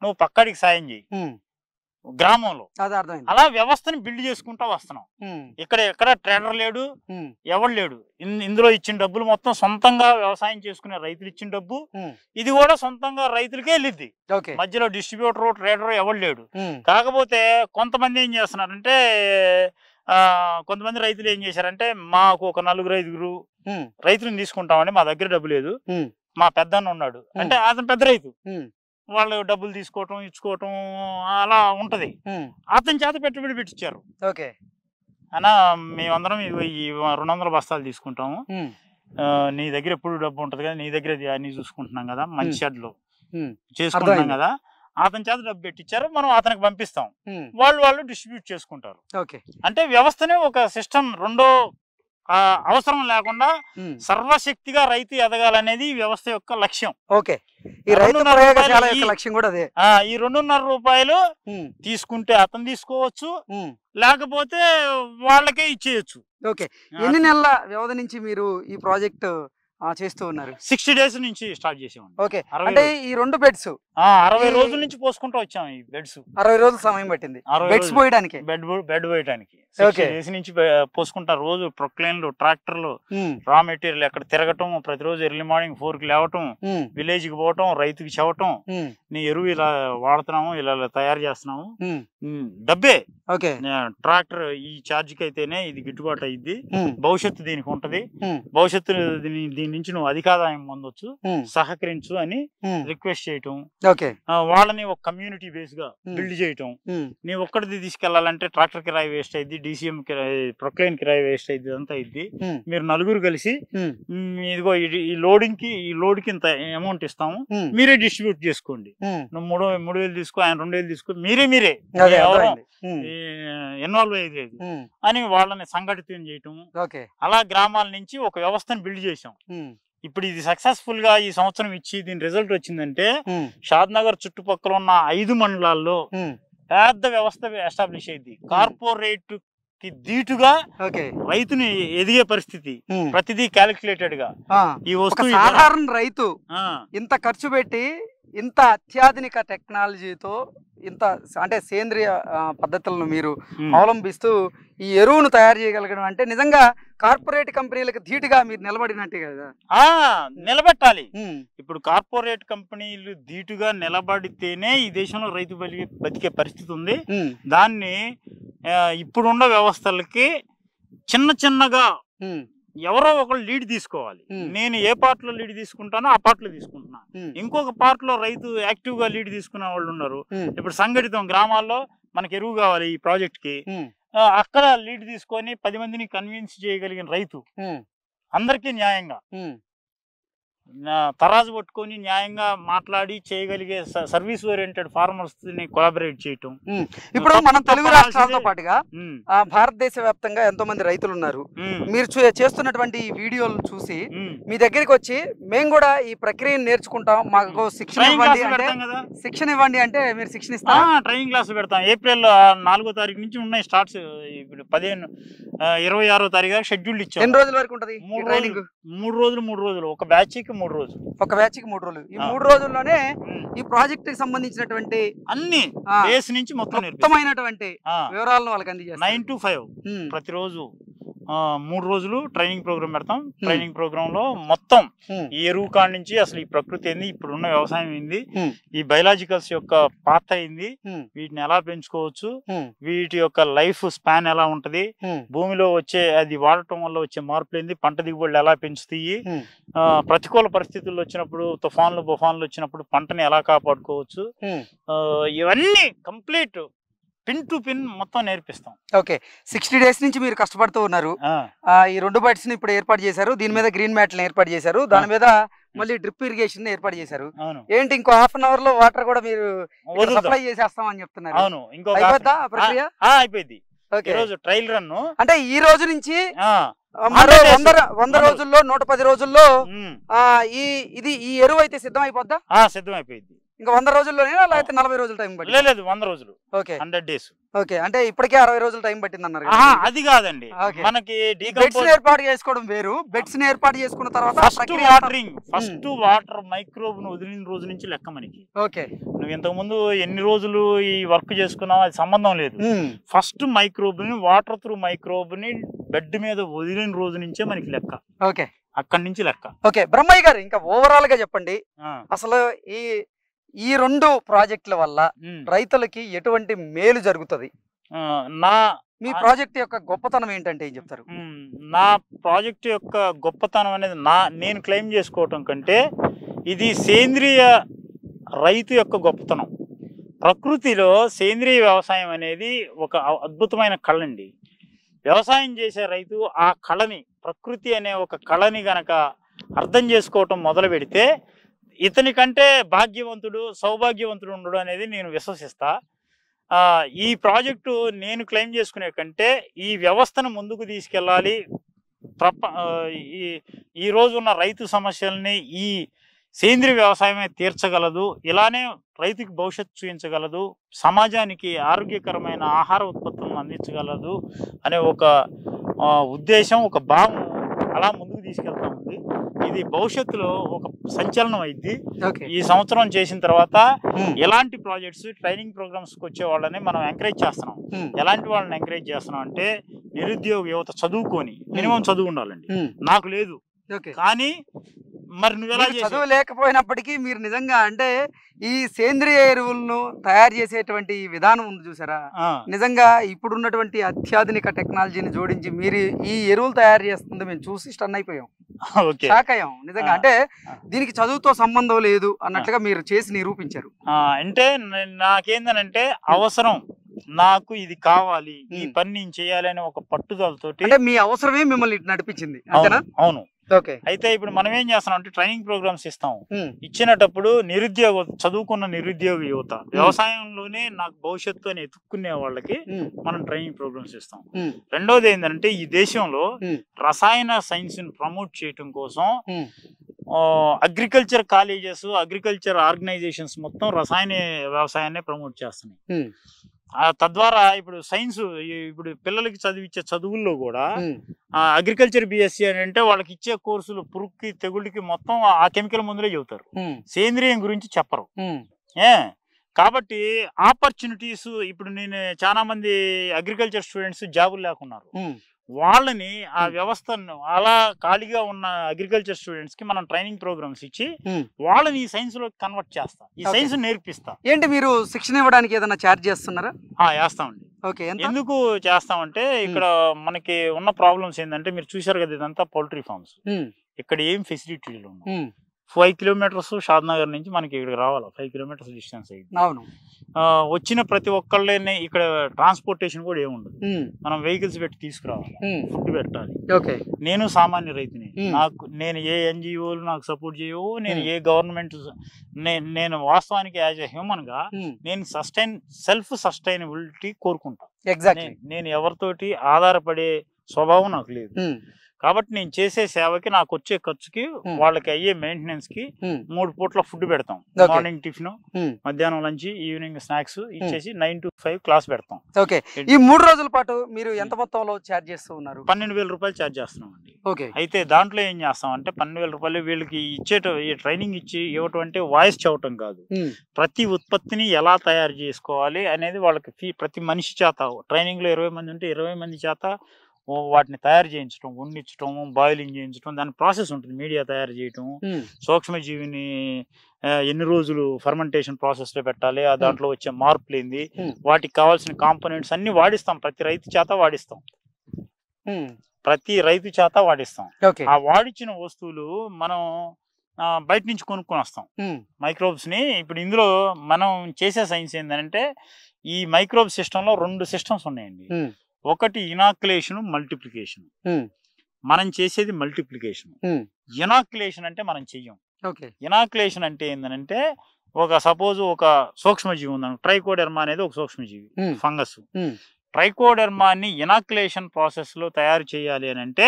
నువ్వు పక్కడికి సాయం చేయి గ్రామంలో. అలా వ్యవస్థని బిల్డ్ చేసుకుంటా వస్తున్నాం. ఎక్కడ ట్రేడర్ లేడు, ఎవడు లేడు. ఇందులో ఇచ్చిన డబ్బులు మొత్తం సొంతంగా వ్యవసాయం చేసుకునే రైతులు ఇచ్చిన డబ్బు, ఇది కూడా సొంతంగా రైతులకే వెళ్ళిద్ది. మధ్యలో డిస్ట్రిబ్యూటర్ ట్రేడర్ ఎవడు లేడు. కాకపోతే కొంతమంది ఏం చేస్తున్నారంటే కొంతమంది రైతులు ఏం చేశారంటే మాకు ఒక 4-5 రైతులను తీసుకుంటామని మా దగ్గర డబ్బు లేదు, మా పెద్దన్న ఉన్నాడు అంటే అతను పెద్ద రైతు, వాళ్ళు డబ్బులు తీసుకోవటం ఇచ్చుకోవటం అలా ఉంటది. అతని చేత పెట్టుబడి పెట్టించారు. అన్నా మేమందరం ఈ 200 బస్తాలు తీసుకుంటాము, నీ దగ్గర ఎప్పుడు డబ్బు ఉంటది కదా, నీ దగ్గర అన్ని చూసుకుంటున్నాం కదా, మంచి షెడ్లు చేసుకుంటున్నాం కదా, అతని చేత డబ్బు పెట్టించారు, మనం అతనికి పంపిస్తాం, వాళ్ళు డిస్ట్రిబ్యూట్ చేసుకుంటారు. అంటే వ్యవస్థనే ఒక సిస్టమ్, రెండో అవసరం లేకుండా సర్వశక్తిగా రైతు ఎదగాలనేది వ్యవస్థ యొక్క లక్ష్యం. ఈ 2.5 రూపాయలు తీసుకుంటే అతను తీసుకోవచ్చు, లేకపోతే వాళ్ళకే ఇచ్చేయచ్చు. ఎన్ని నెలల వ్యవధి నుంచి మీరు ఈ ప్రాజెక్ట్ చేస్తూ ఉన్నారు? 60 డేస్ నుంచి స్టార్ట్ చేసాము. అంటే ఈ 2 బెడ్స్ 60 రోజుల నుంచి పోసుకుంటూ వచ్చాము. ఈ బెడ్స్ 60 రోజులు సమయం పట్టింది బెడ్స్ పోయడానికి, బెడ్ పోయడానికి. 60 డేస్ నుంచి పోసుకుంటారు. రోజు ప్రొక్లైన్లు, ట్రాక్టర్లు, రా మెటీరియల్ ఎక్కడ తిరగటం, ప్రతిరోజు ఎర్లీ మార్నింగ్ 4కి లేవటం, విలేజ్ కి పోవటం, రైతుకి చెప్పటం, నీ ఎరువు ఇలా వాడుతున్నాము, ఇలా తయారు చేస్తున్నాము, డబ్బే. ట్రాక్టర్ ఈ ఛార్జ్ కి అయితేనే ఇది గిట్టుబాటు అయ్యిద్ది, భవిష్యత్తు దీనికి ఉంటది, భవిష్యత్తు దీని నుంచి నువ్వు అధిక ఆదాయం పొందొచ్చు, సహకరించు అని రిక్వెస్ట్ చేయటం, వాళ్ళని ఒక కమ్యూనిటీ బేస్ గా బిల్డ్ చేయటం. నీ ఒక్కడిది తీసుకెళ్లాలంటే ట్రాక్టర్ కిరాయి వేస్ట్ అయింది, డిసిఎం ప్రొక్లైన్ కిరాయి వేస్ట్ అయింది, అంతా అయింది. మీరు 4 కలిసి ఇదిగో ఈ లోడ్ కి ఇంత అమౌంట్ ఇస్తాము, మీరే డిస్ట్రిబ్యూట్ చేసుకోండి, నువ్వు 3,000 తీసుకో, ఆయన 2,000 తీసుకో, మీరే ఇన్వాల్వ్ అయ్యేది అని వాళ్ళని సంఘటితం చేయటం. అలా గ్రామాల నుంచి ఒక వ్యవస్థను బిల్డ్ చేసాం. ఇప్పుడు ఇది సక్సెస్ఫుల్ గా ఈ సంవత్సరం ఇచ్చి దీని రిజల్ట్ వచ్చిందంటే షాద్నగర్ చుట్టుపక్కల ఉన్న 5 మండలాల్లో పెద్ద వ్యవస్థ ఎస్టాబ్లిష్ అయింది. కార్పొరేట్ కి ధీటుగా రైతుని ఎదిగే పరిస్థితి, ప్రతిదీ క్యాలిక్యులేటెడ్ గా. ఈ వస్తువు సాధారణ రైతు ఇంత ఖర్చు పెట్టి ఇంత అత్యాధునిక టెక్నాలజీతో ఇంత అంటే సేంద్రియ పద్ధతులను మీరు అవలంబిస్తూ ఈ ఎరువును తయారు చేయగలగడం అంటే నిజంగా కార్పొరేట్ కంపెనీలకు ధీటుగా మీరు నిలబడినట్టే కదా. నిలబెట్టాలి. ఇప్పుడు కార్పొరేట్ కంపెనీలు ధీటుగా నిలబడితేనే ఈ దేశంలో రైతు బతికే పరిస్థితి ఉంది. దాన్ని ఇప్పుడున్న వ్యవస్థలకి చిన్నగా ఎవరో ఒకళ్ళు లీడ్ తీసుకోవాలి. నేను ఏ పార్ట్ లో లీడ్ తీసుకుంటానో ఆ పార్ట్ లో తీసుకుంటున్నా, ఇంకొక పార్ట్ లో రైతు యాక్టివ్ గా లీడ్ తీసుకునే వాళ్ళు ఉన్నారు. ఇప్పుడు సంఘటితం గ్రామాల్లో మనకి ఎరువు కావాలి ఈ ప్రాజెక్ట్ కి, అక్కడ లీడ్ తీసుకొని 10 మందిని కన్విన్స్ చేయగలిగిన రైతు, అందరికీ న్యాయంగా తరాజు పట్టుకొని న్యాయంగా మాట్లాడి చేయగలిగే సర్వీస్ ఓరియంటెడ్ ఫార్మర్స్ ని కొలాబరేట్ చేయటం. ఇప్పుడు మనం తెలుగు రాష్ట్రాలతో పాటుగా భారతదేశ వ్యాప్తంగా ఎంతో మంది రైతులు ఉన్నారు. మీరు చేస్తున్నటువంటి ఈ వీడియోలు చూసి మీ దగ్గరికి వచ్చి మేము కూడా ఈ ప్రక్రియను నేర్చుకుంటాం, మాకు శిక్షణ ఇవ్వండి అంటే మీరు శిక్షణ ఇస్తారా? ట్రైనింగ్ క్లాస్ పెడతాం. ఏప్రిల్ 4వ తారీఖు నుంచి ఉన్నాయి స్టార్ట్స్. ఇప్పుడు 26వ తారీఖు షెడ్యూల్ ఇచ్చాం. ఎన్ని రోజుల వరకు ఉంటుంది? 3 రోజులు. ఒక బ్యాచ్ కి 3 రోజులు. ఒక బ్యాచ్ కి 3 రోజులు. ఈ 3 రోజుల్లోనే ఈ ప్రాజెక్ట్ కి సంబంధించినటువంటి అన్ని బేస్ నుంచి మొత్తమైనటువంటి వివరాలను వాళ్ళకి అందజేస్తారు. 9 to 5 ప్రతిరోజు 3 రోజులు ట్రైనింగ్ ప్రోగ్రామ్ పెడతాం. ట్రైనింగ్ ప్రోగ్రామ్ లో మొత్తం ఈ ఎరువు కాడి నుంచి అసలు ఈ ప్రకృతి ఏంది, ఇప్పుడున్న వ్యవసాయం ఏంది, ఈ బయలాజికల్స్ యొక్క పాత్ర ఏంది, వీటిని ఎలా పెంచుకోవచ్చు, వీటి యొక్క లైఫ్ స్పాన్ ఎలా ఉంటది, భూమిలో వచ్చే అది వాడటం వల్ల వచ్చే మార్పులు ఏంది, పంట దిగుబడులు ఎలా పెంచుతాయి, ప్రతికూల పరిస్థితుల్లో వచ్చినప్పుడు తుఫాన్లు బుఫాన్లు వచ్చినప్పుడు పంటని ఎలా కాపాడుకోవచ్చు, ఇవన్నీ కంప్లీట్ పిన్ టు పిన్ మొత్తం నేర్పిస్తాం. ఓకే, 60 days నుంచి మీరు కష్టపడుతూ ఉన్నారు. ఈ 2 బైట్స్ ని ఇప్పుడు ఏర్పాటు చేశారు. దీని మీద గ్రీన్ మ్యాట్లు ఏర్పాటు చేశారు. దాని మీద మళ్ళీ డ్రిప్ ఇరిగేషన్ ఏర్పాటు చేశారు. ఏంటి ఇంకో ½ an hour లో వాటర్ కూడా మీరు సప్లై చేసేస్తామని చెప్తున్నారు. అవును, ఇంకో ప్రక్రియ అయిపోయింది. ట్రయల్ రన్ అంటే ఈ రోజు నుంచి మరో 100 రోజుల్లో 110 రోజుల్లో ఈ ఎరువు అయితే సిద్ధం అయిపోద్దా? సిద్ధం అయిపోయింది. ఇంకా 100 రోజుల్లోనే లేకపోతే 40 రోజులు టైం పట్టింది? లేదు, 100 రోజులు. Okay, 100 days. ఓకే, అంటే ఇప్పటికే 60 రోజులు టైం పట్టింది అన్నారు. అది కాదండి, మనకి బెడ్స్ ఏర్పాటు చేసుకోవడం వేరు. బెడ్స్ ఏర్పాటు చేసుకున్న తర్వాత ఫస్ట్ వాటర్ మైక్రోబ్ ను వదిలిన రోజు నుంచి లెక్క మనకి. ఓకే, నువ్వు ఇంతకు ముందు ఎన్ని రోజులు ఈ వర్క్ చేసుకున్నావు అది సంబంధం లేదు. ఫస్ట్ మైక్రోబ్ ని వాటర్ త్రూ మైక్రోబ్ ని బెడ్ మీద వదిలిన రోజు నుంచే మనకి లెక్క. ఓకే, అక్కడి నుంచి లెక్క. ఓకే, బ్రహ్మయ్య గారు ఇంకా ఓవరాల్ గా చెప్పండి, అసలు ఈ 2 ప్రాజెక్టుల వల్ల రైతులకి ఎటువంటి మేలు జరుగుతుంది? మీ ప్రాజెక్ట్ యొక్క గొప్పతనం ఏంటంటే ఏం చెప్తారు? నా ప్రాజెక్ట్ యొక్క గొప్పతనం అనేది నేను క్లెయిమ్ చేసుకోవటం కంటే ఇది సేంద్రియ రైతు యొక్క గొప్పతనం. ప్రకృతిలో సేంద్రియ వ్యవసాయం అనేది ఒక అద్భుతమైన కళండి. వ్యవసాయం చేసే రైతు ఆ కళని, ప్రకృతి అనే ఒక కళని గనక అర్థం చేసుకోవటం మొదలు పెడితే ఇతని కంటే భాగ్యవంతుడు, సౌభాగ్యవంతుడు ఉండడు అనేది నేను విశ్వసిస్తా. ఈ ప్రాజెక్టు నేను క్లెయిమ్ చేసుకునే కంటే ఈ వ్యవస్థను ముందుకు తీసుకెళ్ళాలి. ఈ రోజు ఉన్న రైతు సమస్యల్ని ఈ సేంద్రియ వ్యవసాయమే తీర్చగలదు, ఇలానే రైతుకి భవిష్యత్తు చూపించగలదు, సమాజానికి ఆరోగ్యకరమైన ఆహార ఉత్పత్తులను అందించగలదు అనే ఒక ఉద్దేశం, ఒక భావం అలా ముందుకు తీసుకెళ్తా ఉంది. ఇది భవిష్యత్తులో ఒక సంచలనం అయింది. ఈ సంవత్సరం చేసిన తర్వాత ఎలాంటి ప్రాజెక్ట్స్ ట్రైనింగ్ ప్రోగ్రామ్స్ కి వచ్చే వాళ్ళని మనం ఎంకరేజ్ చేస్తున్నాం. ఎలాంటి వాళ్ళని ఎంకరేజ్ చేస్తున్నాం అంటే నిరుద్యోగ యువత చదువుకొని, మినిమం చదువు ఉండాలండి. నాకు లేదు కానీ మరి నువ్వెలా చదువు లేకపోయినప్పటికీ మీరు నిజంగా అంటే ఈ సేంద్రియ ఎరువులను తయారు చేసేటువంటి విధానం ఉంది చూసారా, నిజంగా ఇప్పుడున్నటువంటి అత్యాధునిక టెక్నాలజీని జోడించి మీరు ఈ ఎరువులు తయారు చేస్తుంది మేము చూసి స్టన్ అయిపోయాం, షాక్ అయ్యాం నిజంగా. అంటే దీనికి చదువుతో సంబంధం లేదు అన్నట్లుగా మీరు చేసి నిరూపించారు. అంటే నాకేందనంటే అవసరం, నాకు ఇది కావాలి, ఈ పని నేను చేయాలి అనే ఒక పట్టుదలతోటి. అంటే మీ అవసరమే మిమ్మల్ని నడిపించింది అంతేనా? అవును. అయితే ఇప్పుడు మనం ఏం చేస్తున్నాం అంటే ట్రైనింగ్ ప్రోగ్రామ్స్ ఇస్తాం. ఇచ్చినప్పుడు చదువుకున్న నిరుద్యోగ యువత, వ్యవసాయంలోనే నాకు భవిష్యత్తు అని ఎత్తుక్కునే వాళ్ళకి మనం ట్రైనింగ్ ప్రోగ్రామ్స్ ఇస్తాం. రెండోది ఏంటంటే ఈ దేశంలో రసాయన సైన్స్ ని ప్రమోట్ చేయటం కోసం అగ్రికల్చర్ కాలేజెస్, అగ్రికల్చర్ ఆర్గనైజేషన్స్ మొత్తం రసాయన వ్యవసాయాన్ని ప్రమోట్ చేస్తున్నాయి. తద్వారా ఇప్పుడు సైన్స్, ఇప్పుడు పిల్లలకి చదివించే చదువుల్లో కూడా అగ్రికల్చర్ బిఎస్సి అని అంటే వాళ్ళకి ఇచ్చే కోర్సులు పురుగుకి, తెగుళ్ళకి మొత్తం ఆ కెమికల్ మందులే చెబుతారు, సేంద్రియం గురించి చెప్పరు. కాబట్టి ఆపర్చునిటీస్, ఇప్పుడు నేను చాలా మంది అగ్రికల్చర్ స్టూడెంట్స్ జాబులు లేకున్నారు, వాళ్ళని ఆ వ్యవస్థను అలా ఖాళీగా ఉన్న అగ్రికల్చర్ స్టూడెంట్స్ కి మనం ట్రైనింగ్ ప్రోగ్రామ్స్ ఇచ్చి వాళ్ళని ఈ సైన్స్ లో కన్వర్ట్ చేస్తా, ఈ సైన్స్ నేర్పిస్తా. ఏంటి మీరు శిక్షణ ఇవ్వడానికి ఏదైనా ఛార్జ్ చేస్తున్నారా? చేస్తామండి. ఎందుకు చేస్తామంటే ఇక్కడ మనకి ఉన్న ప్రాబ్లమ్స్ ఏంటంటే మీరు చూసారు కదా, ఇదంతా పౌల్ట్రీ ఫార్మ్స్, ఇక్కడ ఏం ఫెసిలిటీలు ఉన్నాయి. 5 kilometers షాద్నగర్ నుంచి మనకి ఇక్కడికి రావాలి, 5 kilometers డిస్టెన్స్ అయింది. అవును, వచ్చిన ప్రతి ఒక్కళ్ళని ఇక్కడ ట్రాన్స్పోర్టేషన్ కూడా ఏముండదు, మనం వెహికల్స్ పెట్టి తీసుకురావాలి, ఫుడ్ పెట్టాలి. నేను సామాన్య రైతుని, నేను ఏ ఎన్జిఓలు నాకు సపోర్ట్ చేయవు, నేను ఏ గవర్నమెంట్, నేను వాస్తవానికి యాజ్ ఎ హ్యూమన్ గా నేను సెల్ఫ్ సస్టైనబిలిటీ కోరుకుంటా. నేను ఎవరితోటి ఆధారపడే స్వభావం నాకు లేదు. కాబట్టి నేను చేసే సేవకి నాకు వచ్చే ఖర్చుకి వాళ్ళకి అయ్యే మెయింటెనెన్స్ కి 3 పూట్ల ఫుడ్ పెడతాం. మార్నింగ్ టిఫిన్, మధ్యాహ్నం లంచ్, ఈవినింగ్ స్నాక్స్ ఇచ్చేసి 9 to 5 క్లాస్ పెడతాం. ఓకే. ఈ 3 రోజుల పాటు మీరు ఎంత మొత్తంలో ఛార్జ్ చేస్తూ ఉన్నారు? 12,000 రూపాయలు ఛార్జ్ చేస్తున్నాం అండి. ఓకే. అయితే దాంట్లో ఏం చేస్తాం అంటే 12,000 రూపాయలు వీళ్ళకి ట్రైనింగ్ ఇచ్చి ఇవ్వటం అంటే వాయిస్ చెప్పటం కాదు, ప్రతి ఉత్పత్తిని ఎలా తయారు చేసుకోవాలి అనేది వాళ్ళకి ప్రతి మనిషి చేత ట్రైనింగ్ లో 20 మంది ఉంటే 20 మంది చేత వాటిని తయారు చేయించడం, వండించడం, బాయిలింగ్ చేయించడం, దాని ప్రాసెస్ ఉంటుంది. మీడియా తయారు చేయటం, సూక్ష్మజీవిని ఎన్ని రోజులు ఫర్మెంటేషన్ ప్రాసెస్ లో పెట్టాలి, ఆ దాంట్లో వచ్చే మార్పులు ఏంది, వాటికి కావాల్సిన కాంపోనెంట్స్ అన్ని వాడిస్తాం. ప్రతి రైతు చేత వాడిస్తాం. ఆ వాడిచ్చిన వస్తువులు మనం బయట నుంచి కొనుక్కొని వస్తాం. మైక్రోబ్స్ ని ఇప్పుడు ఇందులో మనం చేసే సైన్స్ ఏంటంటే ఈ మైక్రోబ్ సిస్టమ్ లో 2 సిస్టమ్స్ ఉన్నాయండి. ఒకటి ఇనాక్యులేషన్, మల్టిప్లికేషన్. మనం చేసేది మల్టిప్లికేషన్. ఇనాక్యులేషన్ అంటే మనం చెయ్యం. ఇనాక్యులేషన్ అంటే ఏంటంటే సపోజ్ ఒక సూక్ష్మజీవి ఉందను, ట్రైకోడెర్మా అనేది ఒక సూక్ష్మజీవి, ఫంగస్. ట్రైకోడెర్మాని ఇనాక్యులేషన్ ప్రాసెస్ లో తయారు చేయాలి అని అంటే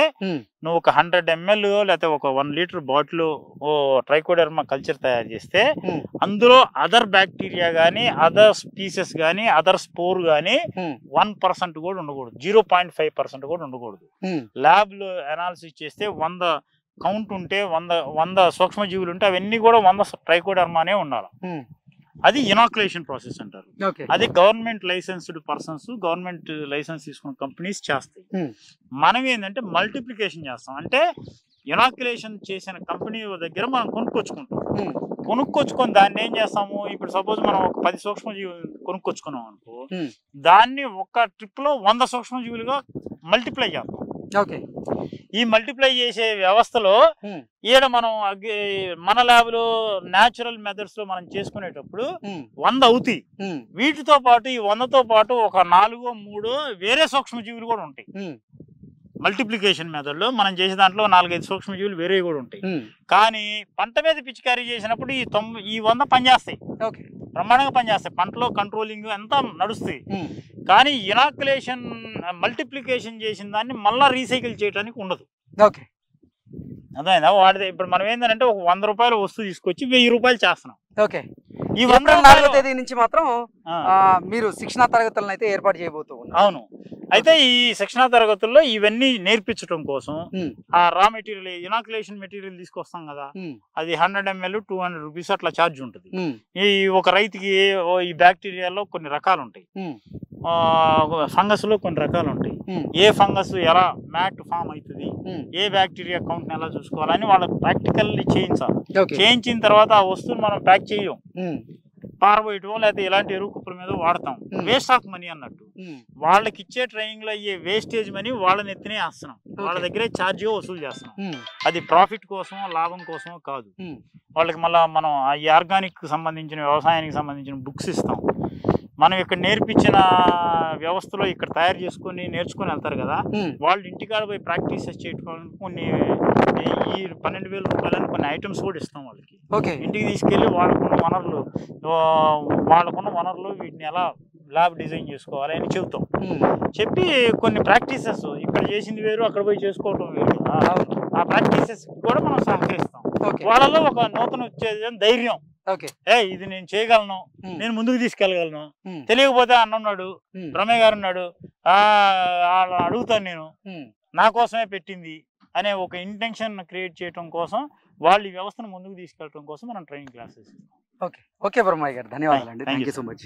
నువ్వు ఒక 100 ml లేకపోతే ఒక 1 లీటర్ బాటిల్ ట్రైకోడెర్మా కల్చర్ తయారు చేస్తే అందులో అదర్ బ్యాక్టీరియా గానీ, అదర్ స్పీసెస్ గానీ, అదర్ స్పోర్ గానీ 1% కూడా ఉండకూడదు, 0.5% కూడా ఉండకూడదు. ల్యాబ్ లో అనాలిసిస్ చేస్తే 100 కౌంట్ ఉంటే 100 సూక్ష్మజీవులు ఉంటే అవన్నీ కూడా 100 ట్రైకోడెర్మానే ఉండాలి. అది ఇనాక్యులేషన్ ప్రాసెస్ అంటారు. అది government licensed persons, government license తీసుకున్న కంపెనీస్ చేస్తాయి. మనం ఏంటంటే మల్టిప్లికేషన్ చేస్తాం. అంటే ఇనాక్యులేషన్ చేసిన కంపెనీ దగ్గర మనం కొనుక్కొచ్చుకొని దాన్ని ఏం చేస్తాము, ఇప్పుడు సపోజ్ మనం ఒక 10 సూక్ష్మజీవులు కొనుక్కొచ్చుకున్నాం అనుకో, దాన్ని ఒక ట్రిప్ లో 100 సూక్ష్మజీవులుగా మల్టిప్లై చేస్తాం. ఈ మల్టిప్లై చేసే వ్యవస్థలో ఈడ మనం మన ల్యాబ్ లో న్యాచురల్ మెథడ్స్ లో మనం చేసుకునేటప్పుడు 100 అవుతాయి. వీటితో పాటు ఈ 100తో పాటు ఒక 4-3 వేరే సూక్ష్మజీవులు కూడా ఉంటాయి. మల్టిప్లికేషన్ మెథడ్ లో మనం చేసే దాంట్లో 4-5 సూక్ష్మజీవులు వేరే కూడా ఉంటాయి. కానీ పంట మీద పిచికారీ చేసినప్పుడు ఈ 100 పనిచేస్తాయి, బ్రహ్మాండంగా పనిచేస్తాయి. పంటలో కంట్రోలింగ్ అంతా నడుస్తాయి. కానీ ఇనాక్యులేషన్ మల్టిప్లికేషన్ చేసిన దాన్ని మళ్ళా రీసైకిల్ చేయడానికి ఉండదు. అదేనా వాడితే ఇప్పుడు మనం ఏంటంటే ఒక 100 రూపాయల వస్తువు తీసుకొచ్చి 1000 రూపాయలు చేస్తున్నాం. ఈ 4వ తేదీ నుంచి మాత్రం మీరు శిక్షణా తరగతులను అయితే ఏర్పాటు చేయబోతూ ఉన్నారు. అవును. అయితే ఈ శిక్షణా తరగతుల్లో ఇవన్నీ నేర్పించడం కోసం ఆ రా మెటీరియల్, ఇనాక్యులేషన్ మెటీరియల్ తీసుకొస్తాం కదా, అది 100 ml 200 రూపీస్ అట్లా ఛార్జ్ ఉంటుంది. ఈ ఒక రైతుకి ఈ బ్యాక్టీరియాలో కొన్ని రకాలు ఉంటాయి, ఫంగస్ లో కొన్ని రకాలు ఉంటాయి. ఏ ఫంగస్ ఎలా మ్యాట్ ఫామ్ అవుతుంది, ఏ బ్యాక్టీరియా కౌంట్ ఎలా చూసుకోవాలని వాళ్ళకి ప్రాక్టికల్లీ చేయించాలి. చేయించిన తర్వాత ఆ వస్తువుని మనం ప్యాక్ చేయం, పారబోయటం లేకపోతే ఇలాంటి ఎరువు కుప్పల మీద వాడతాం. వేస్ట్ ఆఫ్ మనీ అన్నట్టు. వాళ్ళకి ఇచ్చే ట్రైనింగ్ లో అయ్యే వేస్టేజ్ మనీ వాళ్ళని ఎత్తినే వేస్తున్నాం, వాళ్ళ దగ్గరే ఛార్జ్ వసూలు చేస్తున్నాం. అది ప్రాఫిట్ కోసమో లాభం కోసమో కాదు. వాళ్ళకి మళ్ళీ మనం ఈ ఆర్గానిక్ సంబంధించిన, వ్యవసాయానికి సంబంధించిన బుక్స్ ఇస్తాం. మనం ఇక్కడ నేర్పించిన వ్యవస్థలో ఇక్కడ తయారు చేసుకొని నేర్చుకొని వెళ్తారు కదా, వాళ్ళు ఇంటికాడ పోయి ప్రాక్టీస్ చేయడానికి కొన్ని ఈ 12,000 రూపాయలని కొన్ని ఐటమ్స్ కూడా ఇస్తాం వాళ్ళకి. ఇంటికి తీసుకెళ్ళి వాళ్ళకున్న వనరులు వీటిని ఎలా ల్యాబ్ డిజైన్ చేసుకోవాలి అని చెబుతాం. చెప్పి కొన్ని ప్రాక్టీసెస్ ఇక్కడ చేసింది వేరు, అక్కడ పోయి చేసుకోవటం వేరు, ఆ ప్రాక్టీసెస్ కూడా మనం సహకరిస్తాం. వాళ్ళలో ఒక నూతన వచ్చేది ధైర్యం, ఇది నేను చేయగలను, నేను ముందుకు తీసుకెళ్ళగలను. తెలియకపోతే అన్నున్నాడు, బ్రహ్మయ్య గారు ఉన్నాడు, అడుగుతాను నేను, నా కోసమే పెట్టింది అనే ఒక ఇంటెన్షన్ క్రియేట్ చేయడం కోసం, వాళ్ళు ఈ వ్యవస్థను ముందుకు తీసుకెళ్ళడం కోసం మనం ట్రైనింగ్ క్లాసెస్ ఇస్తాం. ఓకే బ్రహ్మయ్య గారు, ధన్యవాదాలు అండి. Thank you so much.